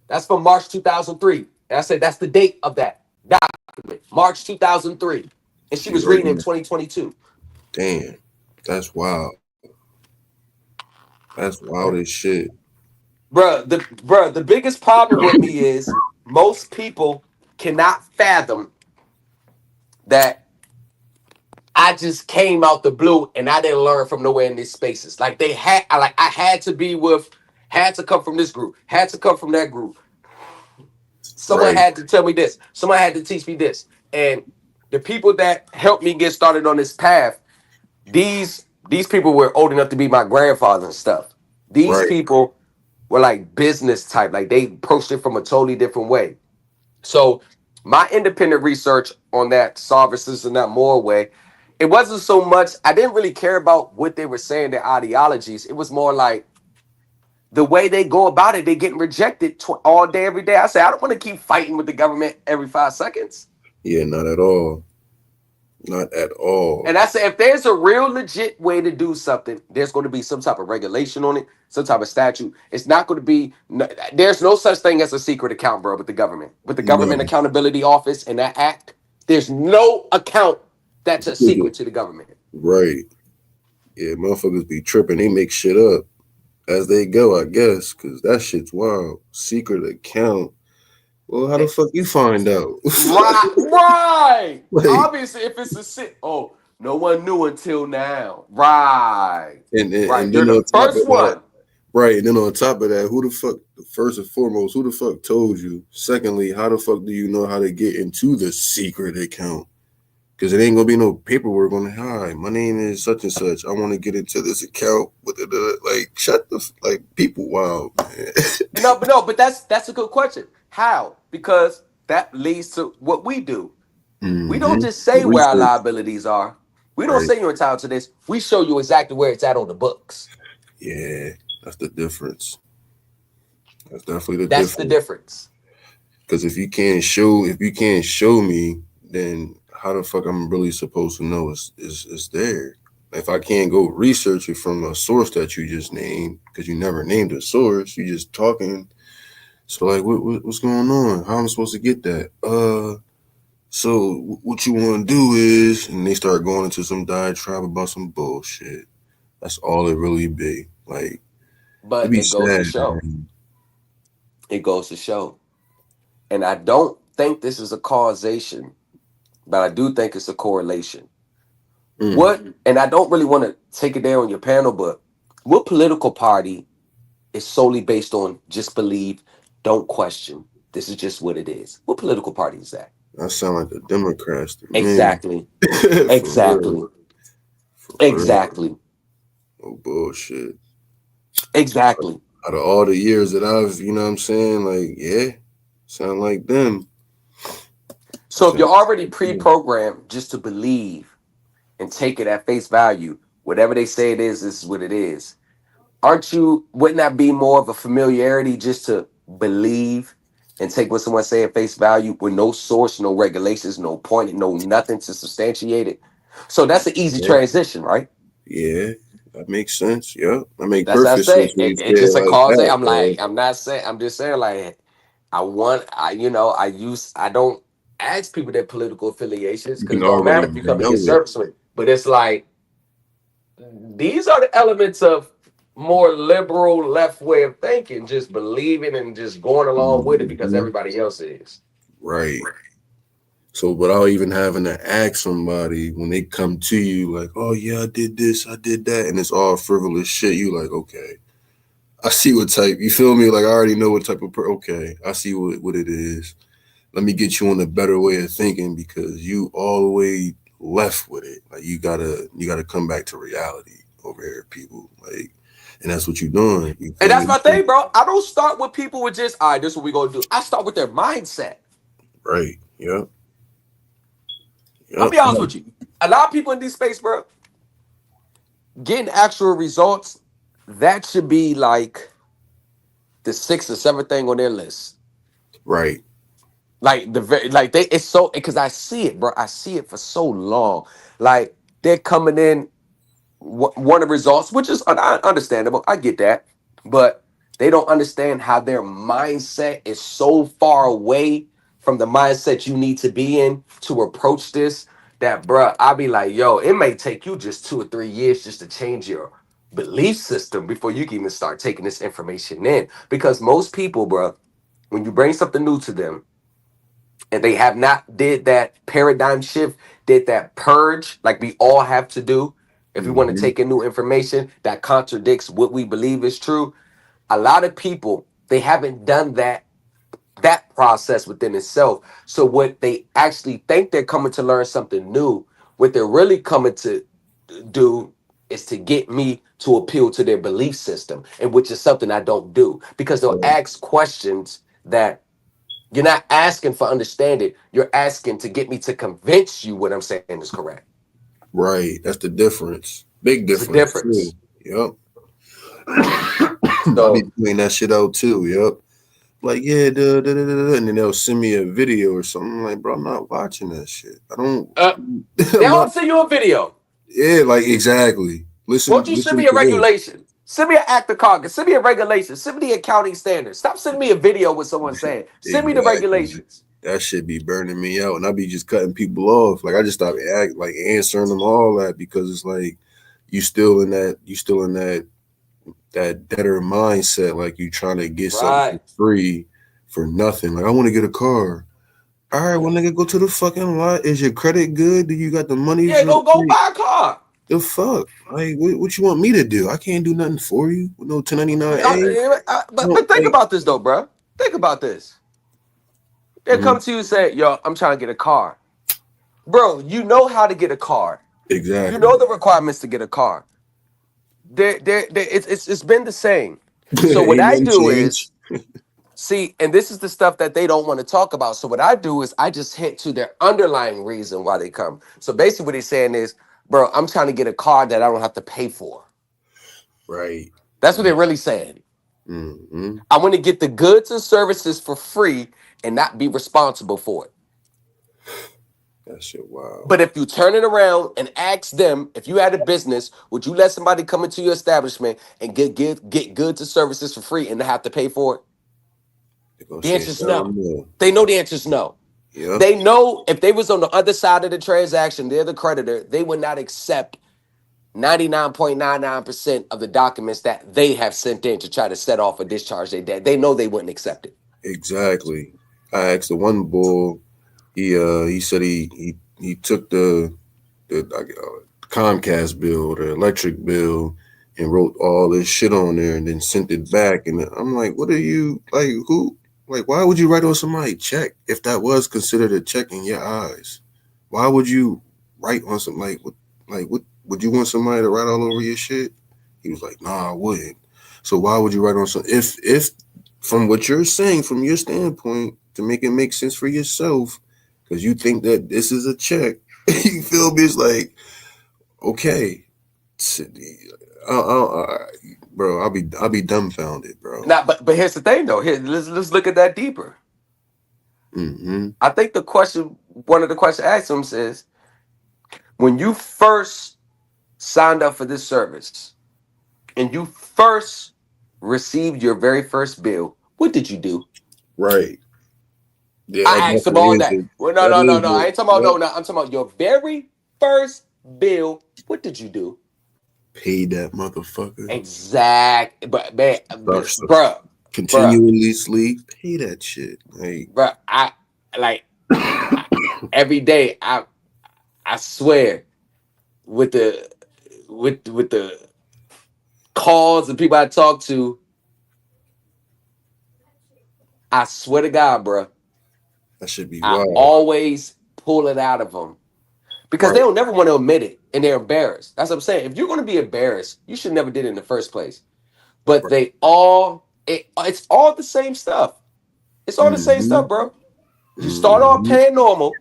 That's from March 2003. And I said, that's the date of that document, March 2003. And she was You reading in already 2022. damn. That's wild. That's wild as shit. The biggest problem with me is most people cannot fathom that I just came out the blue and I didn't learn from nowhere in these spaces. Like I had to be with, had to come from this group, had to come from that group. Someone Right. had to tell me this. Someone had to teach me this. And the people that helped me get started on this path, these people were old enough to be my grandfather and stuff. These Right. people were like business type, like they approached it from a totally different way. So my independent research on that services in that more way, it wasn't so much. I didn't really care about what they were saying, their ideologies. It was more like the way they go about it. They getting rejected all day, every day. I say I don't want to keep fighting with the government every 5 seconds. Yeah, not at all. Not at all. And I say if there's a real legit way to do something, there's going to be some type of regulation on it, some type of statute. It's not going to be. There's no such thing as a secret account, bro, with the government. With the No. Government Accountability Office and that act, there's no account that's a secret to the government. Right. Yeah, motherfuckers be tripping. They make shit up as they go, I guess, because that shit's wild. Secret account. Well, how the fuck you find out? Right. Like, Obviously, if it's a sit, oh, no one knew until now. Right. Right. and You're then the on top of first that, one. right, and then on top of that, who the fuck, first and foremost, who the fuck told you? Secondly, how the fuck do you know how to get into the secret account? Because it ain't gonna be no paperwork on it. Hi, my name is such and such. I want to get into this account. Like, shut the like people wild, man. But that's a good question. How? Because that leads to what we do. We don't Mm-hmm. just say where our Research, liabilities are. We don't right? say you're entitled to this. We show you exactly where it's at on the books. Yeah, that's the difference. That's definitely the That's the difference. difference. Because if you can't show me, then how the fuck I'm really supposed to know it's there? If I can't go research it from a source that you just named, because you never named a source, you just talking. So like, what's going on? How am I supposed to get that? So what you want to do is, and they start going into some diatribe about some bullshit. That's all it really be. Like, it'd But be it goes to sad, show. man. It goes to show. And I don't think this is a causation, but I do think it's a correlation. Mm. What, and I don't really want to take it there on your panel, but what political party is solely based on just believe, don't question? This is just what it is. What political party is that? That sound like the Democrats to me. Exactly. For Exactly. real. For real. Exactly. Oh bullshit. Exactly. Out of all the years that I've, you know what I'm saying? Like, yeah, sound like them. So if you're already pre-programmed just to believe and take it at face value. Whatever they say it is, this is what it is. Wouldn't that be more of a familiarity just to believe and take what someone say at face value with no source, no regulations, no point, no nothing to substantiate it? So that's an easy Yeah. transition, right? Yeah, that makes sense. Yeah, that makes That's what I perfect say. sense when you It's say it just a like cause. that, bro. I'm just saying, like, I don't ask people their political affiliations You because can it don't matter already if you come to know get it. service with. But it's like, these are the elements of more liberal left way of thinking, just believing and just going along with it because Mhm. everybody else is. Right. So without even having to ask somebody when they come to you like, oh yeah, I did this, I did that, and it's all frivolous shit, you like, okay, I see what type, you feel me? Like I already know what type of okay, I see what it is. Let me get you on a better way of thinking because you all the way left with it. Like you gotta come back to reality over here, people. Like, and that's what you're doing. You And feel that's me? my thing, bro. I don't start with people with just, all right, this is what we gonna do. I start with their mindset. Right. Yep. I'll Yep. be honest with you. A lot of people in this space, bro, getting actual results, that should be like the sixth or seventh thing on their list. Right. Like it's so because I see it, bro. I see it for so long. Like they're coming in one of the results, which is understandable. I get that, but they don't understand how their mindset is so far away from the mindset you need to be in to approach this. That, bro, I'll be like, yo, it may take you just 2 or 3 years just to change your belief system before you can even start taking this information in. Because most people, bro, when you bring something new to them and they have not did that paradigm shift, did that purge like we all have to do if we want to Hmm. take in new information that contradicts what we believe is true. A lot of people, they haven't done that process within itself. So what they actually think they're coming to learn something new, what they're really coming to do is to get me to appeal to their belief system, and which is something I don't do because they'll ask questions that you're not asking for understanding. You're asking to get me to convince you what I'm saying is correct. Right. That's the difference. Big It's a difference too. difference. Yep. I be So, doing that shit out too. Yep. Like, yeah, and then they'll send me a video or something. I'm like, bro, I'm not watching that shit. I don't. uh, they I'm not. don't send you a video. Yeah, like exactly. Won't Listen, you send listen me a to this. regulation? Send me an act of Congress. Send me a regulation. Send me the accounting standards. Stop sending me a video with someone saying. Send me the Exactly. regulations. That shit be burning me out, and I be just cutting people off. Like I just stop like answering them all that because it's like you still in that debtor mindset. Like you trying to get something for Right. free for nothing. Like I want to get a car. All right, well, nigga, go to the fucking lot. Is your credit good? Do you got the money? Yeah, go Like, buy a car. the fuck? Like, what you want me to do? I can't do nothing for you with no 1099A. But No, think like, about this though, bro. Think about this. They mhm, come to you and say, "Yo, I'm trying to get a car." Bro, you know how to get a car. You know exactly. the requirements to get a car. It's been the same. So what Ain't I nothing do is changed. see, and this is the stuff that they don't want to talk about. So what I do is I just hint to their underlying reason why they come. So basically, what they're saying is, bro, I'm trying to get a car that I don't have to pay for. Right. That's what they're really saying. Mm-hmm. I want to get the goods and services for free and not be responsible for it. That shit wild. But if you turn it around and ask them, if you had a business, would you let somebody come into your establishment and get goods and services for free and not have to pay for it? They're gonna The say answer is hell no. no. They know the answer is no. Yep. They know if they was on the other side of the transaction, they're the creditor, they would not accept 99.99% of the documents that they have sent in to try to set off a discharge their debt. They know they wouldn't accept it. Exactly. I asked the one bull. He said he took the Comcast bill, the electric bill, and wrote all this shit on there, and then sent it back. And I'm like, what are you like? Who? Like, why would you write on somebody's check if that was considered a check in your eyes? Why would you write on something like what? Like, what would you want somebody to write all over your shit? He was like, nah, I wouldn't. So why would you write on some? If from what you're saying, from your standpoint, to make it make sense for yourself, because you think that this is a check, you feel me? It's like, Okay. Bro, I'll be dumbfounded, bro. Now, but here's the thing though. Here, let's look at that deeper. Mm-hmm. I think one of the questions I asked him is, when you first signed up for this service and you first received your very first bill, what did you do? Right. Yeah, that I asked him all definitely is that. it. Well, That is no. I it. ain't talking about Yep. no. I'm talking about your very first bill. What did you do? Pay that motherfucker. Exact, but man, Sucks. bruh, Continuously pay that shit. Like, bruh. I like every day. I swear, with the calls and people I talk to, I swear to God, bruh, that should be I wild. always pull it out of them because Right. they don't never want to admit it and they're embarrassed. That's what I'm saying. If you're going to be embarrassed, you should never did it in the first place. But Right. it's all the same stuff. It's all the same Mhm. stuff, bro. You start off Mhm. paying normal.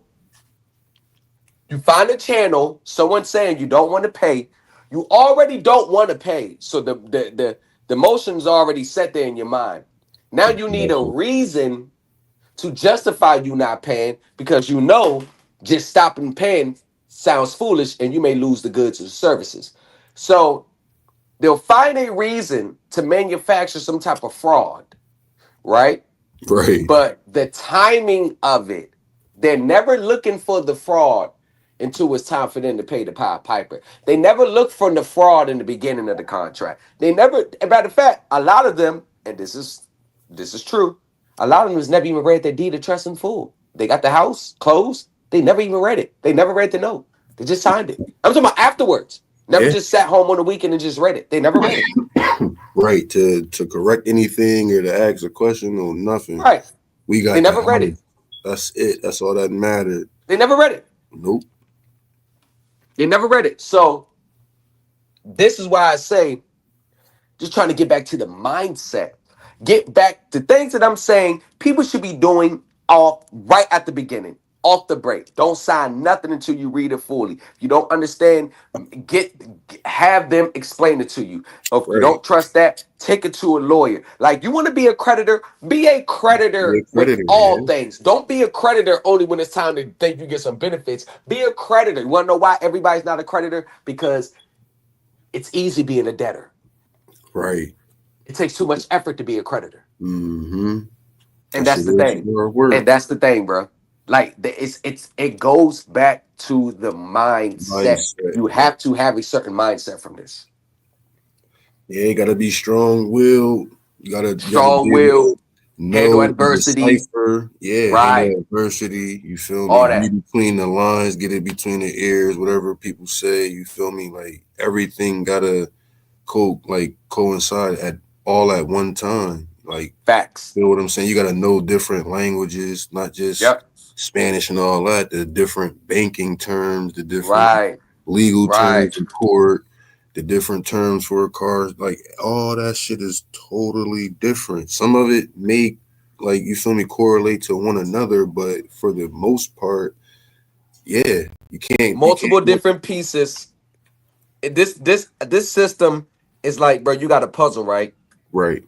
You find a channel, someone saying you don't want to pay. You already don't want to pay. So the motion's already set there in your mind. Now you need a reason to justify you not paying because you know just stopping paying sounds foolish and you may lose the goods or services. So they'll find a reason to manufacture some type of fraud, right? Right. But the timing of it, they're never looking for the fraud until it's time for them to pay the Pied Piper. They never look for the fraud in the beginning of the contract. They never, as a matter of fact, a lot of them, and this is true, a lot of them has never even read their deed of trust in full. They got the house closed, they never even read it. They never read the note. They just signed it. I'm talking about afterwards. Never Yeah. just sat home on the weekend and just read it. They never read it. Right. To correct anything or to ask a question or nothing. Right. We got They never the read house. it. That's it. That's all that mattered. They never read it. Nope. They never read it. So this is why I say, just trying to get back to the mindset. Get back to things that I'm saying people should be doing off right at the beginning, off the break. Don't sign nothing until you read it fully. If you don't understand, have them explain it to you. If you Right. don't trust that, take it to a lawyer. Like, you want to be a creditor, be a creditor Be a creditor, with all man. things. Don't be a creditor only when it's time to think you get some benefits. Be a creditor. You want to know why everybody's not a creditor? Because it's easy being a debtor. Right. It takes too much effort to be a creditor. Mm-hmm. And that's the thing. And that's the thing, bro. Like, it goes back to the mindset. You have to have a certain mindset from this. Yeah, you gotta be strong-willed. You gotta Strong-willed, handle adversity. Decipher. Yeah, Right. handle adversity. You feel me? All that. Read between the lines, get it between the ears, whatever people say. You feel me? Like, everything gotta coincide at one time. Like, Facts. you know what I'm saying? You gotta know different languages, not just Spanish and all that. The different banking terms, the different legal terms in court, the different terms for cars. Like, all that shit is totally different. Some of it may, like, you feel me, correlate to one another, but for the most part, yeah, you can't. Multiple different pieces. This system is like, bro, you got a puzzle, right? Right.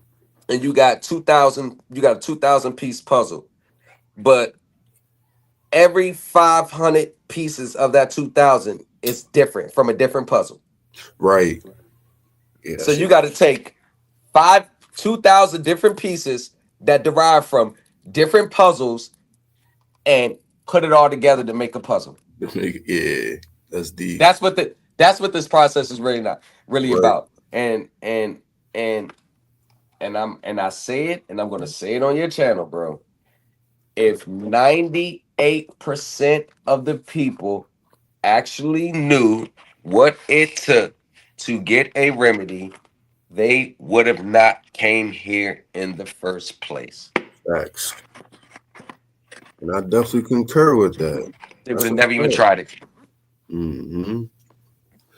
And you got 2,000. You got a 2,000 piece puzzle, but every 500 pieces of that 2,000 is different from a different puzzle. Right. Yeah, so you got to take 2,000 different pieces that derive from different puzzles and put it all together to make a puzzle. Yeah, that's deep. That's what this process is really about. And I say it, and I'm gonna say it on your channel, bro. If 98% of the people actually knew what it took to get a remedy, they would have not came here in the first place. Facts. And I definitely concur with that. They would have never even tried it. Mm-hmm.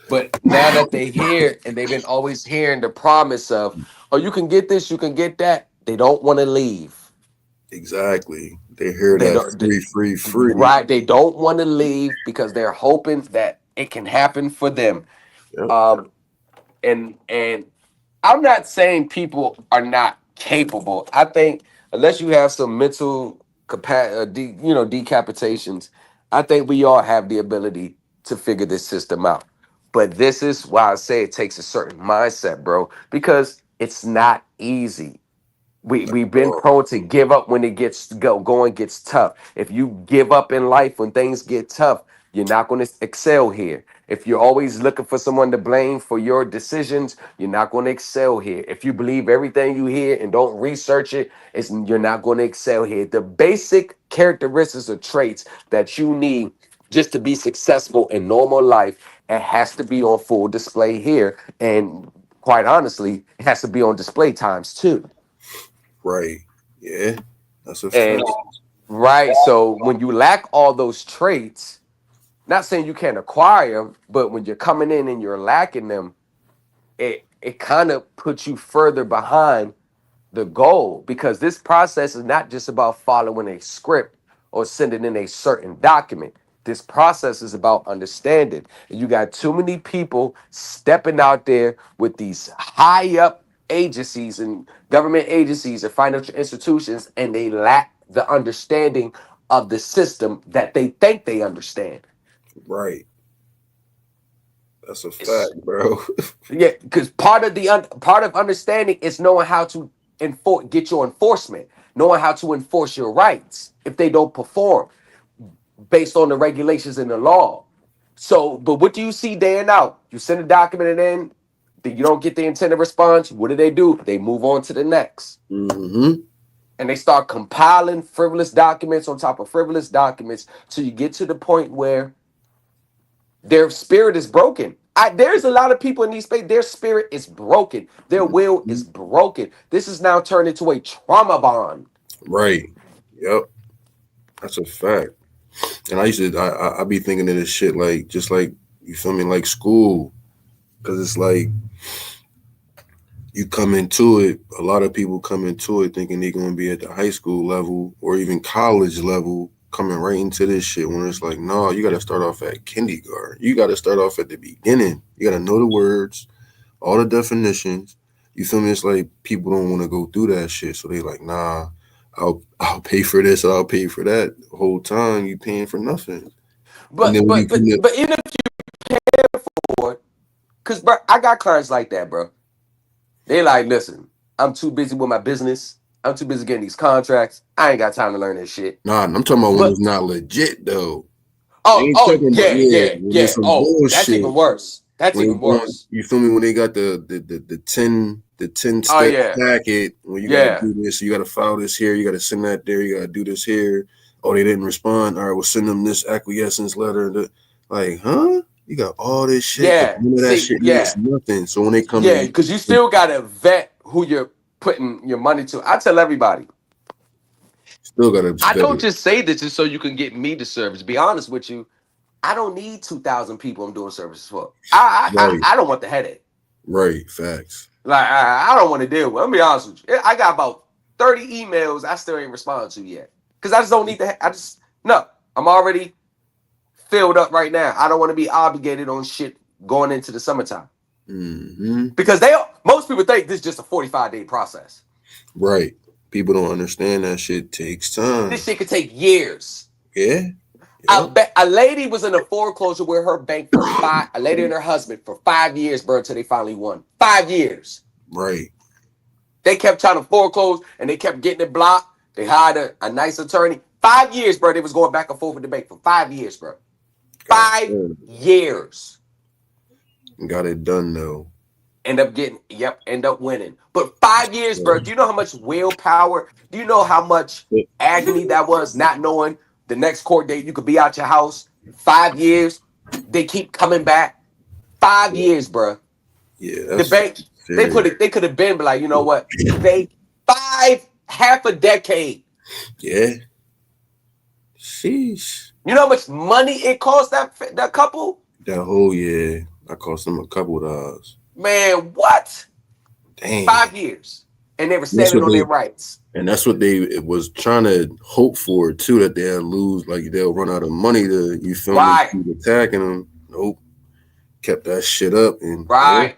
But now that they're here and they've been always hearing the promise of, oh, you can get this, you can get that, they don't want to leave. Exactly. They hear that free. Right. They don't want to leave because they're hoping that it can happen for them. Yep. And I'm not saying people are not capable. I think unless you have some mental decapitations, I think we all have the ability to figure this system out. But this is why I say it takes a certain mindset, bro, because it's not easy. We've been prone to give up when it going gets tough. If you give up in life when things get tough, you're not going to excel here. If you're always looking for someone to blame for your decisions, you're not going to excel here. If you believe everything you hear and don't research it, you're not going to excel here. The basic characteristics or traits that you need just to be successful in normal life, it has to be on full display here. And quite honestly, it has to be on display times two. Right. Yeah. That's a And fact. right, so when you lack all those traits, not saying you can't acquire them, but when you're coming in and you're lacking them, it kind of puts you further behind the goal, because this process is not just about following a script or sending in a certain document. This process is about understanding. And you got too many people stepping out there with these high up agencies and government agencies and financial institutions, and they lack the understanding of the system that they think they understand. Right. That's a It's- fact, bro. yeah, because part of understanding is knowing how to get your enforcement, knowing how to enforce your rights if they don't perform based on the regulations and the law. So, but what do you see day and out? You send a document and then you don't get the intended response. What do? They move on to the next. Mm-hmm. And they start compiling frivolous documents on top of frivolous documents till you get to the point where their spirit is broken. There's a lot of people in these spaces, their spirit is broken. Their will is broken. This is now turned into a trauma bond. Right. Yep. That's a fact. And I used to, I be thinking of this shit like, just like, you feel me, like school. Because it's like, you come into it, a lot of people come into it thinking they're going to be at the high school level or even college level, coming right into this shit when it's like, no, you got to start off at kindergarten. You got to start off at the beginning. You got to know the words, all the definitions. You feel me? It's like people don't want to go through that shit. So they like, nah, I'll pay for this, I'll pay for that. The whole time you paying for nothing. But even if you pay for it, because bro, I got clients like that, bro. They like, listen, I'm too busy with my business. I'm too busy getting these contracts. I ain't got time to learn this shit. Nah, I'm talking about when it's not legit though. Yeah. That's That's even worse. That's even worse. You feel me? When they got the 10 step packet, when you gotta do this, you gotta file this here, you gotta send that there, you gotta do this here. Oh, they didn't respond. All right, we'll send them this acquiescence letter. Like, huh? You got all this shit. Yeah. None of that shit means nothing. So when they come in, because you still gotta vet who you're putting your money to. I tell everybody. Still gotta. I don't just say this just so you can get me the service. Be honest with you, I don't need 2,000 people I'm doing services for. I don't want the headache. Right, facts. Like I don't want to deal with. Let me be honest with you. I got about 30 emails I still ain't responded to yet because I just don't need to. I'm already filled up right now. I don't want to be obligated on shit going into the summertime. Mm-hmm. Because most people think this is just a 45-day process. Right. People don't understand that shit takes time. This shit could take years. Yeah. A lady was in a foreclosure with her bank for a lady and her husband for 5 years, bro, until they finally won. 5 years. Right. They kept trying to foreclose and they kept getting it blocked. They hired a nice attorney. 5 years, bro. They was going back and forth with the bank for 5 years, bro. 5 years. Got it done though. End up winning. But 5 years, bro. Do you know how much willpower? Do you know how much agony that was, not knowing the next court date you could be out your house? 5 years. They keep coming back. 5 years, bro. Yeah. The bank, they could have been like, you know what? Half a decade. Yeah. Sheesh. You know how much money it cost that couple? That whole year. I cost them a couple of dollars. Man, what? Damn. 5 years. And they were standing on their rights. And that's what it was trying to hope for too, that they'll lose, like they'll run out of money to, you feel me, keep attacking them. Nope. kept that shit up and Right.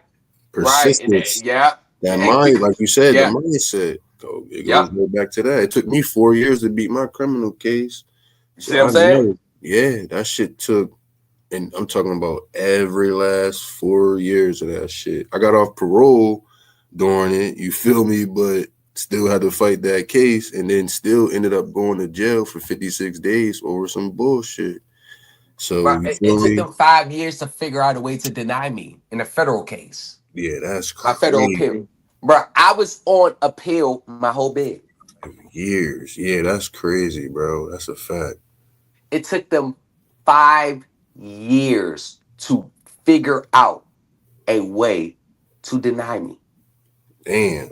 Right. And persistence. yeah. That And mind, like you said, the yeah. mindset. So it Yeah. goes right back to that. It took me 4 years to beat my criminal case. See So what I'm I saying? know, yeah, that shit took, and I'm talking about every last 4 years of that shit. I got off parole during it, you feel me, but still had to fight that case and then still ended up going to jail for 56 days over some bullshit. So But you it feel took me? them 5 years to figure out a way to deny me in a federal case. Yeah, that's My federal crazy. appeal. Bro, I was on appeal my whole bid. Years. Yeah, that's crazy, bro. That's a fact. It took them 5 years to figure out a way to deny me. Damn.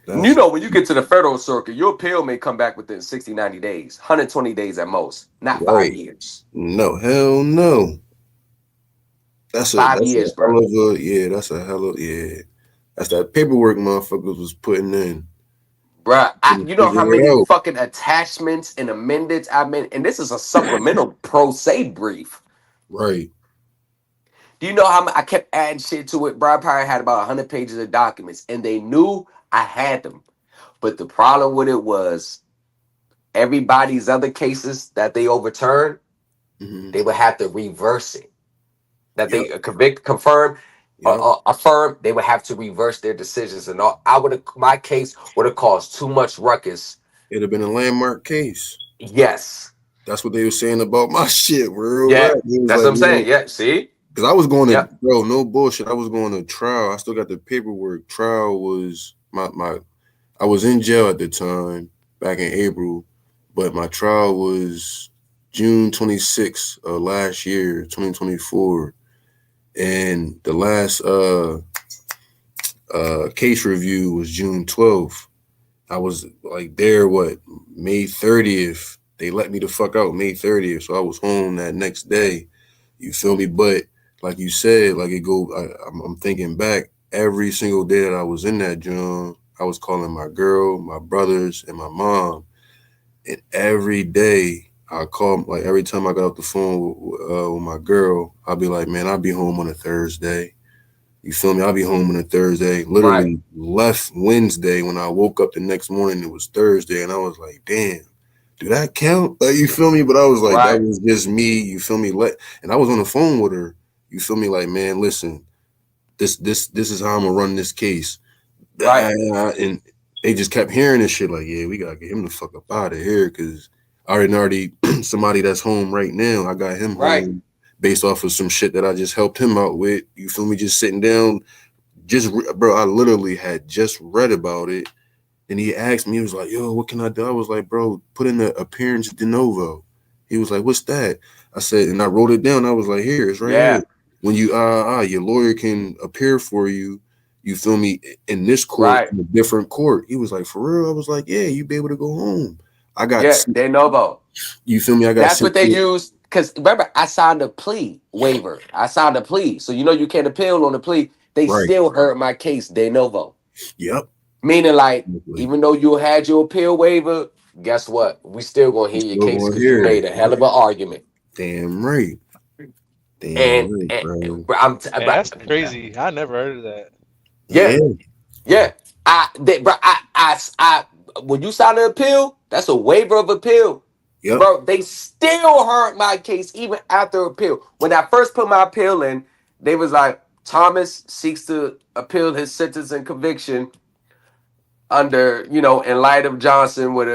You know, when you get to the federal circuit, your appeal may come back within 60, 90 days, 120 days at most, not 5 right. years. No, hell no. That's a 5 years, hell bro. of a that's a hell of That's that paperwork motherfuckers was putting in. Bruh, Couldn't you know how figure it many out. fucking attachments and amendments I mean, and this is a supplemental pro se brief. Right. Do you know how I kept adding shit to it? Bro, I probably had about 100 pages of documents, and they knew I had them. But the problem with it was everybody's other cases that they overturned, Mm-hmm. they would have to reverse it. That Yep. they confirm, Yep. affirm, they would have to reverse their decisions. And all. My case would have caused too much ruckus. It'd have been a landmark case. Yes. That's what they were saying about my shit. Real Yeah. rap. It was That's like, what I'm saying. Yeah. See? because I was going to, Yeah. bro, no bullshit. I was going to trial. I still got the paperwork. Trial was I was in jail at the time, back in April, but my trial was June 26th of last year, 2024. And the last case review was June 12th. I was like there, May 30th. They let me the fuck out May 30th. So I was home that next day. You feel me? But like you said, like I'm thinking back, every single day that I was in that joint, I was calling my girl, my brothers, and my mom. And every day I call, like every time I got off the phone with my girl, I'll be like, man, I'll be home on a Thursday. You feel me? I'll be home on a Thursday. Literally left Wednesday. When I woke up the next morning, it was Thursday. And I was like, damn, do that count? Like, you feel me? But I was like, that was just me. You feel me? And I was on the phone with her. You feel me? Like, man, listen, this is how I'm gonna run this case. Right. And they just kept hearing this shit like, yeah, we gotta get him the fuck up out of here, because I already somebody that's home right now. I got him home based off of some shit that I just helped him out with. You feel me? Just sitting down, bro, I literally had just read about it. And he asked me, he was like, yo, what can I do? I was like, bro, put in the appearance de novo. He was like, what's that? I said, and I wrote it down. I was like, here, it's right here. When you, your lawyer can appear for you, you feel me, in this court, in a different court. He was like, for real? I was like, yeah, you be able to go home. I got de novo. You feel me? That's what they use. Because remember, I signed a plea waiver. I signed a plea. So you know you can't appeal on the plea. They still heard my case de novo. Yep. Meaning, like, even though you had your appeal waiver, guess what? We still gonna hear your case because you made a hell of an argument. Damn right. That's crazy. I never heard of that. Yeah. I when you sign an appeal, that's a waiver of appeal. Yep. Bro, they still heard my case even after appeal. When I first put my appeal in, they was like, Thomas seeks to appeal his sentence and conviction under, in light of Johnson with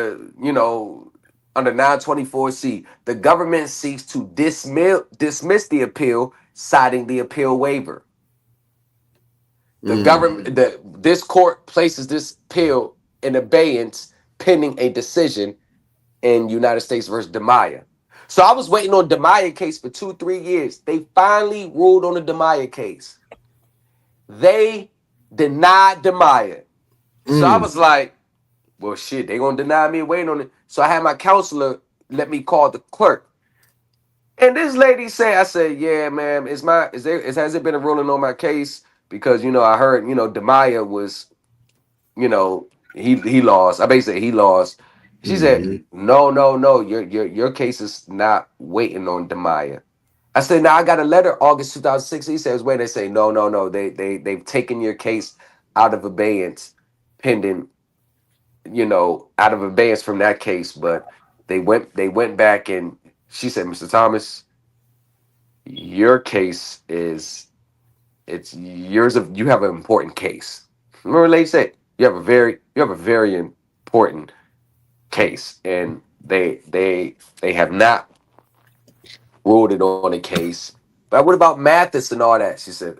under 924C. The government seeks to dismiss the appeal, citing the appeal waiver. The government, this court places this appeal in abeyance pending a decision in United States versus DeMaya. So I was waiting on DeMaya case for 2-3 years. They finally ruled on the DeMaya case. They denied DeMaya. So I was like, well, shit, they gonna deny me waiting on it. So I had my counselor let me call the clerk. And this lady said, I said, yeah, ma'am, has it been a ruling on my case? Because, I heard, DeMaya was, he lost. I basically said he lost. She said, no, your case is not waiting on DeMaya. I said, now I got a letter August 2006. He says, wait, they say, no. They've taken your case out of abeyance pending, out of abeyance from that case. But they went back and she said, Mr. Thomas, your case it's yours of you have an important case. Remember the lady said, you have a very important case. And they have not ruled it on a case. But what about Mathis and all that? She said,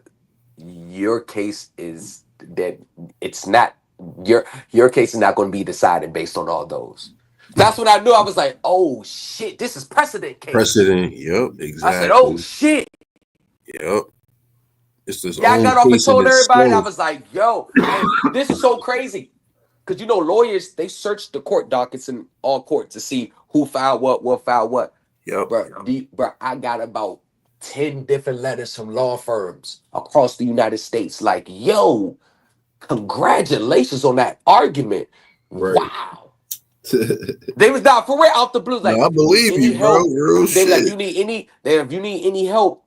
your case is that it's not your case is not going to be decided based on all those. That's when I knew. I was like, oh shit, this is precedent case. Precedent, yep, exactly. I said, oh shit. Yep. It's this Yeah, I got off and told everybody, and I itself. was like, yo, this is so crazy. Because lawyers, they search the court dockets in all courts to see who filed what filed what. Yep. Bro, I got about 10 different letters from law firms across the United States. Like, yo, congratulations on that argument. Right. Wow. They was not for real out the blue. Like, no, I believe you, bro. Real they shit. like, if you need any help,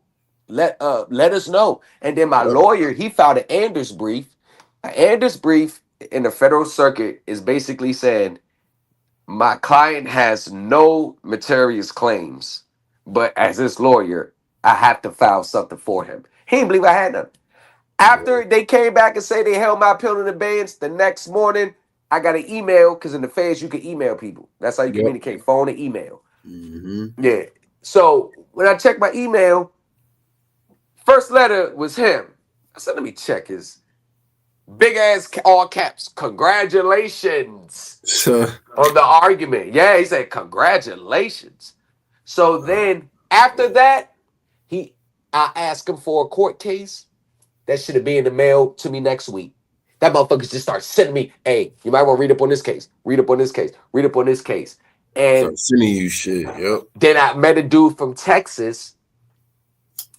let us know. And then my lawyer, he filed an Anders brief. An Anders brief in the federal circuit is basically saying my client has no meritorious claims, but as his lawyer, I have to file something for him. He didn't believe I had none. After they came back and say they held my appeal in abeyance, the next morning I got an email, because in the feds you can email people. That's how you communicate, phone and email. Mm-hmm. Yeah. So when I checked my email, first letter was him. I said, let me check his big ass all caps. Congratulations on the argument. Yeah, he said congratulations. So then after that, I asked him for a court case. That should have been in the mail to me next week. That motherfuckers just start sending me, hey, you might want to read up on this case. Read up on this case. Read up on this case. And start sending you shit. Yep. Then I met a dude from Texas.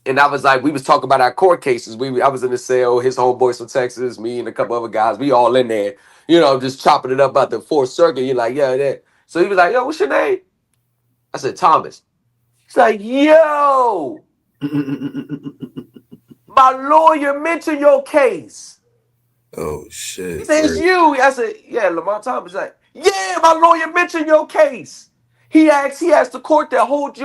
And I was like, we was talking about our court cases. I was in the cell, his homeboys from Texas, me and a couple other guys, we all in there, just chopping it up about the Fourth Circuit. You're like, yeah, that. So he was like, yo, what's your name? I said, Thomas. He's like, yo, my lawyer mentioned your case. Oh shit. He said, it's you. I said, yeah, Lamar Thomas. He's like, yeah, my lawyer mentioned your case. He asked the court to hold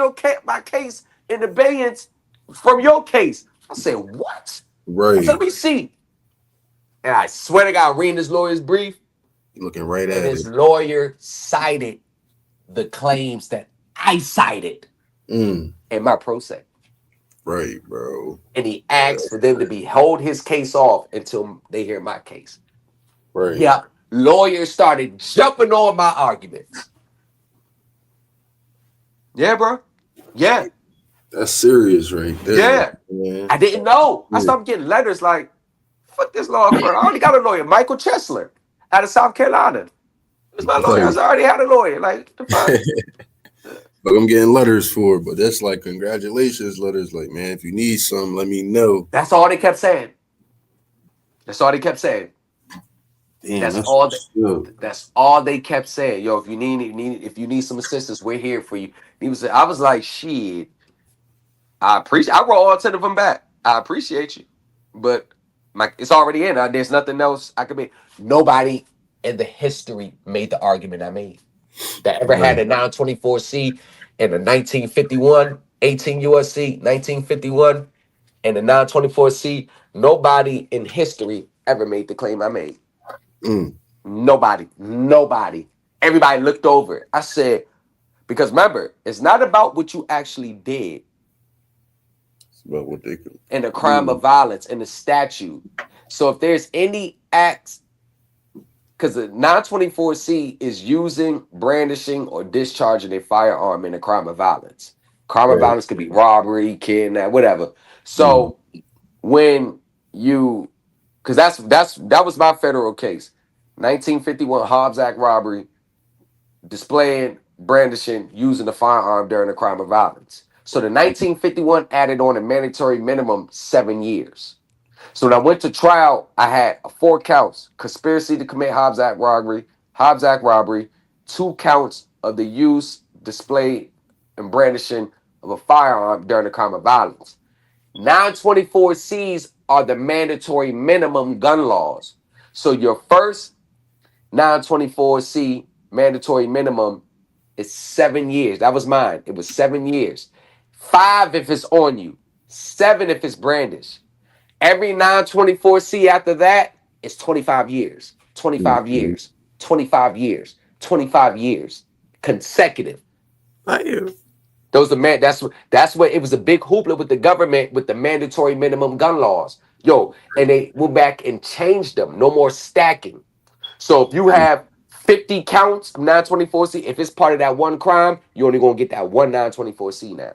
my case in abeyance from your case. I said, what? Right. I said, let me see. And I swear to God, reading his lawyer's brief. You're looking right at and it. His lawyer cited the claims that I cited in my pro se. Right, bro. And he asked for them to hold his case off until they hear my case. Right. Yeah. Lawyers started jumping on my arguments. Yeah, bro. Yeah. That's serious right there. Yeah. Man. I didn't know. I started getting letters like, fuck this law firm. I already got a lawyer, Michael Chesler, out of South Carolina. It was my lawyer. I already had a lawyer. Like, the fuck? But I'm getting letters for it, but that's like congratulations letters. Like, man, if you need something, let me know. That's all they kept saying. Damn, that's all they kept saying. Yo, if you need some assistance, we're here for you. I was like, shit. I wrote all 10 of them back. I appreciate you, but it's already in. There's nothing else I could make. Nobody in the history made the argument I made that ever had a 924C in the 1951, 18 USC, 1951, and the 924C. Nobody in history ever made the claim I made. Nobody. Everybody looked over it. I said, because remember, it's not about what you actually did. It's about what they could. And the crime of violence in the statute. So if there's any acts, because the 924C is using, brandishing, or discharging a firearm in a crime of violence. Crime of violence could be robbery, kidnap, whatever. So when you, because that was my federal case, 1951 Hobbs Act robbery, displaying, brandishing, using a firearm during a crime of violence. So the 1951 added on a mandatory minimum 7 years. So when I went to trial, I had 4 counts: conspiracy to commit Hobbs Act robbery, 2 counts of the use, display, and brandishing of a firearm during a crime of violence. 924Cs are the mandatory minimum gun laws. So your first 924C mandatory minimum is 7 years. That was mine. It was 7 years. 5 if it's on you. 7 if it's brandish. Every 924C after that is 25 years. 25 years. 25 years. 25 years. Consecutive. Those are that's what it was a big hoopla with the government with the mandatory minimum gun laws. Yo, and they went back and changed them. No more stacking. So if you have 50 counts of 924C, if it's part of that one crime, you're only gonna get that one 924C now.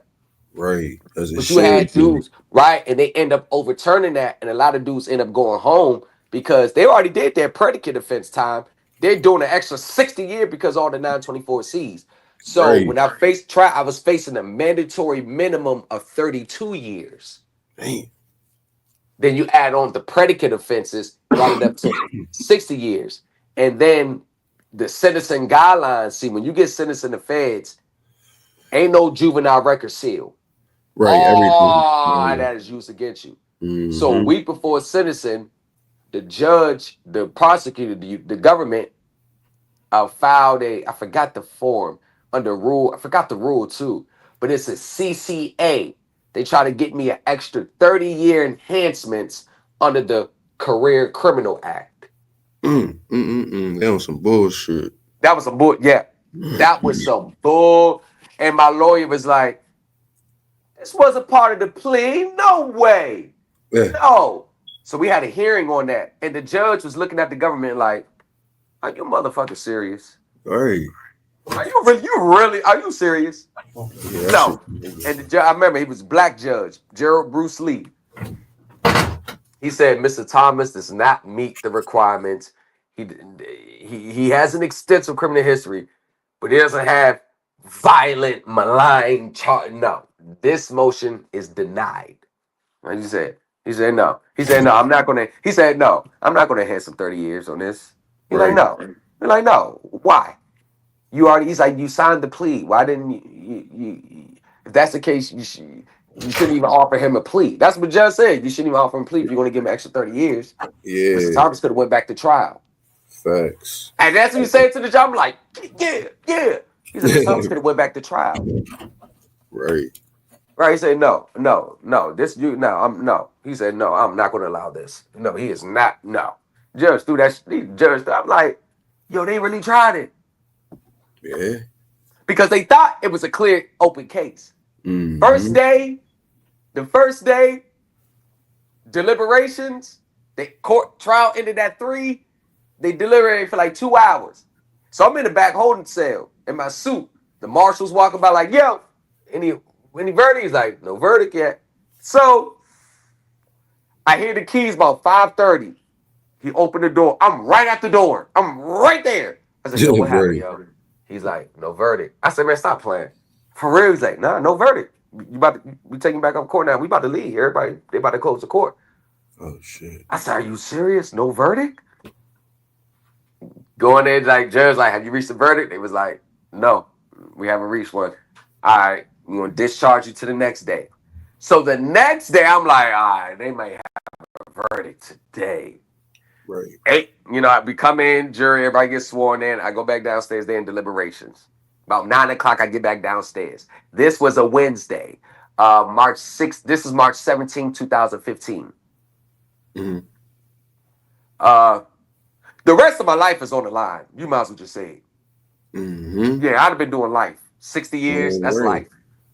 Right. But you had dudes, right? And they end up overturning that, and a lot of dudes end up going home because they already did their predicate offense time. They're doing an extra 60 years because all the 924Cs. So when I I was facing a mandatory minimum of 32 years. Dang. Then you add on the predicate offenses, brought it up to 60 years. And then the sentencing guidelines, see, when you get sentenced in the feds, ain't no juvenile record seal. Right. All that is used against you. So a week before sentencing, the judge, the prosecutor, the government filed I forgot the form under rule, I forgot the rule too, but it's a CCA. They try to get me an extra 30-year enhancements under the Career Criminal Act. That was some bullshit. That was some bull. Yeah, that was some bull. And my lawyer was like, "This wasn't part of the plea. No way. Yeah. No." So we had a hearing on that, and the judge was looking at the government like, "Are you motherfucker serious? Right. Are you really? Are you serious?" Yeah, No. And the judge, I remember he was a black judge, Gerald Bruce Lee. He said, "Mr. Thomas does not meet the requirements. He has an extensive criminal history, but he doesn't have violent, malign charge. No, this motion is denied." And he said no. He said, "No, I'm not gonna." He said, "No, I'm not gonna have some 30 years on this." He's like, "No." He's like, "No. Why? He's like, you signed the plea. Why didn't you if that's the case, you shouldn't even offer him a plea." That's what the judge said. You shouldn't even offer him a plea if you're going to give him an extra 30 years. Yeah. Mr. Thomas could have went back to trial. Facts. And that's what you said to the judge. I'm like, yeah. He said, Mr. Thomas could have went back to trial. Right. Right. He said, no. He said, no, I'm not going to allow this. No, he is not. No. Judge threw that. Judge, I'm like, yo, they really tried it. Yeah. Because they thought it was a clear, open case. The first day, deliberations, the court trial ended at 3. They deliberated for like 2 hours. So I'm in the back holding cell in my suit. The marshal's walking by like, yo, any verdict? He's like, no verdict yet. So I hear the keys about 5:30. He opened the door. I'm right at the door. I'm right there. I said, yo, what happened, yo? He's like, no verdict. I said, man, stop playing. For real? He's like, nah, no verdict. We taking back up court now. We about to leave. Everybody, they about to close the court. Oh shit. I said, are you serious? No verdict? Going there, like, judge, like, have you reached the verdict? They was like, no, we haven't reached one. All right, we're gonna discharge you to the next day. So the next day, I'm like, all right, they may have a verdict today. Right. 8, we come in, jury, everybody gets sworn in. I go back downstairs, they're in deliberations. About 9 o'clock, I get back downstairs. This was a Wednesday, March 6th. This is March 17, 2015. The rest of my life is on the line. You might as well just say it. Yeah, I'd have been doing life. 60 years, that's life.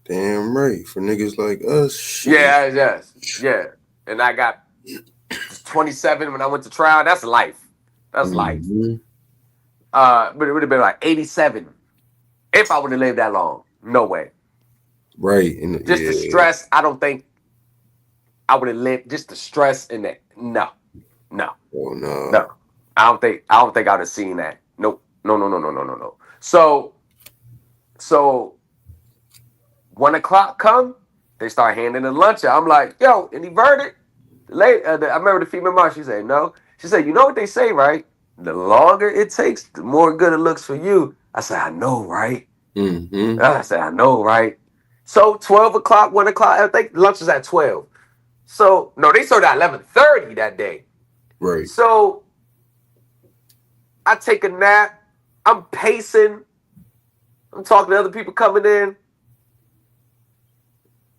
Damn right. For niggas like us, shit. Yeah, yes. Yeah. And I got 27 when I went to trial. That's life. That's life. But it would have been like 87 if I would have lived that long. No way. Right. Just the stress, I don't think I would have lived. Just the stress in that. No. Oh no. No. I don't think I would have seen that. Nope. No. So 1 o'clock come, they start handing the lunch out. I'm like, yo, any verdict? I remember the female marshal, she said, no. She said, you know what they say, right? The longer it takes, the more good it looks for you. I said, I know, right? I said, I know, right? So 12 o'clock, 1 o'clock, I think lunch is at 12. So, no, they started at 11:30 that day. Right. So, I take a nap. I'm pacing. I'm talking to other people coming in.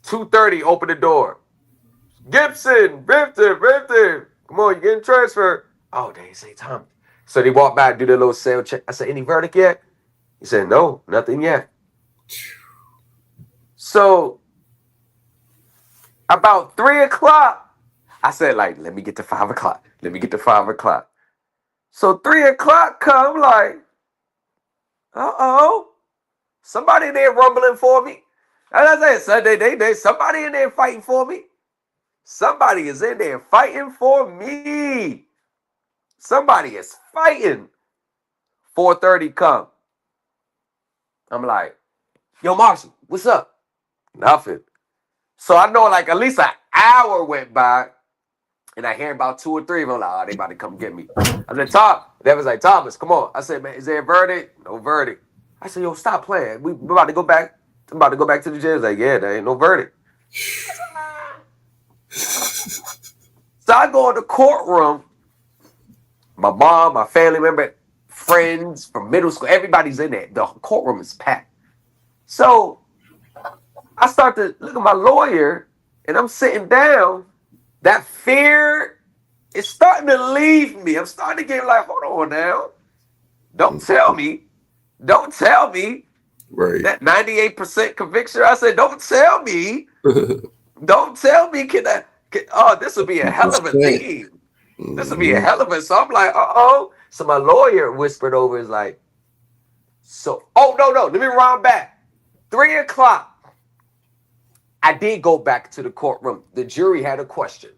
2:30, open the door. Gibson, Rifton. Come on, you getting transferred. Oh, they say Tom. So they walk back, do their little sale check. I said, any verdict yet? He said, no, nothing yet. So about 3 o'clock, I said, like, let me get to 5 o'clock. Let me get to 5 o'clock. So 3 o'clock come, like, uh-oh. Somebody in there rumbling for me. As I said, Sunday, somebody in there fighting for me. Somebody is in there fighting for me. Somebody is fighting. 4:30 come. I'm like, yo, Marshall, what's up? Nothing. So I know like at least an hour went by, and I hear about 2 or 3 of them. Like, oh, they about to come get me. I said, Tom. They was like, Thomas, come on. I said, man, is there a verdict? No verdict. I said, yo, stop playing. We're about to go back. I'm about to go back to the jail. He's like, yeah, there ain't no verdict. So I go in the courtroom. My mom, my family member, friends from middle school, everybody's in there. The courtroom is packed. So I start to look at my lawyer, and I'm sitting down. That fear is starting to leave me. I'm starting to get like, hold on now. Don't tell me. Don't tell me. Right. That 98% conviction. I said, don't tell me. Don't tell me. This would be a hell of a thing. This would be a hell of a. So I'm like, uh-oh. So my lawyer whispered over, is like, no. Let me round back. 3 o'clock. I did go back to the courtroom. The jury had a question.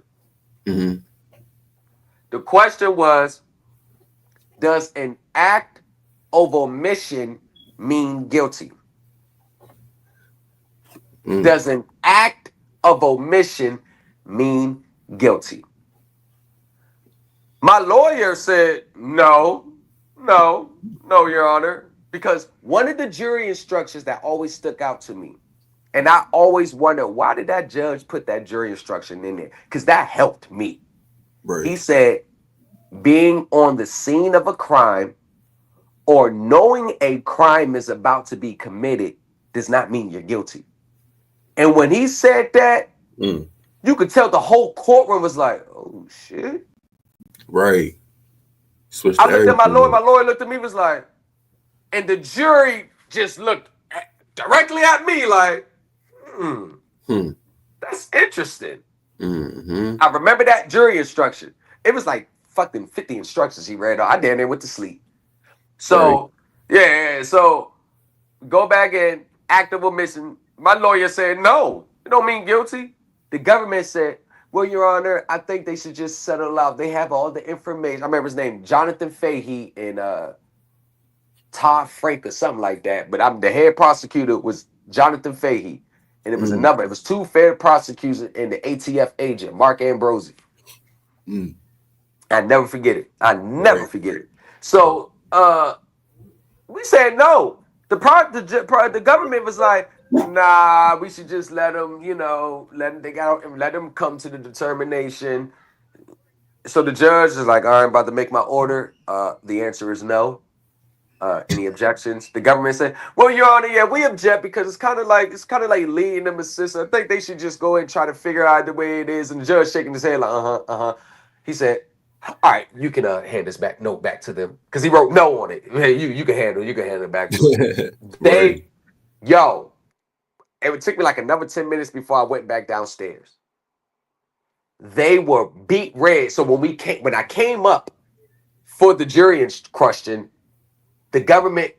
Mm-hmm. The question was, does an act of omission mean guilty? Does an act of omission mean guilty? My lawyer said, no, Your Honor, because one of the jury instructions that always stuck out to me, and I always wonder, why did that judge put that jury instruction in there? Because that helped me. Right. He said, being on the scene of a crime or knowing a crime is about to be committed does not mean you're guilty. And when he said that, you could tell the whole courtroom was like, oh, shit. Right. Switched I looked at my lawyer. everything. My lawyer looked at me, was like, and the jury just looked directly at me like, that's interesting. Mm-hmm. I remember that jury instruction. It was like fucking 50 instructions he read. I damn near went to sleep. So, yeah. So, go back and act of omission. My lawyer said, no, it don't mean guilty. The government said, well, Your Honor, I think they should just settle out. They have all the information. I remember his name, Jonathan Fahey and Todd Frank or something like that. But the head prosecutor was Jonathan Fahey. And it was it was 2 fair prosecutors and the ATF agent, Mark Ambrosi. I never forget it. I never forget it. So we said no. The government was like, nah, we should just let them, let them come to the determination. So the judge is like, all right, I'm about to make my order. The answer is no. Any objections? The government said, well, Your Honor, yeah, we object because it's kind of like leading them assist. I think they should just go and try to figure out the way it is. And the judge shaking his head like, He said, all right, you can hand this back to them, because he wrote no on it. Hey, you can handle it back to them. It took me like another 10 minutes before I went back downstairs. They were beat red. So when I came up for the jury question, the government,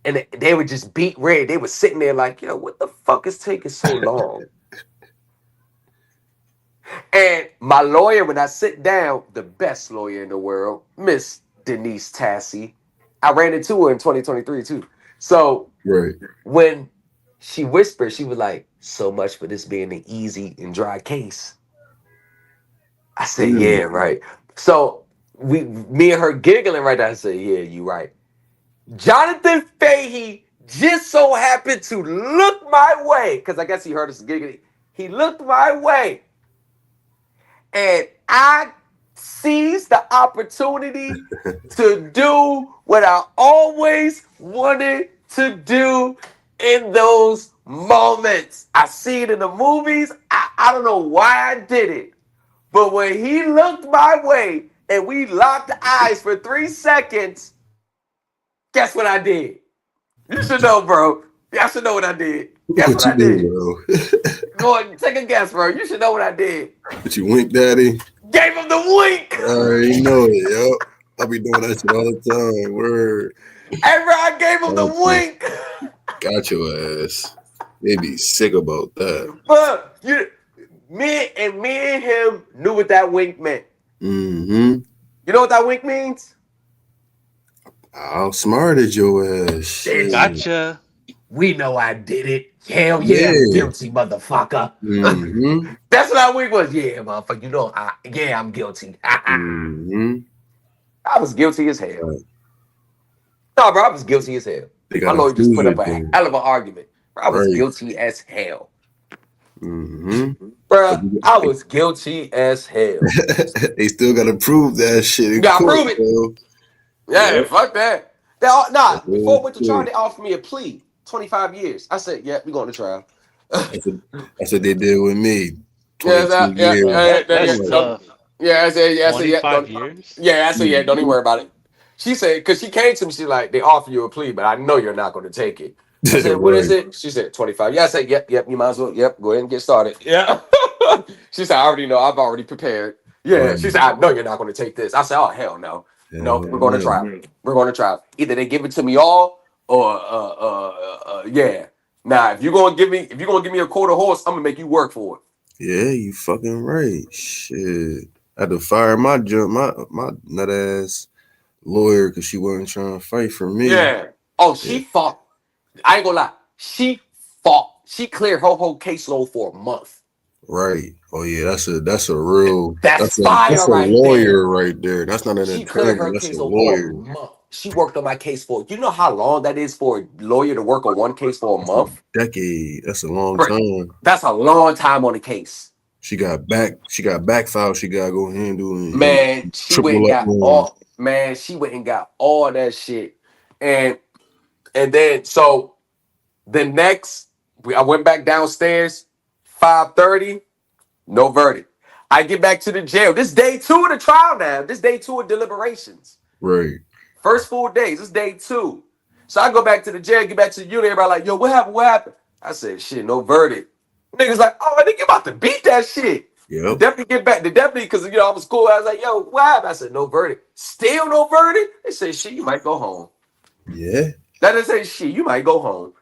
and they were just beat red. They were sitting there like, yo, what the fuck is taking so long? And my lawyer, when I sit down, the best lawyer in the world, Miss Denise Tassi, I ran into her in 2023 too. So when she whispered, she was like, so much for this being an easy and dry case. I said, yeah, right. So me and her giggling right there. I said, yeah, you right. Jonathan Fahey just so happened to look my way, because I guess he heard us giggling. He looked my way, and I seized the opportunity to do what I always wanted to do in those moments. I see it in the movies. I don't know why I did it, but when he looked my way and we locked eyes for 3 seconds, guess what I did? You should know, bro. Y'all should know what I did. Guess what I did, bro? Go ahead, take a guess, bro. You should know what I did. But you wink, daddy. Gave him the wink. I already know it, yo. I be doing that shit all the time. Word. Hey, bro, I gave him the wink. Got your ass. They be sick about that. But me and him knew what that wink meant. Mm-hmm. You know what that wink means? I outsmarted your ass. Shit. Gotcha. We know I did it. Hell yeah, I'm guilty, motherfucker. Mm-hmm. That's what that wink was. Yeah, motherfucker. You know, I'm guilty. Mm-hmm. I was guilty as hell. Right. No, bro, I was guilty as hell. My lawyer just put up a hell of an argument. Bro, I was guilty as hell. Mm-hmm. Bro, I was guilty as hell. They still gotta prove that shit. You gotta prove it. Bro. Yeah, fuck that. Before I went to trial, they offered me a plea, 25 years. I said, yeah, we going to trial. That's what they did with me. Yeah, I said, yeah, 25 years? Yeah, I said, yeah, don't even worry about it. She said, because she came to me, she's like, they offer you a plea, but I know you're not going to take it. I said, what is it? She said, 25. Yeah, I said, yep, you might as well, go ahead and get started. Yeah. She said, I already know, I've already prepared. Yeah, she said, I know you're not going to take this. I said, oh, hell no. No, we're going to try. We're going to try. Either they give it to me all, or yeah. Nah, if you're gonna give me a quarter horse, I'm gonna make you work for it. Yeah, you fucking right. Shit, I had to fire my nut ass lawyer because she wasn't trying to fight for me. Yeah. Oh, she fought. I ain't gonna lie. She fought. She cleared her whole caseload for a month. Right. Oh yeah, that's a real that's a lawyer right there. That's not an attorney. That's a lawyer. She worked on my case for. You know how long that is for a lawyer to work on one case for a month? Decade. That's a long time. That's a long time on the case. She got back files. She got to go handle. Man, she went and got all. Man, she went and got all that shit, and then so the next, I went back downstairs. 5:30, no verdict. I get back to the jail. This day 2 of the trial now. This day 2 of deliberations. Right. First 4 days. This day 2. So I go back to the jail, get back to the unit. Everybody like, yo, what happened? What happened? I said, shit, no verdict. Niggas like, oh, I think you about to beat that shit. Yeah. The deputy get back. The deputy, because I was cool. I was like, yo, what happened? I said, no verdict. Still no verdict? They said, shit, you might go home. Yeah. That didn't say shit, you might go home.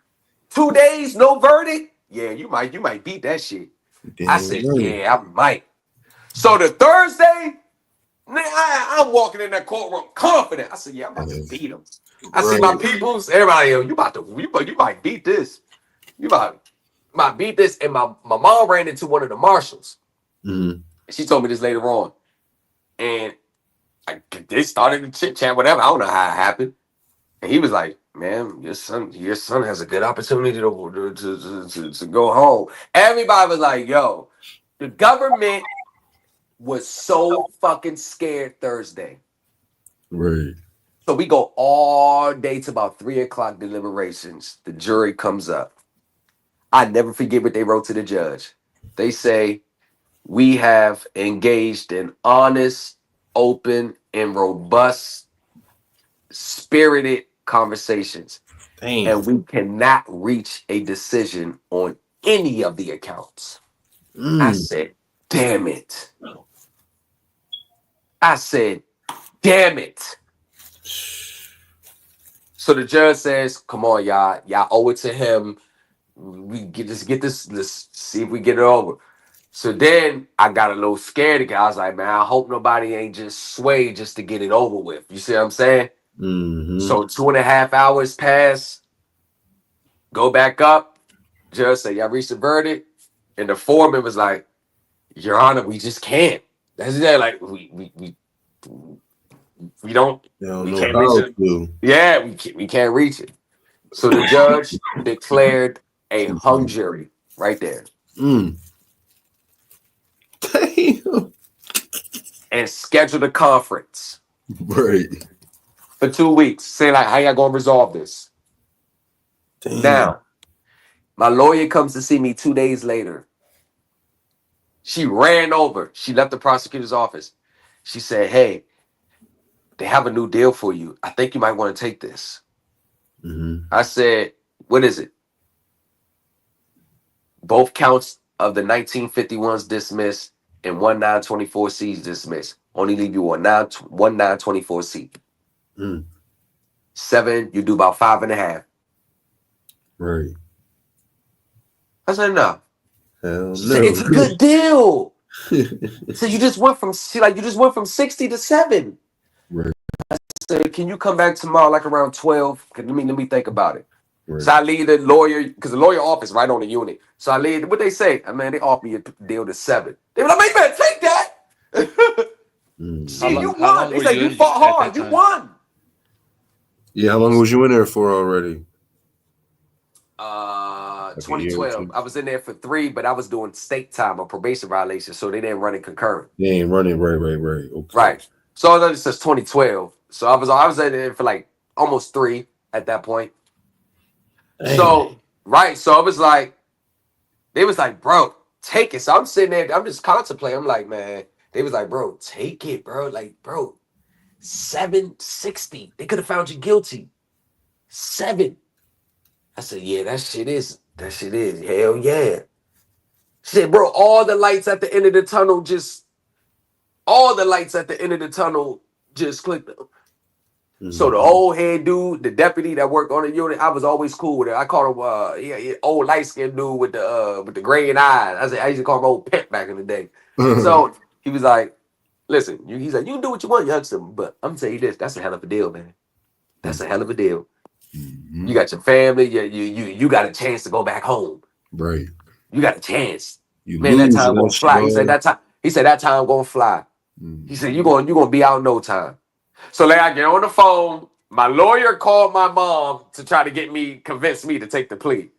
2 days, no verdict? Yeah, you might beat that shit. Damn, I said, yeah, I might. So the Thursday, I'm walking in that courtroom confident. I said, yeah, I'm about to beat him. I see my peoples, everybody, you might beat this. You might beat this. And my mom ran into one of the marshals. Mm-hmm. She told me this later on. And they started to chit chat, whatever. I don't know how it happened. And he was like, man, your son has a good opportunity to go home. Everybody was like, yo, the government was so fucking scared Thursday. Right. So we go all day to about 3 o'clock deliberations. The jury comes up. I never forget what they wrote to the judge. They say, we have engaged in honest, open, and robust, spirited conversations. Damn. And we cannot reach a decision on any of the accounts. I said, damn it. So the judge says, come on, y'all owe it to him. Let's see if we get it over. So then I got a little scared again. I was like, man, I hope nobody ain't just swayed just to get it over with. You see what I'm saying? Mm-hmm. So 2.5 hours pass. Go back up. Judge said, y'all reached the verdict. And the foreman was like, Your Honor, we just can't. That's it. Like we don't. They don't we know can't how reach it. to. Yeah, we can't reach it. So the judge declared a hung jury right there Damn. and scheduled a conference Right. for 2 weeks, saying like, how y'all gonna resolve this? Damn. Now, my lawyer comes to see me 2 days later. She ran over. She left the prosecutor's office. She said, hey, they have a new deal for you. I think you might want to take this. Mm-hmm. I said, what is it? Both counts of the 1951s dismissed and 1924C's dismissed. Only leave you on 1924C. Mm. 7, you do about 5.5. Right. I said, no. Hell She no. said, it's a good deal. So you just went from 60 to 7. Right. I said, can you come back tomorrow like around 12? Let me think about it. Right. So I leave the lawyer, because the lawyer office right on the unit. So I leave, what they say? Man, they offered me a deal to 7. They were like, man, you better take that. Shit, you How won. long They were said, you you in fought at hard. that You time? won. Yeah, how long was you in there for already? 2012. I was in there for 3, but I was doing state time or probation violation, so they didn't run it concurrent. They ain't running. Right. Okay. Right. So that says 2012. So I was in there for like almost 3 at that point. Damn. So right. So I was like, they was like, bro, take it. So I'm sitting there, I'm just contemplating. I'm like, man, they was like, bro, take it, bro. Like, bro, 760. They could have found you guilty. 7. I said, yeah, that shit is. Hell yeah. She said, bro, all the lights at the end of the tunnel just clicked. Mm-hmm. So the old head dude, the deputy that worked on the unit, I was always cool with it. I called him old light skinned dude with the gray eyes. I used to call him old pimp back in the day. So he was like, listen, he's like, you can do what you want, youngster, but I'm gonna tell you this, that's a hell of a deal, man. That's a hell of a deal. Mm-hmm. You got your family, you got a chance to go back home. Right. You got a chance. You Man, that lose time and gonna that's fly. your- He said that time gonna fly. Mm-hmm. He said, you're gonna be out in no time. So like I get on the phone. My lawyer called my mom to try to convince me to take the plea.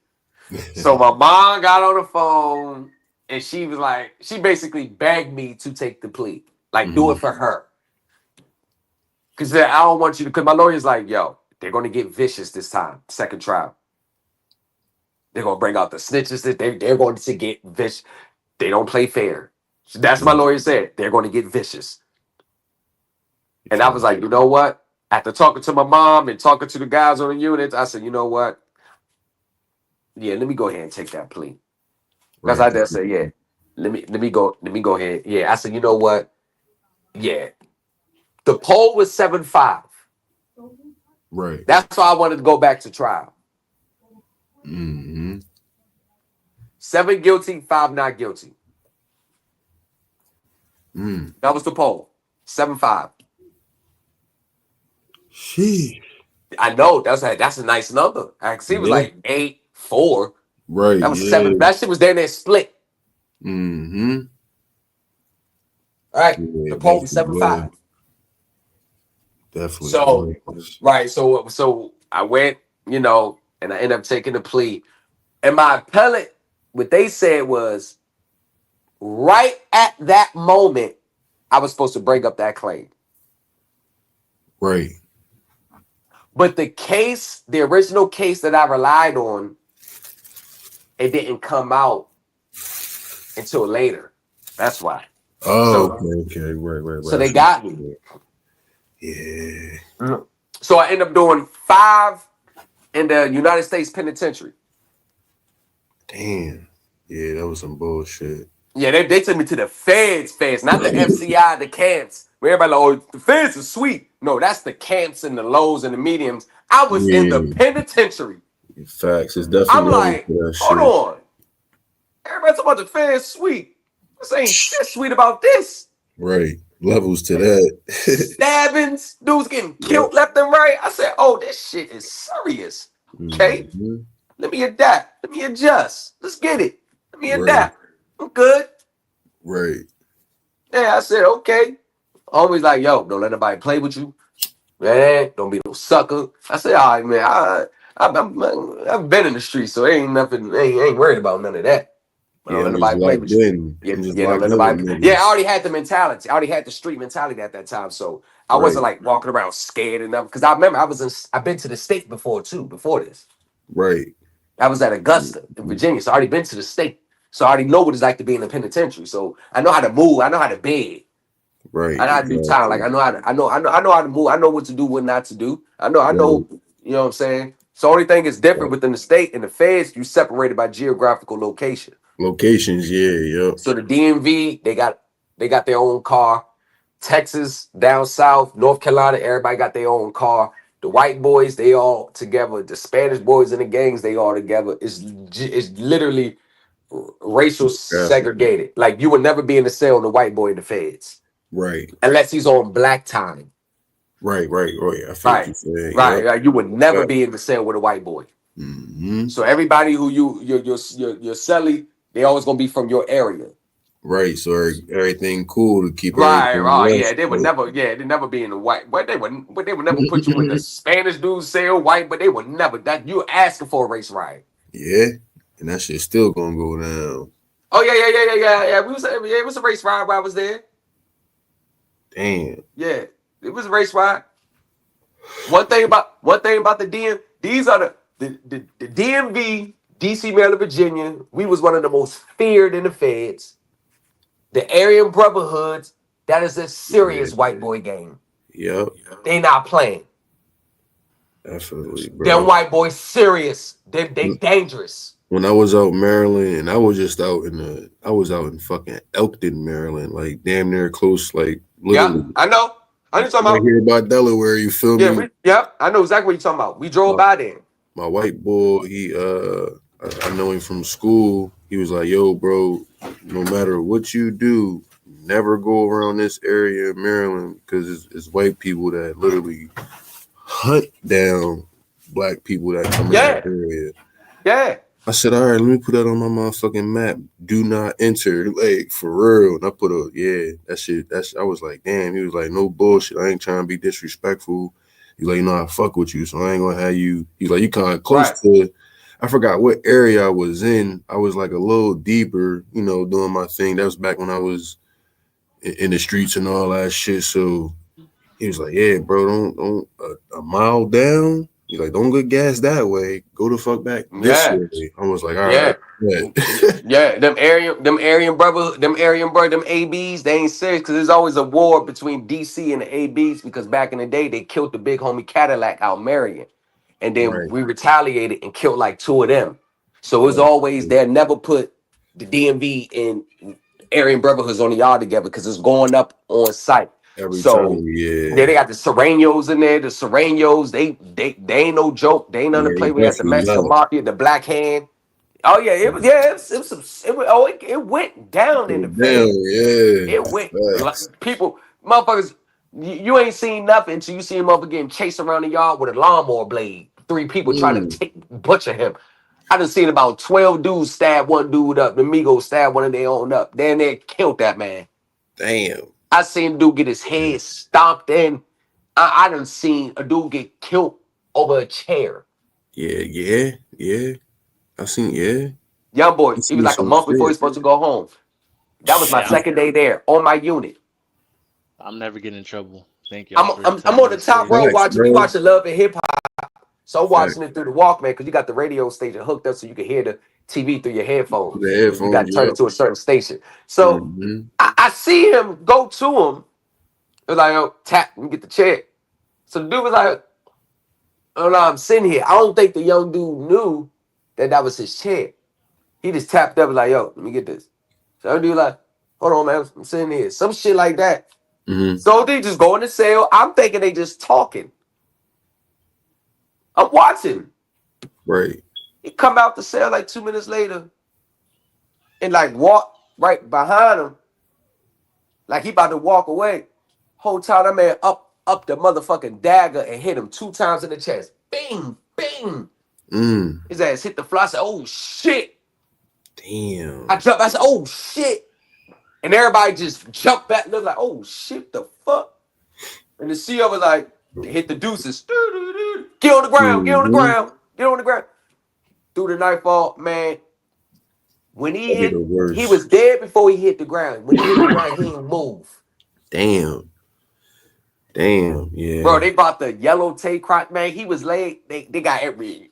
So my mom got on the phone and she was like, she basically begged me to take the plea. Like, do it for her. Cause I don't want you to, cause my lawyer's like, yo, they're gonna get vicious this time, second trial. They're gonna bring out the snitches, they're going to get vicious. They don't play fair. So that's my lawyer said. They're going to get vicious. And I was like, you know what? After talking to my mom and talking to the guys on the units, I said, you know what? Yeah, let me go ahead and take that plea. Because I just said, yeah, let me go ahead. Yeah, I said, you know what? Yeah. The poll was 7-5. Right. That's why I wanted to go back to trial. Mm-hmm. 7 guilty, 5 not guilty. Mm. That was the poll. 7-5. Sheesh. I know that's a nice number. I see it was like 8-4. Right. That was 7. That shit was down there split. Mm-hmm. All right. Yeah, The poll was 7-5. Definitely. So right. So I went, and I ended up taking the plea. And my appellate, what they said was, right at that moment, I was supposed to bring up that claim. Right. But the original case that I relied on, it didn't come out until later. That's why. Oh, okay. Right. So they got me. Yeah. So I ended up doing 5 in the United States Penitentiary. Damn. Yeah, that was some bullshit. Yeah, they took me to the feds, not the FCI, the camps. Where everybody like, oh, the feds are sweet. No, that's the camps and the lows and the mediums. I was in the penitentiary. Facts. It's definitely. I'm like, hold on. Everybody talking about the feds sweet. This ain't shit sweet about this. Right. Levels to that. Stabbings, dudes getting killed left and right. I said, oh, this shit is serious. Okay. Mm-hmm. Let me adapt. Let me adjust. Let's get it. Let me adapt. I'm good. Right. Yeah, I said, okay. Always like, yo, don't let nobody play with you. Man, don't be no sucker. I said, all right, man. I've been in the street, so ain't nothing. Ain't worried about none of that. Yeah, Don't let I'm just nobody play locked with you. in. Yeah, I'm just yeah, don't locked let in with nobody. Yeah, I niggas. already had the mentality. I already had the street mentality at that time, so I wasn't Right, like walking around scared enough. Because I remember I've been to the state before too. Before this, right. I was at Augusta in Mhm. Virginia, so I already been to the state. So I already know what it's like to be in the penitentiary. So I know how to move. I know how to beg. Right, I know how to do time. Like exactly. I know how to. I know how to move. I know what to do, what not to do. I Right, know. You know what I'm saying. So only thing is different within the state and the feds. You separated by geographical location. locations, yeah, yep. So the DMV, they got their own car. Texas, down south, North Carolina, everybody got their own car. The white boys, they all together. The Spanish boys and the gangs, they all together. It's literally racial Graphic. segregated. Like you would never be in the cell with the white boy in the feds Right, unless he's on black time. right. I feel what Right, you're saying. right. Yep. Like, you would never be in the cell with a white boy. Mm-hmm. So everybody who your celly, they always gonna be from your area. Right, so everything cool to keep Right, everything right, yeah, rush. they would never, yeah, they never be in the white, but they would never put you in the Spanish dude cell white, but they would never that you asking for a race ride. Yeah, and that shit's still gonna go down. Oh yeah. It was a race ride while I was there. Damn. Yeah, it was a race ride. One thing about the DM, these are the DMV, DC, Maryland, Virginia. We was one of the most feared in the feds. The Aryan Brotherhoods, that is a serious white boy game. Yep, They not playing. definitely, Them bro. white boys serious. They dangerous. When I was out in Maryland, and I was just I was out in fucking Elkton, Maryland, like damn near close, like Yeah, literally I know. I know what you're talking right about. here by Delaware. You feel Yeah, me? I know exactly what you're talking about. We drove My, by there. my white boy, I know him from school. He was like, "Yo, bro, no matter what you do, never go around this area in Maryland because it's white people that literally hunt down black people that come in that area." Yeah. I said, "All right, let me put that on my motherfucking map. Do not enter, like for real." And I put that shit. I was like, damn. He was like, no bullshit. I ain't trying to be disrespectful. He's like, I fuck with you, so I ain't gonna have you. He's like, you kind of close to. I forgot what area I was in. I was like a little deeper, doing my thing. That was back when I was in the streets and all that shit. So he was like, yeah, bro, don't a mile down. He's like, don't get gas that way. Go the fuck back this way. I was like, all right. Yeah. Them Aryan brother, them ABs, they ain't serious because there's always a war between DC and the ABs because back in the day they killed the big homie Cadillac out Marion. And then we retaliated and killed like two of them. So it was always they'll never put the DMV and Aryan Brotherhoods on the yard together because it's going up on site. Every time, Then they got the Serranos in there. The Serranos, they ain't no joke. They ain't nothing to play with. At the Mexican Mafia, the Black Hand. Oh yeah, it went down in the face. It went like, people, motherfuckers. You ain't seen nothing until you see a motherfucker getting chased around the yard with a lawnmower blade. 3 people trying to butcher him. I done seen about 12 dudes stab one dude up. The Migos stab one of their own up. Then they killed that man. Damn. I seen a dude get his head stomped in. I done seen a dude get killed over a chair. Yeah. I seen, Young boy, he was like a month before he was supposed to go home. That was my second day there on my unit. I'm never getting in trouble. Thank you. I'm on the top row watching. We watching Love and Hip Hop. So I'm watching it through the Walkman because you got the radio station hooked up so you can hear the TV through your headphones. You got to turn it to a certain station. So I see him go to him. It was like, oh, tap, let me get the check. So the dude was like, oh no, I'm sitting here. I don't think the young dude knew that was his chair. He just tapped up and like, yo, let me get this. So the dude like, hold on, man, I'm sitting here. Some shit like that. So they just go in the cell. I'm thinking they just talking. I'm watching. Right. He come out the cell like 2 minutes later and like walk right behind him. Like he about to walk away. Whole time that man up the motherfucking dagger and hit him 2 times in the chest. Bing, bing. His ass hit the floor. I said, oh shit. Damn. I jumped. I said, oh shit. And everybody just jumped back, looked like, oh shit, the fuck? And the CO was like, they hit the deuces. Get on the ground, get on the ground. Get on the ground. Through the nightfall, man. When he That'd be hit, the worst. he was dead before he hit the ground. When he hit the ground, he didn't move. Damn, yeah. Bro, they bought the yellow tape crop, man. He was laid. They got every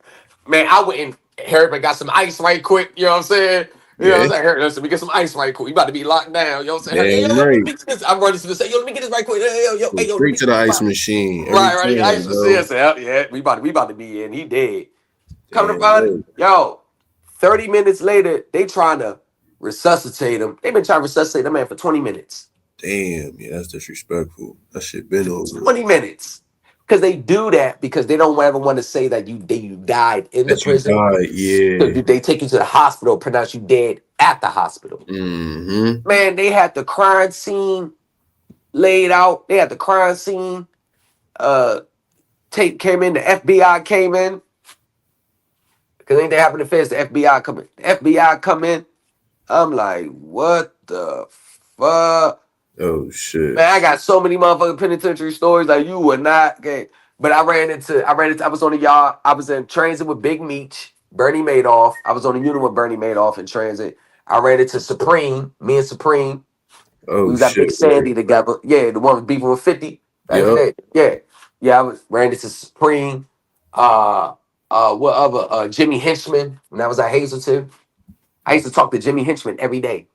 man. I went and Harry got some ice right quick. You know what I'm saying? You know what I'm saying? Harry, listen, we get some ice right quick. You about to be locked down. You know what I'm saying? Hey, Damn yo, right. let me get this. I'm running to the say, yo, let me get this right quick. Yo, Go let straight me to the ice machine. every Right, time, ice bro. machine. Yeah, we about to be in. He dead. Coming to Damn find right. it, yo. 30 minutes later, they trying to resuscitate him. They've been trying to resuscitate the man for 20 minutes. Damn, yeah, that's disrespectful. That shit been over. 20 minutes. Because they do that because they don't ever want to say that you died in the That you prison. died, yeah. So they take you to the hospital, pronounce you dead at the hospital. Mm-hmm. Man, they had the crime scene laid out. They had the crime scene. Tape came in. The FBI came in. Because anything happened to Feds, the FBI come in. The FBI come in. I'm like, what the fuck? Oh shit. Man, I got so many motherfucking penitentiary stories like you were not gay. But I was on the yard. I was in transit with Big Meech, Bernie Madoff. I was on the unit with Bernie Madoff in transit. I ran into Supreme, me and Supreme. Oh We was at shit. Big Sandy together. Yeah, the one with beefing with 50. Back in the Yep. day. Yeah. I ran into Supreme. What other? Jimmy Henchman. When I was at Hazleton. I used to talk to Jimmy Henchman every day.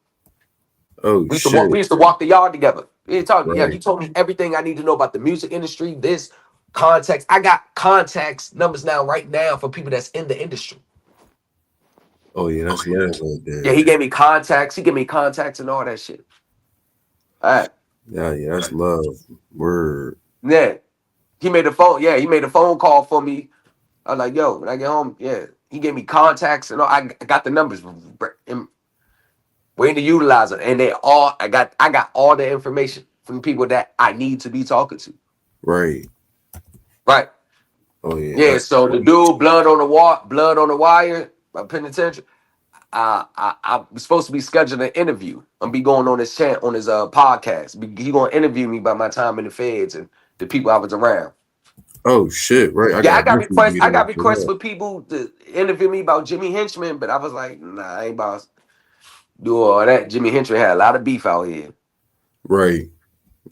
Oh We shit. used to walk the yard together. Yeah, Right. he told me everything I need to know about the music industry, this context. I got contacts numbers right now for people that's in the industry. Oh yeah, that's love right there. Yeah, he gave me contacts. He gave me contacts and all that shit. All right. Yeah, that's love. Word. Yeah. He made a phone call for me. I was like, yo, when I get home, yeah. He gave me contacts and all. I got the numbers. Waiting to utilize it. And I got all the information from people that I need to be talking to. Right. Right. Oh yeah. Yeah, so the dude, blood on the wire, my penitentiary. I'm supposed to be scheduling an interview. I'm be going on his podcast. He gonna interview me about my time in the feds and the people I was around. Oh shit. Right. I got requests for people to interview me about Jimmy Henchman, but I was like, nah, I ain't about to do all that. Jimmy Henchman had a lot of beef out here. Right.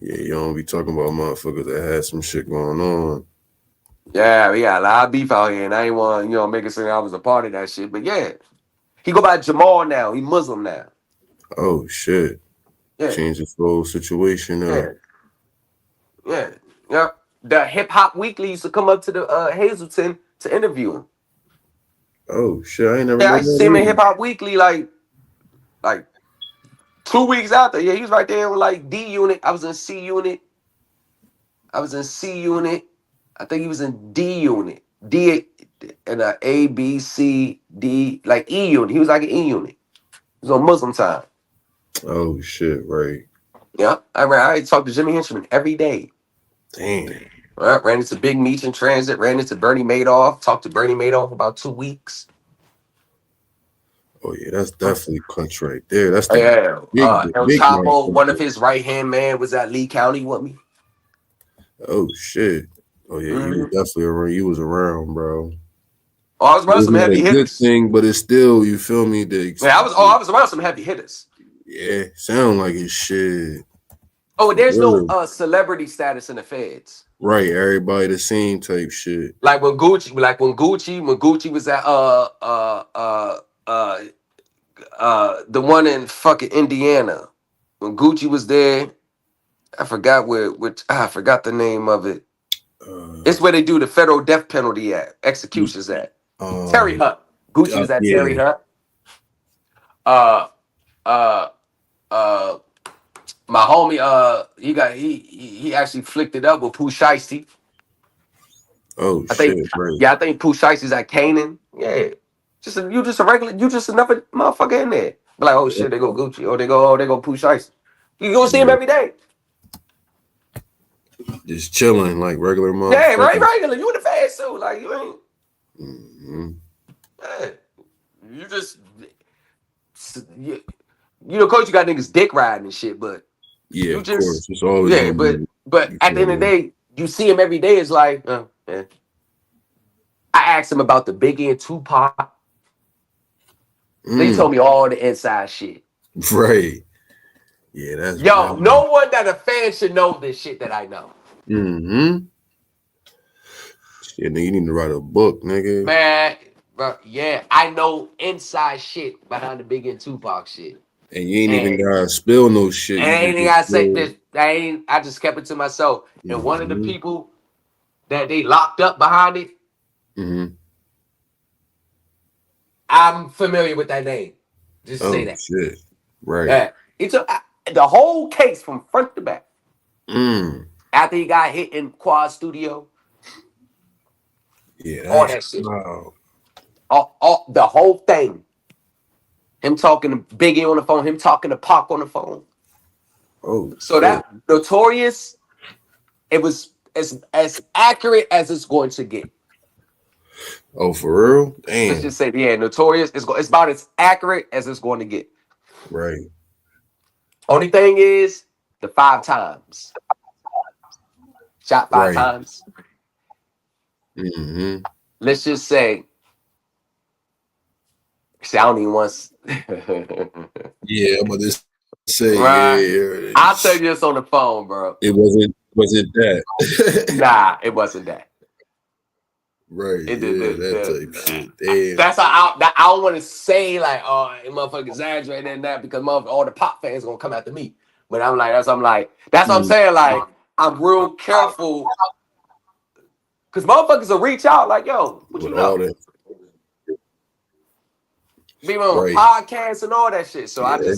Yeah, you don't be talking about motherfuckers that had some shit going on. Yeah, we got a lot of beef out here, and I ain't want make it seem I was a part of that shit. But yeah, he go by Jamal now. He Muslim now. Oh shit. Yeah. Change his whole situation up. Yeah. The Hip Hop Weekly used to come up to the Hazleton to interview him. Oh shit, I ain't never. Yeah, I used to see him in Hip Hop Weekly like 2 weeks after. Yeah, he was right there with like D Unit. I was in C Unit. I think he was in D Unit. D and A, B, C, D, like E Unit. He was like an E Unit. He was on Muslim time. Oh shit, right. Yeah. I talked to Jimmy Henchman every day. Damn. Right, ran into Big Meech in transit, ran into Bernie Madoff, talked to Bernie Madoff about 2 weeks. Oh yeah, that's definitely clutch right there. That's the El Chapo, one of his right-hand man was at Lee County with me. Oh shit. Oh yeah, you was definitely around. You was around, bro. Oh, I was around some heavy hitters. Good thing, but it's still, you feel me? I was around some heavy hitters. Yeah, sound like it's shit. Oh, there's no celebrity status in the feds. Right, everybody the same type shit. Like when Gucci was at the one in fucking Indiana. When Gucci was there, I forgot I forgot the name of it. It's where they do the federal death penalty executions at. Terry Hunt. Gucci was at Terry Hunt. My homie, he actually flicked it up with Pooh Shiesty. Oh, I think Pooh Shiesty's at Canaan. Yeah. You just another motherfucker in there. Be like, oh shit, they go Gucci. Or they go Pooh Shiesty. You gonna see him every day. Just chilling like regular motherfucker. Yeah, right, regular. You in the fast too. Like you ain't. Mm-hmm. Yeah. You just coach, you got niggas dick riding and shit, but yeah, of course. It's always but at the end of the day, you see him every day. It's like, yeah. I asked him about the Biggie and Tupac. They told me all the inside shit. Right. Yeah, that's Yo, wild. no one that a fan should know this shit that I know. Mm-hmm. Shit, nigga, you need to write a book, nigga. Man, bro, yeah, I know inside shit behind the Biggie and Tupac shit. And you ain't even And- gotta spill no shit. And You anything just I say, spill- this I just kept it to myself. And one of the Mhm. people that they locked up behind it, Mhm. I'm familiar with that name. Just say Oh that. shit. Right. Yeah. It's the whole case from front to back. Mm. After he got hit in Quad Studio, Yeah, all that's that shit. wow. All the whole thing. Him talking to Biggie on the phone, him talking to Pac on the phone. Oh, So that Notorious, it was as accurate as it's going to get. Oh, for real? Damn. Let's just say, yeah, Notorious is it's about as accurate as it's going to get. Right. Only thing is the 5 times. Shot 5 Right. times. Mm-hmm. Let's just say. See, I don't even want. Yeah, I'm about to say, Right. yeah. I'll tell you this on the phone, bro. It wasn't that. Nah, it wasn't that. Right. It Yeah, did that type shit. Damn. That's how I don't want to say like, oh, it motherfucker exaggerating and that because all the pop fans gonna come after me. But I'm like, that's what I'm saying. Like, I'm real careful because motherfuckers will reach out like, yo, what you With all know? that. Be on Right. podcasts and all that shit. So Yeah.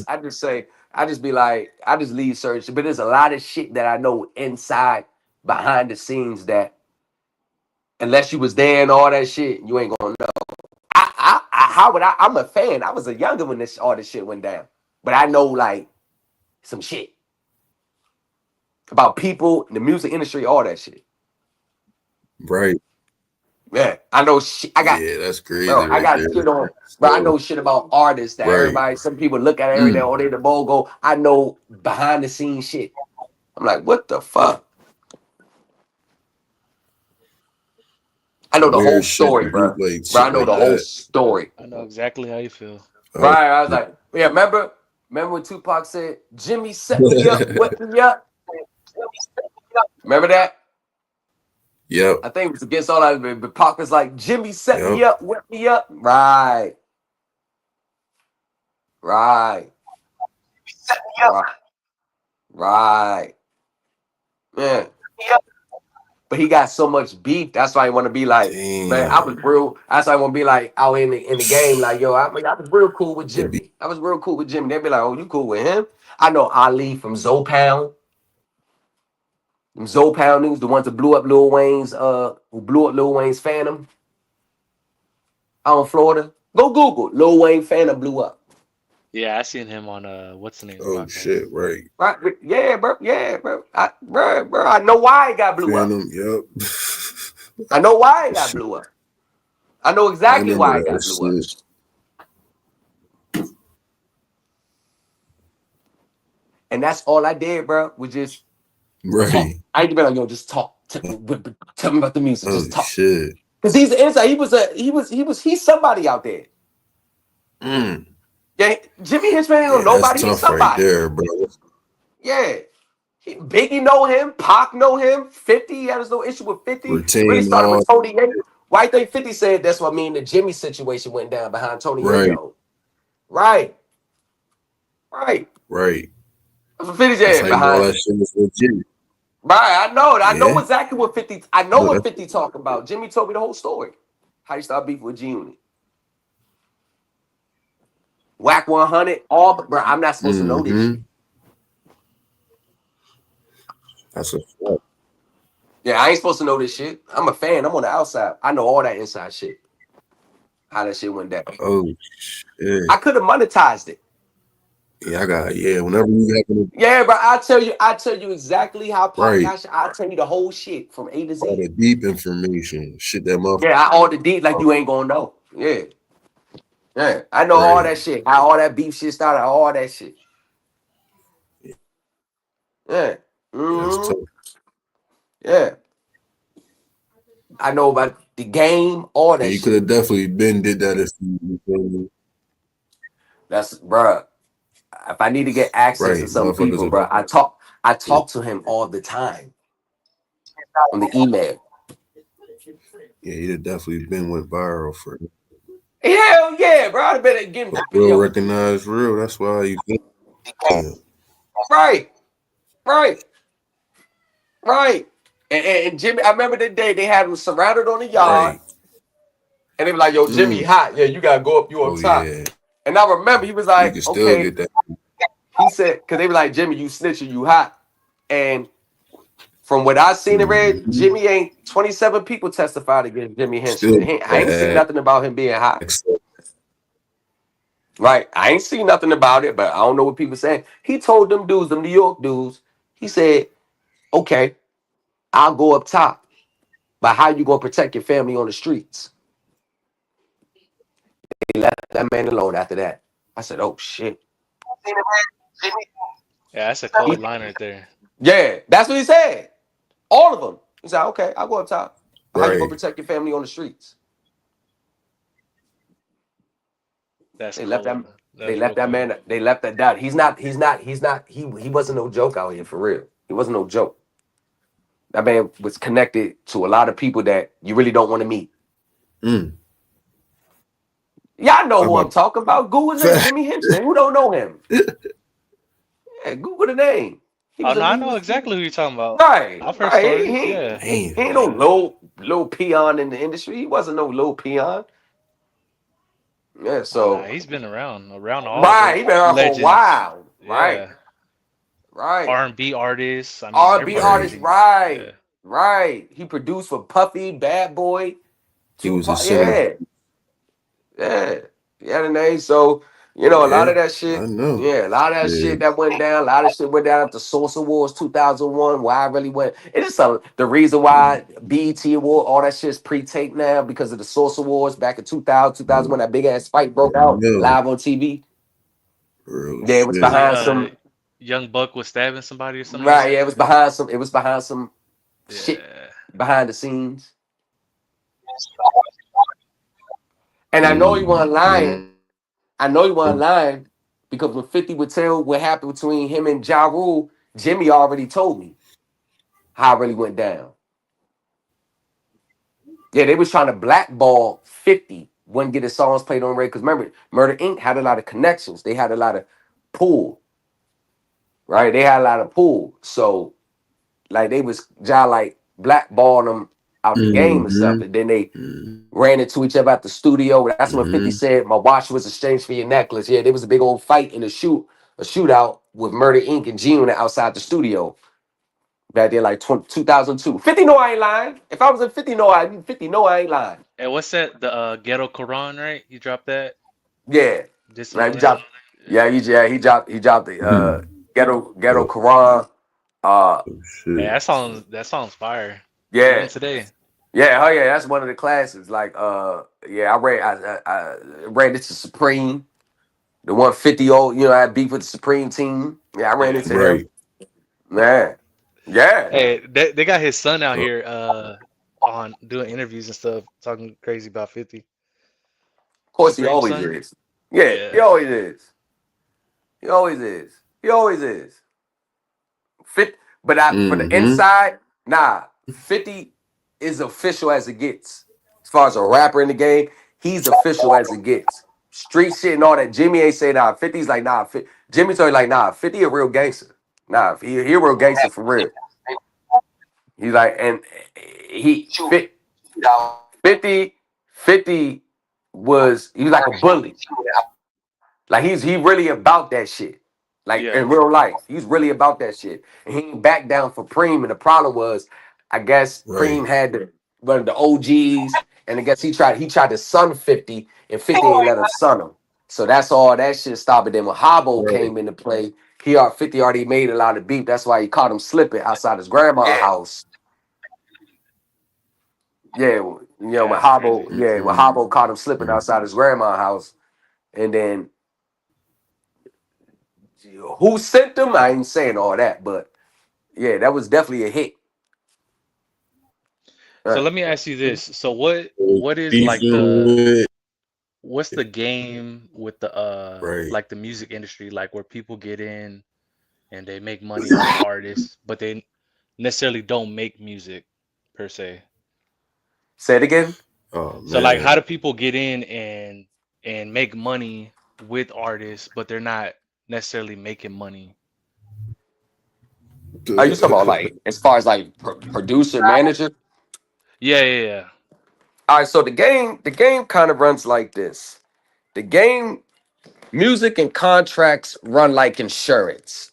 I just be like, I just leave search. But there's a lot of shit that I know inside, behind the scenes that unless you was there and all that shit, you ain't gonna know. How would I? I'm a fan. I was a younger when all this shit went down, but I know like some shit about people, the music industry, all that shit. Right. Yeah, I know shit. I got, Yeah, that's crazy. bro. I right got there. shit on, bro. I know shit about artists that Right. everybody, some people look at every day, oh, they the BOGO. I know behind the scenes shit. I'm like, what the fuck? I know the Weird whole shit story, to bro. do, like, Bro, I shit know like the whole that. story. I know exactly how you feel. Right, I was like, yeah, remember when Tupac said, Jimmy set me up, wet me up? Remember that? Yep. I think it was against all that, but Pac was like, Jimmy set me Yep. up, wet me up. Right. Right. Right. Yeah. But he got so much beef. That's why I want to be like, man, I was real. That's why I want to be like out in the game, like, yo, I was real cool with Jimmy. I was real cool with Jimmy. They'd be like, oh, you cool with him? I know Ali from Zopound. Them Zopound niggas, the ones that blew up Lil Wayne's, Phantom out in Florida. Go Google Lil Wayne Phantom blew up. Yeah, I seen him on what's the name? Oh shit, right. Right? Yeah, bro. Yeah, bro. I know why it got blew up. Phantom, yep. I know why it got blew up. I know exactly why it got blew up. And that's all I did, bro. Was just right. Talk. I ain't been like, yo, just talk. Tell me about the music. Just talk. Shit. Because he's the inside. He's somebody out there. Mm. Yeah, Jimmy Hitchman ain't know nobody. He's somebody. Right there, bro. Yeah. Biggie know him. Pac know him. 50, he has no issue with 50. Really started with Tony Yayo. Why you think 50 said that's what I mean the Jimmy situation went down behind Tony Yayo? Right. Right. Right. That's what 50 said behind all that shit was with Jimmy. Right, I know. I know exactly what 50. I know what 50 talking about. Jimmy told me the whole story. How you start beef with G Unit. Whack 100. All, bro. I'm not supposed to know this shit. That's a fact. Yeah, I ain't supposed to know this shit. I'm a fan. I'm on the outside. I know all that inside shit. How that shit went down. Oh shit. I could have monetized it. Yeah, whenever you have Yeah, bro. I'll tell you exactly how I'll tell you the whole shit from A to Z. All the deep information. Shit that motherfucker. Yeah, all the deep like you ain't gonna know. Yeah. Yeah. I know all that shit. How all that beef shit started, all that shit. Yeah. Mm-hmm. Yeah. I know about the game, all Yeah, that you could shit. have definitely been did that if you feel me? That's bruh. If I need to get access to Right. some Motherfuckers people, are bro, I talk to him all the time on the email. yeah, you'd have definitely been went viral for it. Hell yeah, bro. I'd have been getting Real yo, recognized real. That's why you feel yeah. right, right, right. And Jimmy, I remember the day they had him surrounded on the yard, Right. and they were like, "Yo, Jimmy, hot. Yeah, you gotta go up. You on Oh top." yeah. And I remember he was You like, can still "Okay." get that. He said, "Cause they were like, Jimmy, you snitching, you hot." And from what I seen and read, Mhm. Jimmy ain't 27 people testified against Jimmy Henson. Still I ain't seen nothing about him being hot. accept. Right. I ain't seen nothing about it, but I don't know what people saying. He told them dudes, them New York dudes, he said, okay, I'll go up top. But how you gonna protect your family on the streets? They left that man alone after that. I said, oh shit. Yeah, that's a He- cold line right there. yeah, that's what he said. All of them. He said, okay, I'll go up top. But how you gonna Right. protect your family on the streets? That's They left that. cold. They That's left real that cold. man. They left that doubt. He wasn't no joke out here for real. He wasn't no joke. That man was connected to a lot of people that you really don't want to meet. Mm. Y'all know I'm who I'm about talking about. Google his name, Jimmy Henson. Who don't know him? Yeah, Google the name. He Oh was a no, I he know was exactly who you're talking about. right, I've heard right. stories. Yeah, He damn. ain't no yeah, low peon in the industry. He wasn't no low peon. Yeah, Oh nah, so he's been around all right, the he been around for a legends. while. Right, Yeah, right. R&B artists. I mean, R&B artist, Right. everybody. right, Yeah, right. He produced for Puffy, Bad Boy, He was a Tupac. center. Yeah, yeah, yeah. The name. So a lot Yeah. of that I shit. know. Yeah, a lot of that Yeah. shit that went down. A lot of shit went down after Source Awards 2001. Why I really went. It is the reason why BET Award, all that shit's pre-taped now because of the Source Awards back in 2000, 2001. That big ass fight broke out No. live on TV. Real Yeah, it was shit. was it behind some. Young Buck was stabbing somebody or something like Right. that? Yeah, it was behind some. It was behind some shit Yeah. behind the scenes. And I know he wasn't lying. Mhm. I know he wasn't lying because when 50 would tell what happened between him and Ja Rule, Jimmy already told me how it really went down. Yeah, they was trying to blackball 50, wouldn't get his songs played on radio. Because remember, Murder Inc. had a lot of connections. They had a lot of pull, right? They had a lot of pull. So, like, they was Ja like blackballing them out the game and stuff. Mhm. And then they Mhm. ran into each other at the studio. That's when 50 Mhm. said, my watch was exchanged for your necklace. Yeah, there was a big old fight in a shootout with Murder Inc. and G-Unit outside the studio back there like 2002. 50 know I ain't lying. If I was in 50 know I ain't lying. And what's that? The Ghetto Quran, right? You dropped that? Yeah. Did some Right, on that? he dropped the Mhm. ghetto Oh Quran. Uh Hey, shit. that sounds fire. yeah. Even today. Yeah, oh yeah, that's one of the classes. Like yeah, I ran into Supreme, the 150 I had beef with the Supreme team. Yeah, I ran Yeah. into him. Right. Man. Yeah. Hey, they got his son out Oh, here on doing interviews and stuff, talking crazy about 50. Of course he Supreme always son? is. Yeah, he Yeah. always is. He always is. He always is. Fit, but for the mhm. inside, nah. 50 is official as it gets. As far as a rapper in the game, he's official as it gets. Street shit and all that. Jimmy ain't say nah. 50's like nah. Jimmy told you like nah. 50 a real gangster. Nah, he a real gangster for real. He's like and he fit 50 50 was he was like a bully. Like he really about that shit. Like Yeah. in real life, he's really about that shit. And he ain't back down for Preem. And the problem was, I guess Right. Preem had one of the OGs, and I guess he tried to sun 50, and 50 ain't let him sun him. So that's all that shit stopped. And then when Hobbo Right. came into play, 50 already made a lot of beef. That's why he caught him slipping outside his grandma's house. Yeah, Yeah, when that's crazy. Mhm. Hobbo caught him slipping outside his grandma's house, and then who sent them? I ain't saying all that, but yeah, that was definitely a hit. So Right. let me ask you this. So what is like Beefing the with what's the game with the right. like the music industry, like where people get in and they make money off artists, but they necessarily don't make music per se. Say it again. Oh So like man. how do people get in and make money with artists, but they're not necessarily making money? Are you talking about like as far as like producer, manager? Yeah, yeah, yeah. All right, so the game kind of runs like this. The game, music and contracts run like insurance.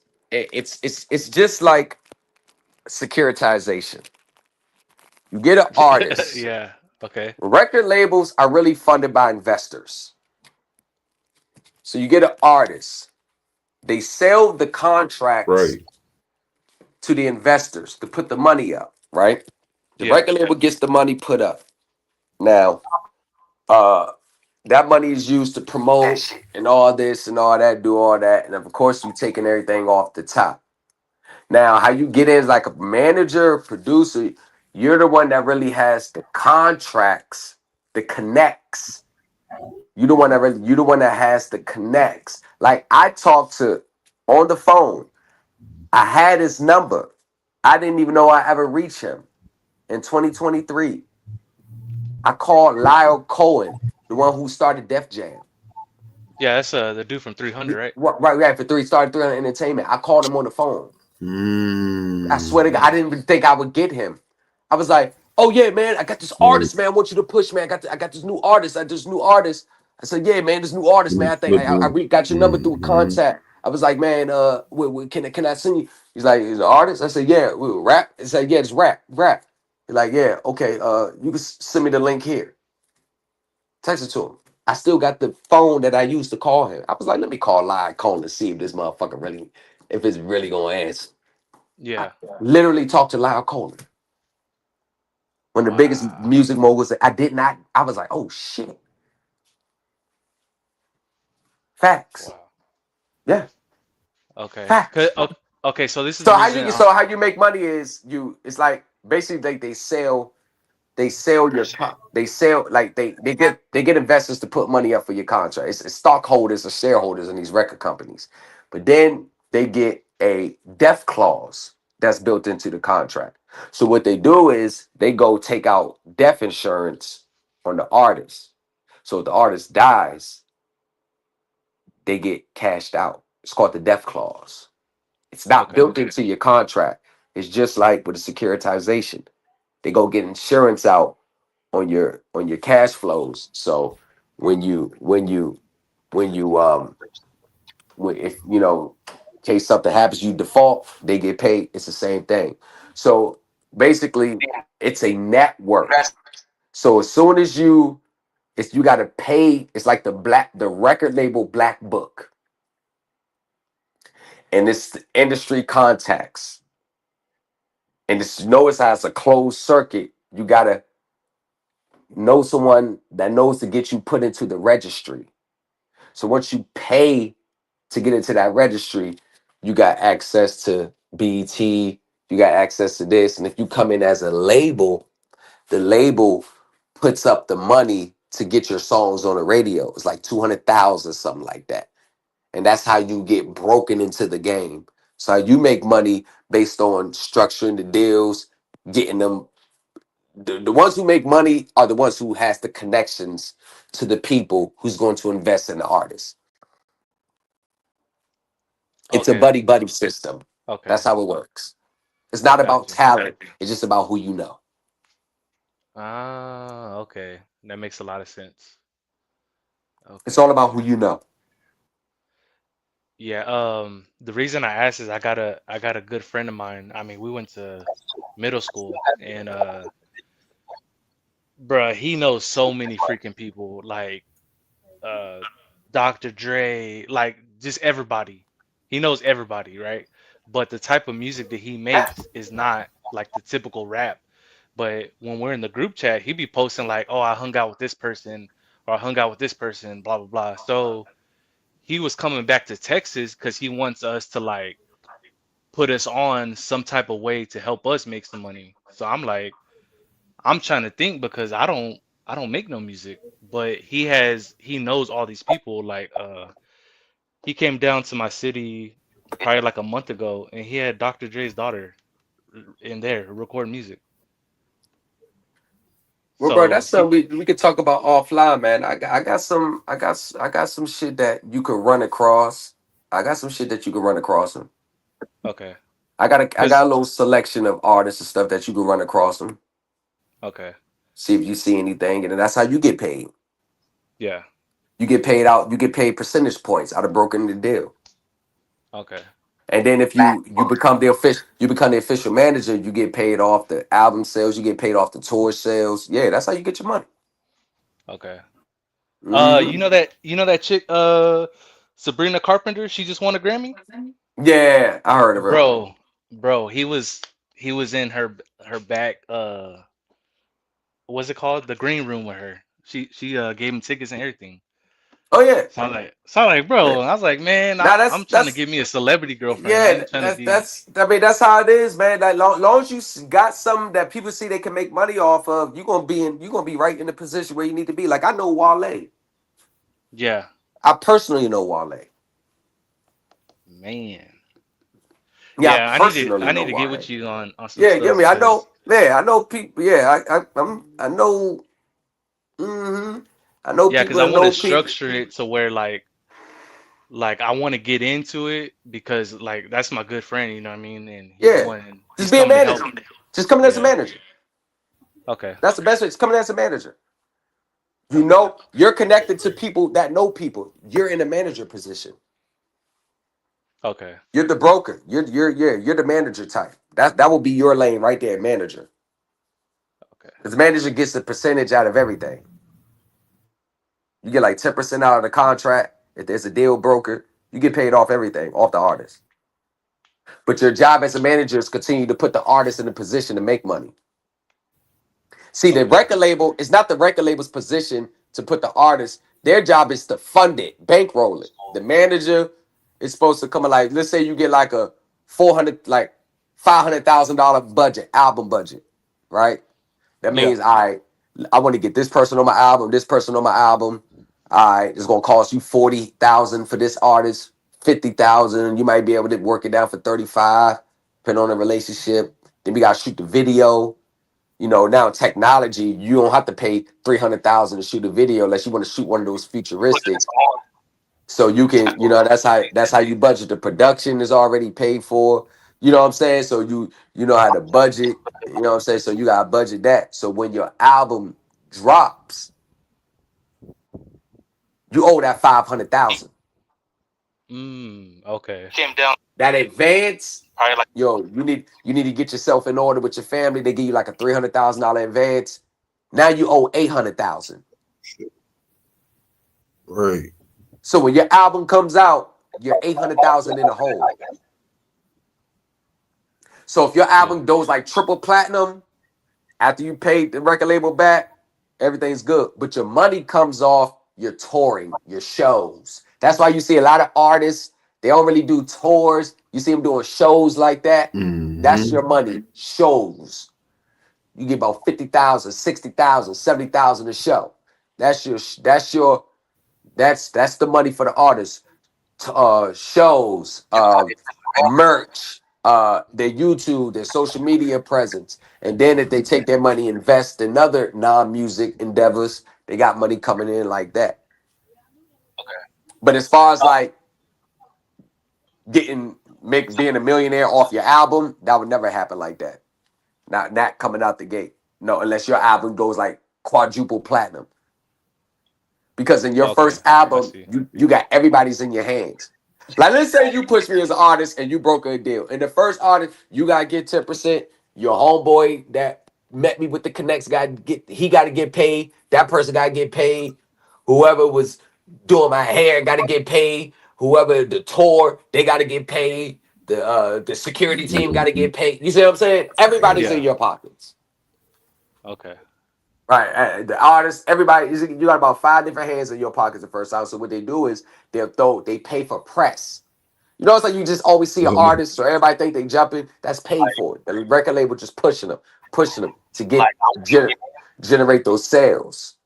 It's just like securitization. You get an artist. Yeah. Okay. Record labels are really funded by investors. So you get an artist. They sell the contracts Right. to the investors to put the money up, right? The Yeah. record label gets the money put up. Now, uh, that money is used to promote and all this and all that, do all that, and of course, you taking everything off the top. Now, how you get in as like a manager, producer, you're the one that really has the contracts, the connects. You the one that has the connects. Like I talked to on the phone. I had his number. I didn't even know I ever reached him. In 2023, I called Lyle Cohen, the one who started Def Jam. Yeah, that's the dude from 300, right? Right, for started 300 Entertainment. I called him on the phone. I swear to God, I Mm. didn't even think I would get him. I was like, "Oh yeah, man, I got this Right. artist, man. I want you to push, man. I got this new artist. I said, "Yeah, man, this new artist, man. I think got your number through Mm-hmm. contact." I was like, "Man, can I send you?" He's like, "He's an artist." I said, "Yeah, we rap." He said, "Yeah, it's rap." He's like, "Yeah, okay. You can send me the link here." Text it to him. I still got the phone that I used to call him. I was like, "Let me call Live Cone to see if this motherfucker really, if it's really gonna answer." I Yeah. literally talked to Lyle Cole, one of the biggest Wow. music moguls. That I did not. I was like, "Oh shit, facts, Wow. yeah, Okay. facts." Okay, so this is So the how reason. you so how you make money is it's like basically they sell they sell like they get investors to put money up for your contract. It's stockholders or shareholders in these record companies, but then they get a death clause that's built into the contract. So what they do is they go take out death insurance on the artist. So if the artist dies, they get cashed out. It's called the death clause. It's not Okay. built into your contract. It's just like with a securitization. They go get insurance out on your cash flows. So when you when you when you if you know in case something happens, you default, they get paid. It's the same thing. So basically, it's a network. So as soon as you got to pay, it's like the record label black book, and it's the industry contacts, and it's notice how it's a closed circuit. You gotta know someone that knows to get you put into the registry. So once you pay to get into that registry, you got access to BT, you got access to this. And if you come in as a label, the label puts up the money to get your songs on the radio. It's like 200,000, something like that. And that's how you get broken into the game. So you make money based on structuring the deals, getting them. The ones who make money are the ones who has the connections to the people who's going to invest in the artist. It's a Okay. buddy buddy system. That's Okay. how it works. It's not about Gotcha. talent. It's just about who you know. Ah, okay. That makes a lot of sense. It's all Okay. about who you know. Yeah, the reason I asked is I got a good friend of mine. I mean, we went to middle school and bruh, he knows so many freaking people like uh Dr. Dre, like just everybody. He knows everybody, right? But the type of music that he makes is not like the typical rap. But when we're in the group chat, he be posting like, "Oh, I hung out with this person or I hung out with this person, blah blah blah." So he was coming back to Texas because he wants us to like put us on some type of way to help us make some money. So I'm like, I'm trying to think because I don't make no music, but he knows all these people. Like he came down to my city probably like a month ago, and he had Dr. Dre's daughter in there recording music. Well, bro, So that's something we could talk about offline, man. I got some shit that you could run across. I got some shit that you could run across them. okay, I got cause a little selection of artists and stuff that you could run across them. okay, See if you see anything, and then that's how you get paid. yeah, You get paid out. You get paid percentage points out of brokering the deal. okay, And then if you become the official manager, you get paid off the album sales. You get paid off the tour sales. Yeah, that's how you get your money. okay. Hmm. You know that chick, Sabrina Carpenter. She just won a Grammy, Yeah, I heard of her. bro. Bro, he was in her back. What's it called? The green room with her. She gave him tickets and everything. Oh yeah, So I'm like, yeah. bro. I was like, man, Now I'm trying to that's get me a celebrity girlfriend. I yeah. ain't trying to be. That's I mean that's how it is, man. Like long as you got something that people see they can make money off of, you gonna be right in the position where you need to be. Like I know Wale. Yeah, I personally know Wale. man. Yeah, I Yeah, personally I know need to get Wale. with you on some Yeah, give stuff me. I know. because Yeah, I know people. Yeah, I know. I know yeah, people because I that want to know people. structure it to where like I want to get into it because like that's my good friend, you know what I mean? And Yeah, just he's be a coming to help manager. me. Just come in as a Yeah. manager. Okay. That's the best way. Just come in as a manager. You know, you're connected to people that know people. You're in a manager position. Okay. You're the broker. You're the manager type. That will be your lane right there, manager. Okay. Because manager gets a percentage out of everything. You get like 10% out of the contract. If there's a deal broker, you get paid off everything, off the artist. But your job as a manager is continue to put the artist in a position to make money. See, the Okay. record label is not the record label's position to put the artist. Their job is to fund it, bankroll it. The manager is supposed to come in like, let's say you get like a 400, like $500,000 budget, album budget, right? That Yeah. means I want to get this person on my album, this person on my album. All right, it's gonna cost you 40,000 for this artist, 50,000. You might be able to work it down for 35, depending on the relationship. Then we gotta shoot the video. You know, now technology, you don't have to pay 300,000 to shoot a video unless you want to shoot one of those futuristic. So you can, that's how you budget. The production is already paid for. You know what I'm saying? So you know how to budget. You know what I'm saying? So you gotta budget that. So when your album drops, you owe that 500,000. Okay. That advance, yo, you need to get yourself in order with your family. They give you like a $300,000 advance. Now you owe 800,000. Right. So when your album comes out, you're 800,000 in the hole. So if your Yeah. album goes like triple platinum after you paid the record label back, everything's good. But your money comes off your touring, your shows. That's why you see a lot of artists, they don't really do tours. You see them doing shows like that. That's Mm-hmm. your money. Shows. You get about 50,000, 60,000, 70,000 a show. That's the money for the artist. Shows, merch, their YouTube, their social media presence. And then if they take their money, invest in other non-music endeavors, they got money coming in like that. But as far as like being a millionaire off your album, that would never happen like that. Not coming out the gate. No, unless your album goes like quadruple platinum. Because in your Okay. first I album, see. you got everybody's in your hands. Like let's say you push me as an artist and you broke a deal. In the first artist, you gotta get 10%. Your homeboy that met me with the connects gotta get paid. That person gotta get paid. Whoever was doing my hair gotta get paid. Whoever the tour, they gotta get paid. The security team gotta get paid. You see what I'm saying? Everybody's in Yeah. your pockets. Okay. Right, the artists, everybody, you got about 5 different hands in your pockets the first time. So what they do is they pay for press. You know, it's like you just always see an Mhm. artist, so everybody think they jumping. That's paid for it. The record label just pushing them to generate those sales.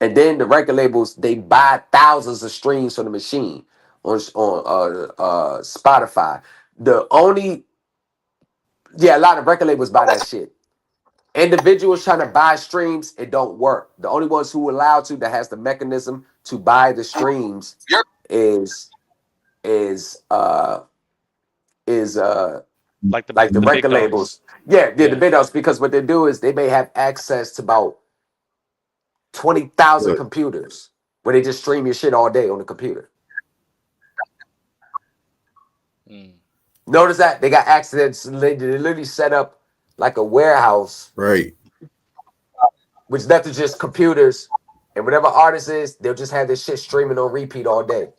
And then the record labels, they buy thousands of streams from the machine on Spotify. The only a lot of record labels buy that shit. Individuals trying to buy streams, it don't work. The only ones who allowed to that has the mechanism to buy the streams is is uh is Like like the the big record dogs. labels. Yeah, the Yeah. big dogs, because what they do is they may have access to about 20,000 But computers where they just stream your shit all day on the computer. Mm. Notice that they got access. They literally set up like a warehouse, right. which is nothing just computers, and whatever artist is, they'll just have this shit streaming on repeat all day.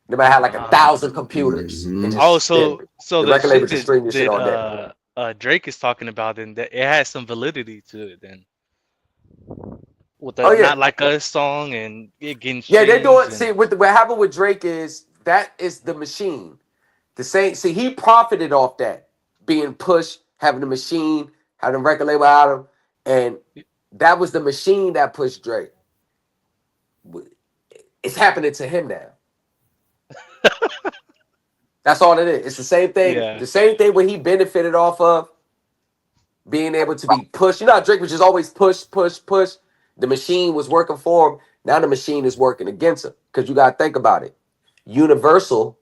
They might have like 1,000 computers and Mhm. Oh, just so the the record label shit just stream your shit all day. that Drake is talking about, then that it has some validity to it then. With Oh the yeah, Not Like Us song and it getting yeah. They're streams doing. and See, what happened with Drake is that is the machine. The same. See, he profited off that being pushed, having the machine, having the record label out of him, and that was the machine that pushed Drake. It's happening to him now. That's all it is. It's the same thing. yeah. The same thing where he benefited off of being able to be pushed. You know how Drake was just always push, push, push. The machine was working for him. Now the machine is working against him. Because you gotta think about it. Universal.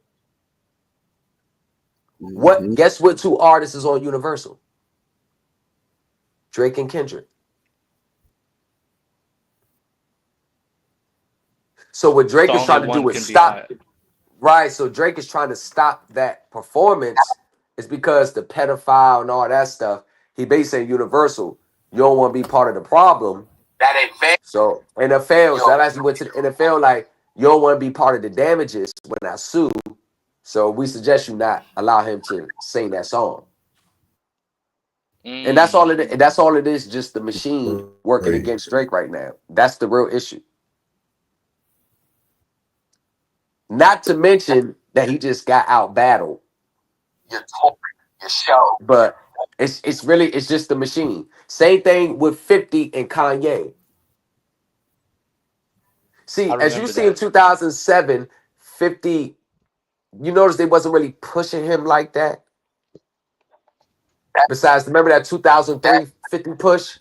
Mhm. Guess what two artists is on Universal? Drake and Kendrick. So what Drake So is only trying to do one is can be stop. hot. Right. So Drake is trying to stop that performance. Is because the pedophile and all that stuff. He basically saying Universal. You don't want to be part of the problem. That ain't fair. So NFL. So that actually went to the NFL. Like you don't want to be part of the damages when I sue. So we suggest you not allow him to sing that song. And that's all it. Mm. That's all it is. Just the machine working Right. against Drake right now. That's the real issue. Not to mention that he just got out battled. Your tour, your show. But it's really it's just the machine. Same thing with 50 and Kanye. See, I as you remember see in that. 2007, 50, you notice they wasn't really pushing him like that. Besides, remember that 2003 50 push?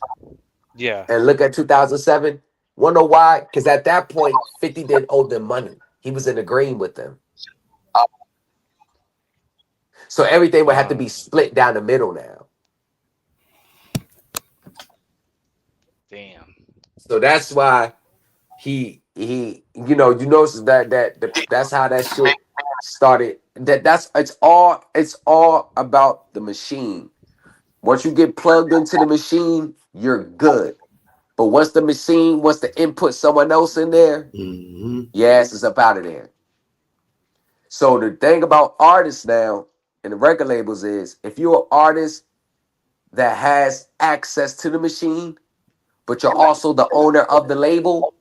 Yeah. And look at 2007. Wanna know why? Because at that point, 50 didn't owe them money. He was in the green with them. So everything would have to be split down the middle now. Damn. So that's why he you notice that's how that shit started. It's all about the machine. Once you get plugged into the machine, you're good. But once the input someone else in there, Mhm. your ass is up out of there. So the thing about artists now and the record labels is if you're an artist that has access to the machine, but you're also the owner of the label,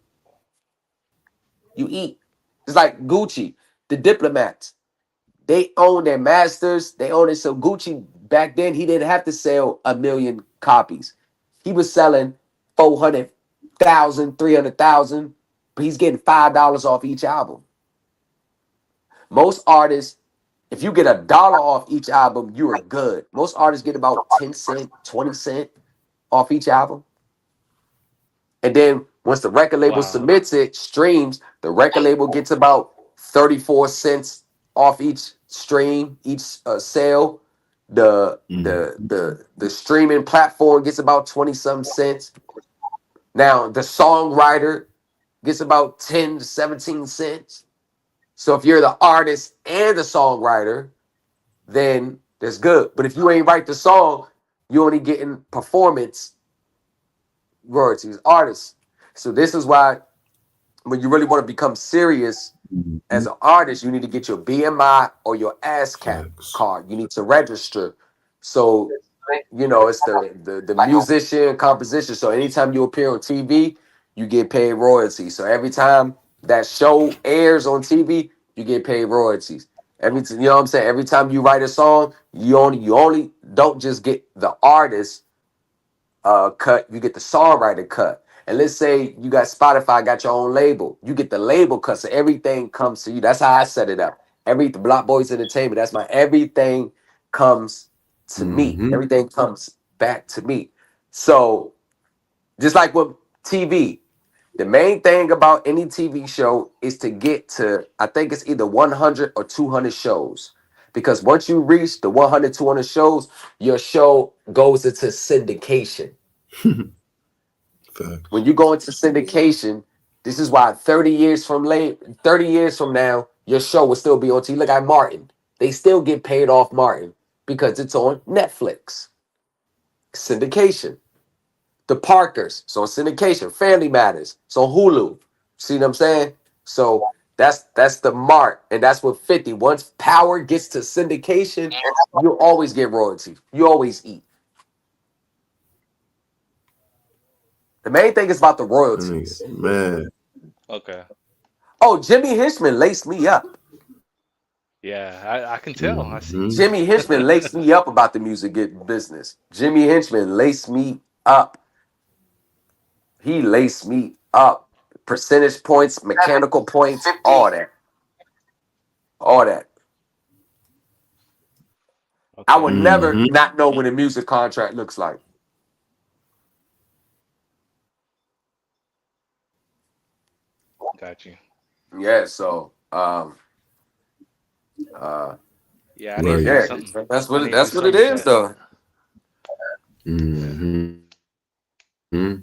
you eat. It's like Gucci, the Diplomats. They own their masters. They own it. So Gucci back then, he didn't have to sell 1,000,000 copies. He was selling 400,000, 300,000, but he's getting $5 off each album. Most artists, if you get $1 off each album, you are good. Most artists get about 10 cent, 20 cent off each album. And then once the record label Wow. submits it, streams, the record label gets about 34 cents off each stream, each sale. The streaming platform gets about 20 some cents. Now the songwriter gets about 10 to 17 cents. So if you're the artist and the songwriter, then that's good. But if you ain't write the song, you only getting performance royalties, artists. So this is why when you really want to become serious as an artist, you need to get your BMI or your ASCAP Facts. card. You need to register. So it's the musician composition. So anytime you appear on TV, you get paid royalties. So every time that show airs on TV, you get paid royalties. You know what I'm saying? Every time you write a song, you only don't just get the artist cut, you get the songwriter cut. And let's say you got Spotify, got your own label, you get the label cut, so everything comes to you. That's how I set it up. The Block Boys Entertainment, that's my everything comes to me. Mm-hmm. Everything comes back to me. So just like with TV, the main thing about any TV show is to get to, I think it's either 100 or 200 shows. Because once you reach the 100, 200 shows, your show goes into syndication. Facts. When you go into syndication, this is why 30 years from now, your show will still be on TV. Look at Martin. They still get paid off Martin because it's on Netflix. Syndication. The Parkers, so syndication. Family Matters, so Hulu. See what I'm saying? So that's the mark, and that's what 50. Once Power gets to syndication, you always get royalty. You always eat. The main thing is about the royalties. Man. Okay. Oh, Jimmy Hinchman laced me up. Yeah, I can tell. I see. Mhm. Jimmy Hinchman laced me up about the music business. Jimmy Hinchman laced me up. He laced me up. Percentage points, mechanical points, all that. All that. I Okay. would never Mhm. not know what a music contract looks like. Got you. Yeah, so Yeah, I need to Right. do yeah, something. that's I what need to do it something with is that. though. Yeah. Mm-hmm.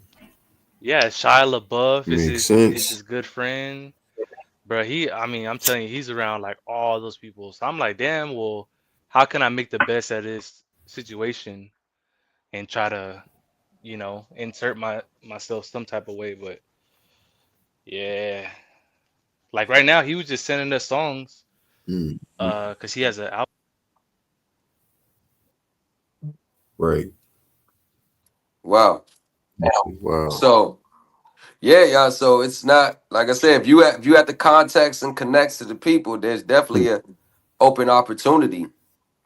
Yeah, Shia LaBeouf is Makes his sense. good friend. Bro, I mean, I'm telling you, he's around like all those people. So I'm like, damn, well, how can I make the best at this situation and try to, insert myself some type of way? But yeah, like right now, he was just sending us songs, Mm. because he has an album. Right. Wow. Wow. So yeah, y'all. So it's not like I said, if you have the contacts and connects to the people, there's definitely a open opportunity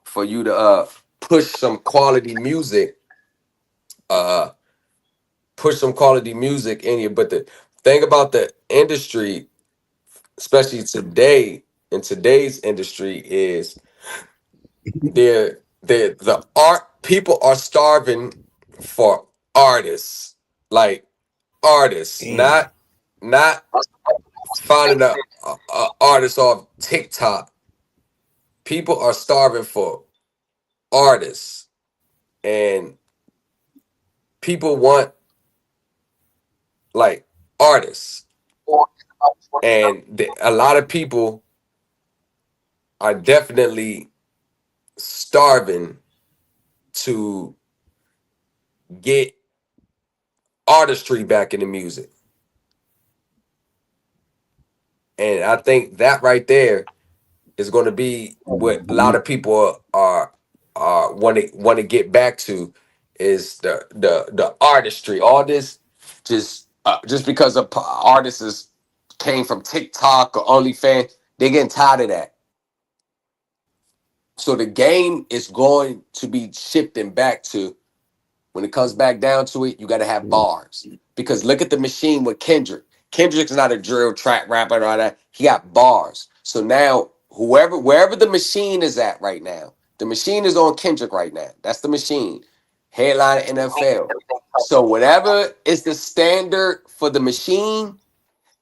for you to push some quality music. Push some quality music in you. But the thing about the industry, especially today, in today's industry, is the art people are starving for artists, like artists, Damn. not finding a artist off TikTok. People are starving for artists, and people want like artists, and a lot of people are definitely starving to get artistry back in the music. And I think that right there is going to be what a lot of people are want to get back to, is the artistry. All this just because artists came from TikTok or OnlyFans, they're getting tired of that. So the game is going to be shifting back to, when it comes back down to it, you got to have bars. Because look at the machine with Kendrick. Kendrick's not a drill trap rapper and all that. He got bars. So now, wherever the machine is at right now, the machine is on Kendrick right now. That's the machine. Headline NFL. So whatever is the standard for the machine,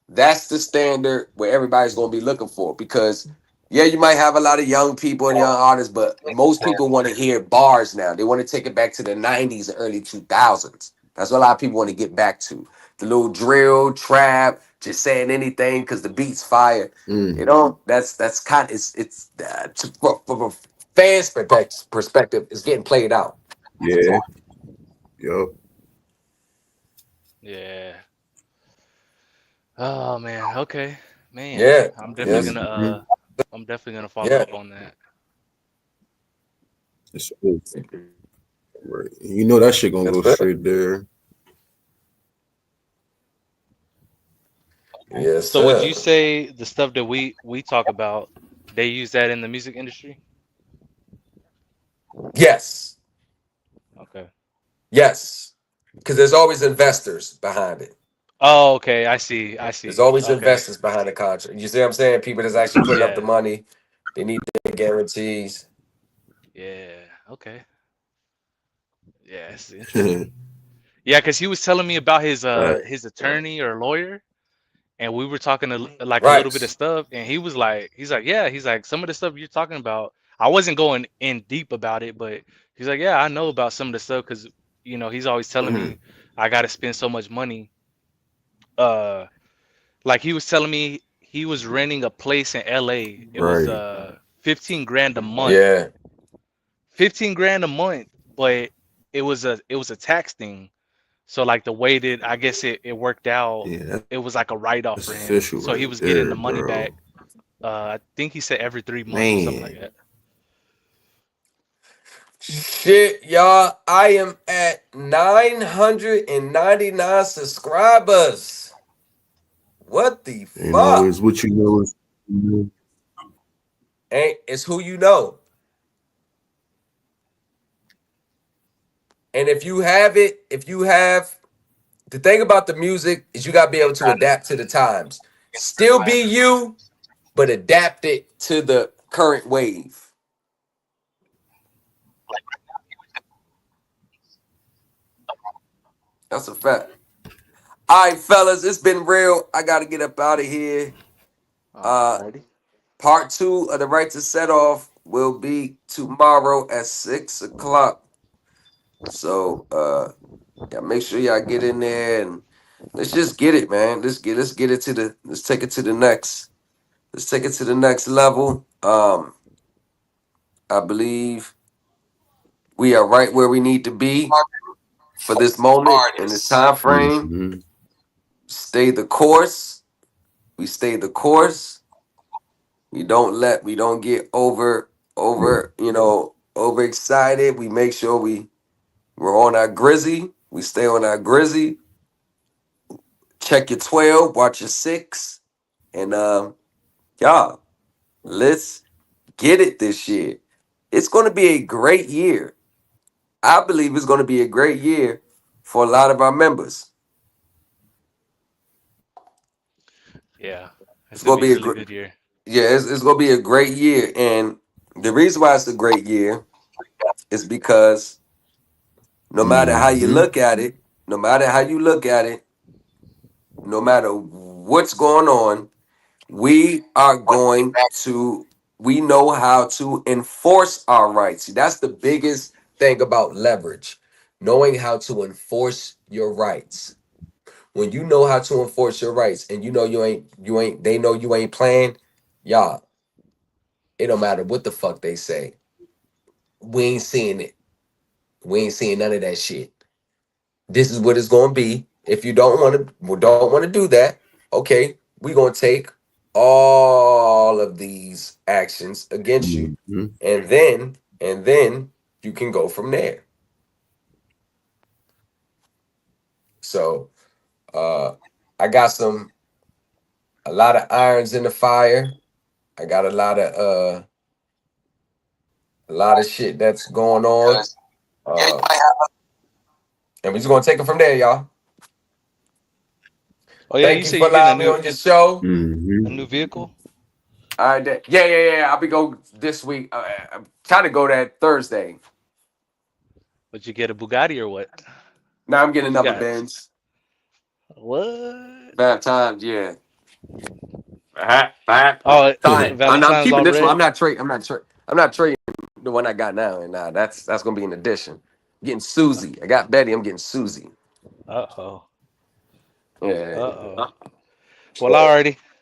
that's the standard where everybody's going to be looking for. Because yeah, you might have a lot of young people and young artists, but most people want to hear bars now. They want to take it back to the 90s and early 2000s. That's what a lot of people want to get back to. The little drill, trap, just saying anything because the beat's fire. You know, that's kind of, from a fan's perspective, it's getting played out. Yeah. Yup. Yeah. Oh man. Okay. Man, Yeah, I'm definitely yes, gonna Mhm. I'm definitely gonna follow yeah. up on that. It's right. You know that shit gonna That's go fair. straight there. Yes, So would sir. you say the stuff that we talk about, they use that in the music industry? Yes, Okay. yes, because there's always investors behind it. Oh, okay. I see. I There's see. always Okay. investors behind the contract. You see what I'm saying? People that's actually putting up the Yeah. money. They need their guarantees. Yeah. Okay. Yeah, it's interesting. Yeah, because he was telling me about Right. his attorney or lawyer, and we were talking like a little bit of Right. stuff, and he's like, yeah, he's like, some of the stuff you're talking about, I wasn't going in deep about it, but he's like, yeah, I know about some of the stuff because he's always telling Mhm. me I got to spend so much money. Uh, like he was telling me he was renting a place in LA. It was Right. 15 grand a month, Yeah. 15 grand a month, but it was a tax thing. So like the way that I guess it worked out, Yeah, it was like a write off that's for him. official So he right was getting there, the money back. bro. I think he said every 3 months or something like Man. that. Shit, y'all. I am at 999 subscribers. What the You know, fuck? is what you know is Ain't it's who you know. And if you have it, if you have the thing about the music is you gotta be able to adapt to the times. Still be you, but adapt it to the current wave. That's a fact. All right, fellas, it's been real. I gotta get up out of here. Uh Alrighty. Part 2 of the Right to Set Off will be tomorrow at 6 o'clock. So yeah, make sure y'all get in there and let's just get it, man. Let's take it to the next level. I believe we are right where we need to be for this moment in this time frame. Mhm. Stay the course. We stay the course. We don't get overexcited. We make sure we're on our grizzy. We stay on our grizzy. Check your 12, watch your 6. And y'all, let's get it this year. It's gonna be a great year. I believe it's gonna be a great year for a lot of our members. Yeah, it's It's gonna gonna be a be a really great good year. yeah, it's gonna be a great year. And the reason why it's a great year is because no matter how you Mhm. look at it, no matter how you look at it, no matter what's going on, we are going to we know how to enforce our rights. See, that's the biggest thing about leverage, knowing how to enforce your rights. When you know how to enforce your rights and you know you ain't they know you ain't playing, y'all, it don't matter what the fuck they say. We ain't seeing it. We ain't seeing none of that shit. This is what it's going to be. If you don't want to do that, okay, we're going to take all of these actions against you, Mhm. and then you can go from there. So I got a lot of irons in the fire. I got a lot of shit that's going on, uh, and we're just gonna take it from there, y'all. Oh yeah, you Thank you say for you're getting allowing me on your show. a Mhm. new vehicle? All right, yeah. I'll be go this week. I'm trying to go that Thursday. Would you get a Bugatti or what? Now I'm getting You another got Benz. what? Bad times, yeah. Fine. Oh, Fine. I'm Valentine's keeping this one. already. I'm not trading the one I got now, and that's gonna be an addition. I'm getting Susie. I got Betty. I'm getting Susie. Uh oh. Uh Yeah. oh. Well,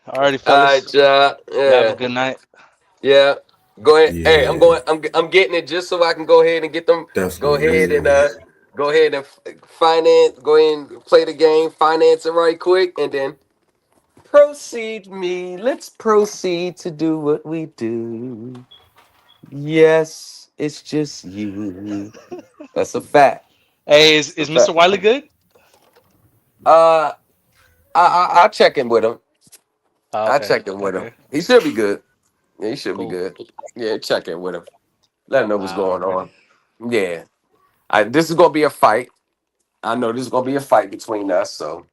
alrighty, All fellas. right, yeah, You have a yeah, good night. yeah. Go ahead. Hey, I'm Yeah, going. I'm getting it just so I can go ahead and get them. Go ahead and definitely. finance. Go ahead and play the game. Finance it right quick, and then proceed me. Let's proceed to do what we do. Yes, it's just you. That's a fact. Hey, It's a is Mr. fact. Wiley good? Uh, I'll check in with him. Oh, I okay. check in with him. Okay. He should be good. Yeah, he should be Cool. good. Yeah, check in with him. Let him know what's going Alrighty. on. Yeah. This is gonna be a fight. I know this is gonna be a fight between us, so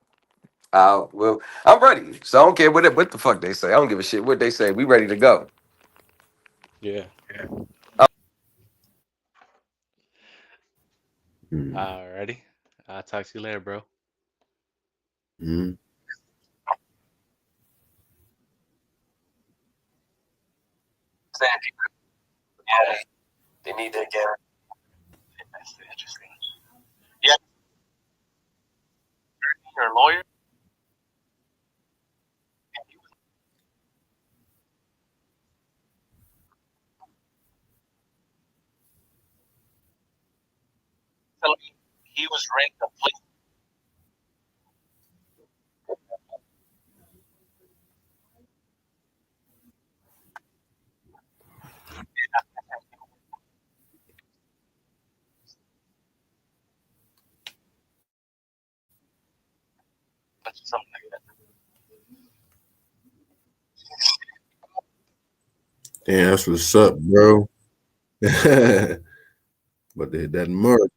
I'm ready. So I don't care what the fuck they say. I don't give a shit what they say. We ready to go. Yeah. Mm. Alrighty. I'll talk to you later, bro. Mm. Yeah, they need to get. That's interesting. Yeah, your lawyer. He was ranked complete. Something like Damn, that's what's up, bro. But that murder,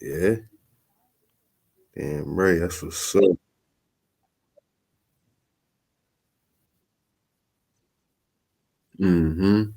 yeah. Damn right, that's what's up. Mm-hmm.